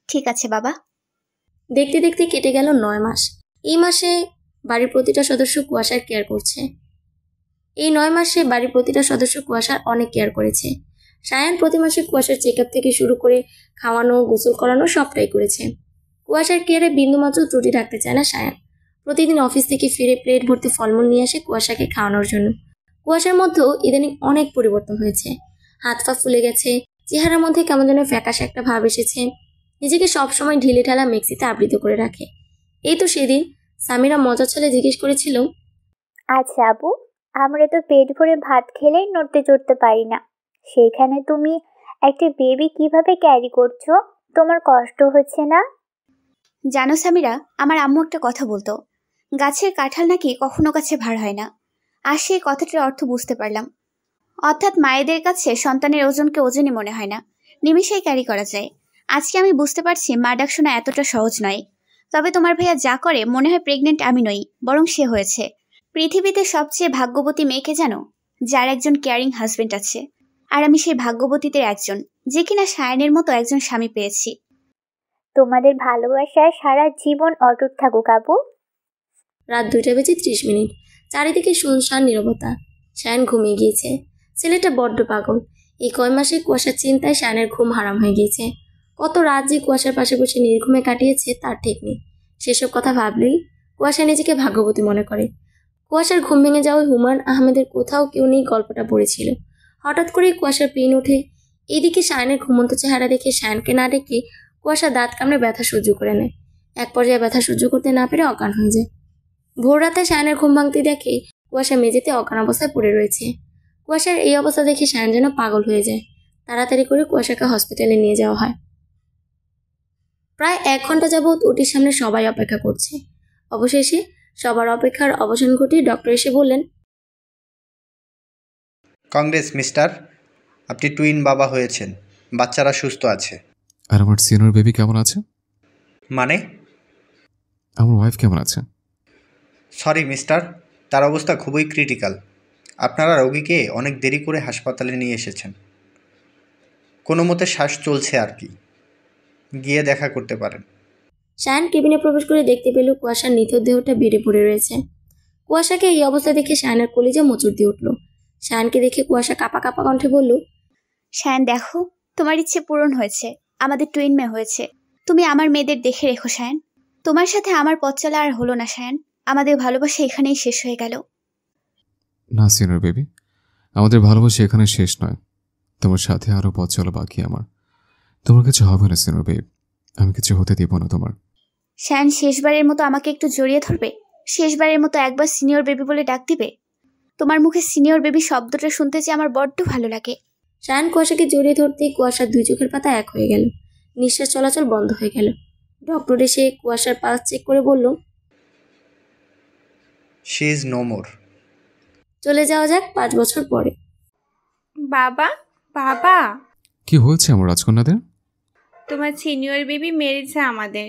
ঠিক আছে বাবা। দেখতে দেখতে কেটে গেল 9 মাস। এই মাসে বাড়ির প্রতিটা সদস্য কুয়াশার কেয়ার করছে। এই 9 মাসে বাড়ির প্রতিটা সদস্য কুয়াশার অনেক কেয়ার করেছে। সায়ান প্রতি মাসে কুয়াশার চেকআপ থেকে শুরু করে খাওয়ানো, গোসল করানো সবটাই করেছে। কুয়াশার কেয়ারে বিন্দুমাত্র ত্রুটি রাখতে চায় না সায়ান। প্রতিদিন অফিস থেকে ফিরে প্লেট ভর্তি ফলমূল নিয়ে আসে কুয়াশাকে খাওয়ানোর জন্য। কুয়াশার মধ্যেও ইদানিং অনেক পরিবর্তন হয়েছে। হাত পা ফুলে গেছে, চেহারার মধ্যে কেমন যেন ফ্যাকাশে একটা ভাব এসেছে। নিজেকে সবসময় ঢিলে ঢালা মেক্সিতে আবৃত করে রাখে। এই তো সেদিন সামিরা মজা ছলে জিজ্ঞেস করেছিল, আচ্ছা আবু, আমরা তো পেট ভরে ভাত খেলেই নড়তে চড়তে পারি না, সেইখানে তুমি একটা বেবি কিভাবে ক্যারি করছো? তোমার কষ্ট হচ্ছে না? জানো সামিরা, আমার আম্মু একটা কথা বলতো, গাছের কাঁঠাল নাকি কখনো কাছে ভার হয় না। আর সেই কথাটার অর্থ বুঝতে পারলাম। অর্থাৎ মায়েদের কাছে সন্তানের ওজনকে ওজনই মনে হয় না, নিমিষেই ক্যারি করা যায়। আজকে আমি বুঝতে পারছি মা ডাক শোনা এতটা সহজ নয়। তবে তোমার ভাইয়া যা করে মনে হয় প্রেগনেন্ট আমি নই, বরং সে হয়েছে। পৃথিবীতে সবচেয়ে ভাগ্যবতী মেয়েকে জানো? যার একজন কেয়ারিং হাজবেন্ড আছে। আর আমি সেই ভাগ্যবতীদের একজন, যে কিনা সায়ানের মতো একজন স্বামী পেয়েছি। তোমাদের ভালোবাসায় সারা জীবন অটুট থাকুক আবু। রাত 2:30। চারিদিকে শুনশান নীরবতা। সায়ান ঘুমিয়ে গিয়েছে। ছেলেটা বড্ড পাগল। এই কয় মাসে কুয়াশার চিন্তায় সায়ানের ঘুম হারাম হয়ে গিয়েছে। কত রাত যে কুয়াশার পাশে বসে নির্ঘুমে কাটিয়েছে তার ঠিক নেই। সেসব কথা ভাবলেই কুয়াশা নিজেকে ভাগ্যবতী মনে করে। কুয়াশার ঘুম ভেঙে যাওয়া হুমায়ুন আহমেদের কোথাও কেউ নেই গল্পটা পড়েছিল। হঠাৎ করেই কুয়াশার পেন ওঠে। এদিকে শায়নের ঘুমন্ত চেহারা দেখে শায়নকে না ডেকে কুয়াশা দাঁত কামড়ে ব্যথা সহ্য করে নেয়। এক পর্যায়ে ব্যথা সহ্য করতে না পেরে অজ্ঞান হয়ে যায়। ভোর রাতে শায়নের ঘুম ভাঙতে দেখে কুয়াশা মেঝেতে অজ্ঞান অবস্থায় পড়ে রয়েছে। কুয়াশার এই অবস্থা দেখে শায়ন যেন পাগল হয়ে যায়। তাড়াতাড়ি করে কুয়াশাকে হসপিটালে নিয়ে যাওয়া হয়। প্রায় 1 ঘন্টা যাবৎ ওটির সামনে সবাই অপেক্ষা করছে। অবশেষে সবার অপেক্ষার অবসান ঘটিয়ে ডক্টর এসে বললেন, কংগ্রেস মিস্টার, আপনি টুইন বাবা হয়েছেন, বাচ্চারা সুস্থ আছে। আর আমার সিনিয়র বেবি কেমন আছে? মানে? আমার ওয়াইফ কেমন আছে? সরি মিস্টার, তার অবস্থা খুবই ক্রিটিক্যাল। আপনারা রোগীকে অনেক দেরি করে হাসপাতালে নিয়ে এসেছেন। কোনো মতে শ্বাস চলছে আর কি, গিয়ে দেখা করতে পারেন। শায়ন কেবিনে প্রবেশ করে দেখতে পেল কুয়াশার নিথর দেহটা বেড়ে পড়ে রয়েছে। কুয়াশাকে এই অবস্থা দেখে শায়নের কলিজা মোচড় দিয়ে উঠল। শায়নকে দেখে কুয়াশা কাঁপা কাঁপা কণ্ঠে বলল, শায়ন দেখো, তোমার ইচ্ছে পূরণ হয়েছে, আমাদের টুইন মেয়ে হয়েছে। তুমি আমার মেয়েদের দেখে রেখো শায়ন। তোমার সাথে আমার পথ চলা আর হলো না শায়ন, আমাদের ভালোবাসা এখানেই শেষ হয়ে গেল। না সিনিয়র বেবি, আমাদের ভালোবাসা এখানে শেষ নয়, তোমার সাথে আরও পথ চলা বাকি আমার। তোমার কিছু হবে না সিনিয়র বেবি, আমি কিছু হতে দিব না তোমার। শায়ন শেষবারের মতো আমাকে একটু জড়িয়ে ধরবে, শেষবারের মতো একবার সিনিয়র বেবি বলে ডাক দিবে। তোমার মুখে সিনিয়র বেবি শব্দটা শুনতে যে আমার বড্ড ভালো লাগে। শায়ন কুয়াশাকে জড়িয়ে ধরতেই কুয়াশার 2 চোখের পাতা এক হয়ে গেল, নিঃশ্বাস চলাচল বন্ধ হয়ে গেল। ডক্টর এসে কুয়াশার পালস চেক করে বলল, শি ইজ নো মোর। চলে যাওয়া যাক 5 বছর পরে। বাবা, বাবা, কি হয়েছে আমার রাজকন্যাদের? তোমার সিনিয়র বেবি মেরেছে আমাদের।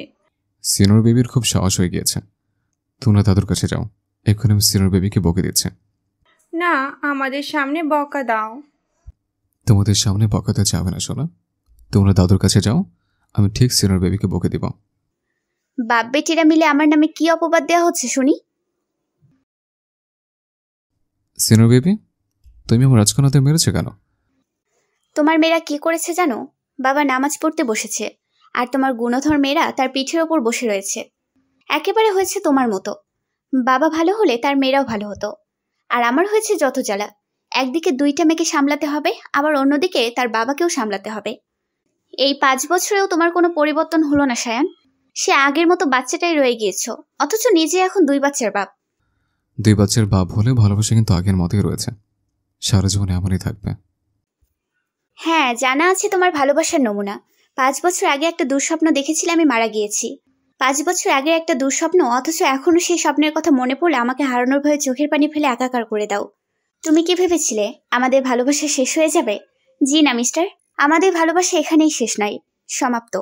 সিনিয়র বেবির খুব সাহস হয়ে গিয়েছে। তোমরা দাদুর কাছে যাও, এক্ষুনি আমি সিনিয়র বেবিকে বকে দিচ্ছে। না, আমাদের সামনে বকা দাও। তোমাদের সামনে বকাতে যাবে না সোনা, তোমরা দাদুর কাছে যাও, আমি ঠিক সিনিয়র বেবিকে বকে দিব। বাপ বেটিরা মিলে আমার নামে কি অপবাদ দেওয়া হচ্ছে শুনি? সিনিয়র বেবি, তুমি আমার রাজকন্যাদের মেরেছে কেন? তোমার মেয়েরা কি করেছে জানো? বাবা নামাজ পড়তে বসেছে, আর তোমার গুণধর মেয়েরা তার পিঠের ওপর বসে রয়েছে। একেবারে হয়েছে তোমার মতো। বাবা ভালো হলে তার মেয়েরাও ভালো হতো, আর আমার হয়েছে যত জ্বালা। একদিকে 2টা মেয়েকে সামলাতে হবে, আবার অন্যদিকে তার বাবাকেও সামলাতে হবে। এই 5 বছরেও তোমার কোনো পরিবর্তন হলো না শায়ান। সে আগের মতো বাচ্চাটাই রয়ে গিয়েছো, অথচ নিজে এখন 2 বাচ্চার বাপ। 2 বাচ্চার বাপ হলে ভালোবাসা কিন্তু আগের মতোই রয়েছে, সারা জীবনে এমনই থাকবে। হ্যাঁ, জানা আছে তোমার ভালোবাসার নমুনা। 5 বছর আগে একটা দুঃস্বপ্ন দেখেছিলে আমি মারা গিয়েছি। 5 বছর আগে একটা দুঃস্বপ্ন, অথচ এখনো সেই স্বপ্নের কথা মনে পড়লে আমাকে হারানোর ভয়ে চোখের পানি ফেলে একাকার করে দাও। তুমি কি ভেবেছিলে আমাদের ভালোবাসা শেষ হয়ে যাবে? জি না মিস্টার, আমাদের ভালোবাসা এখানেই শেষ নয়, সমাপ্ত।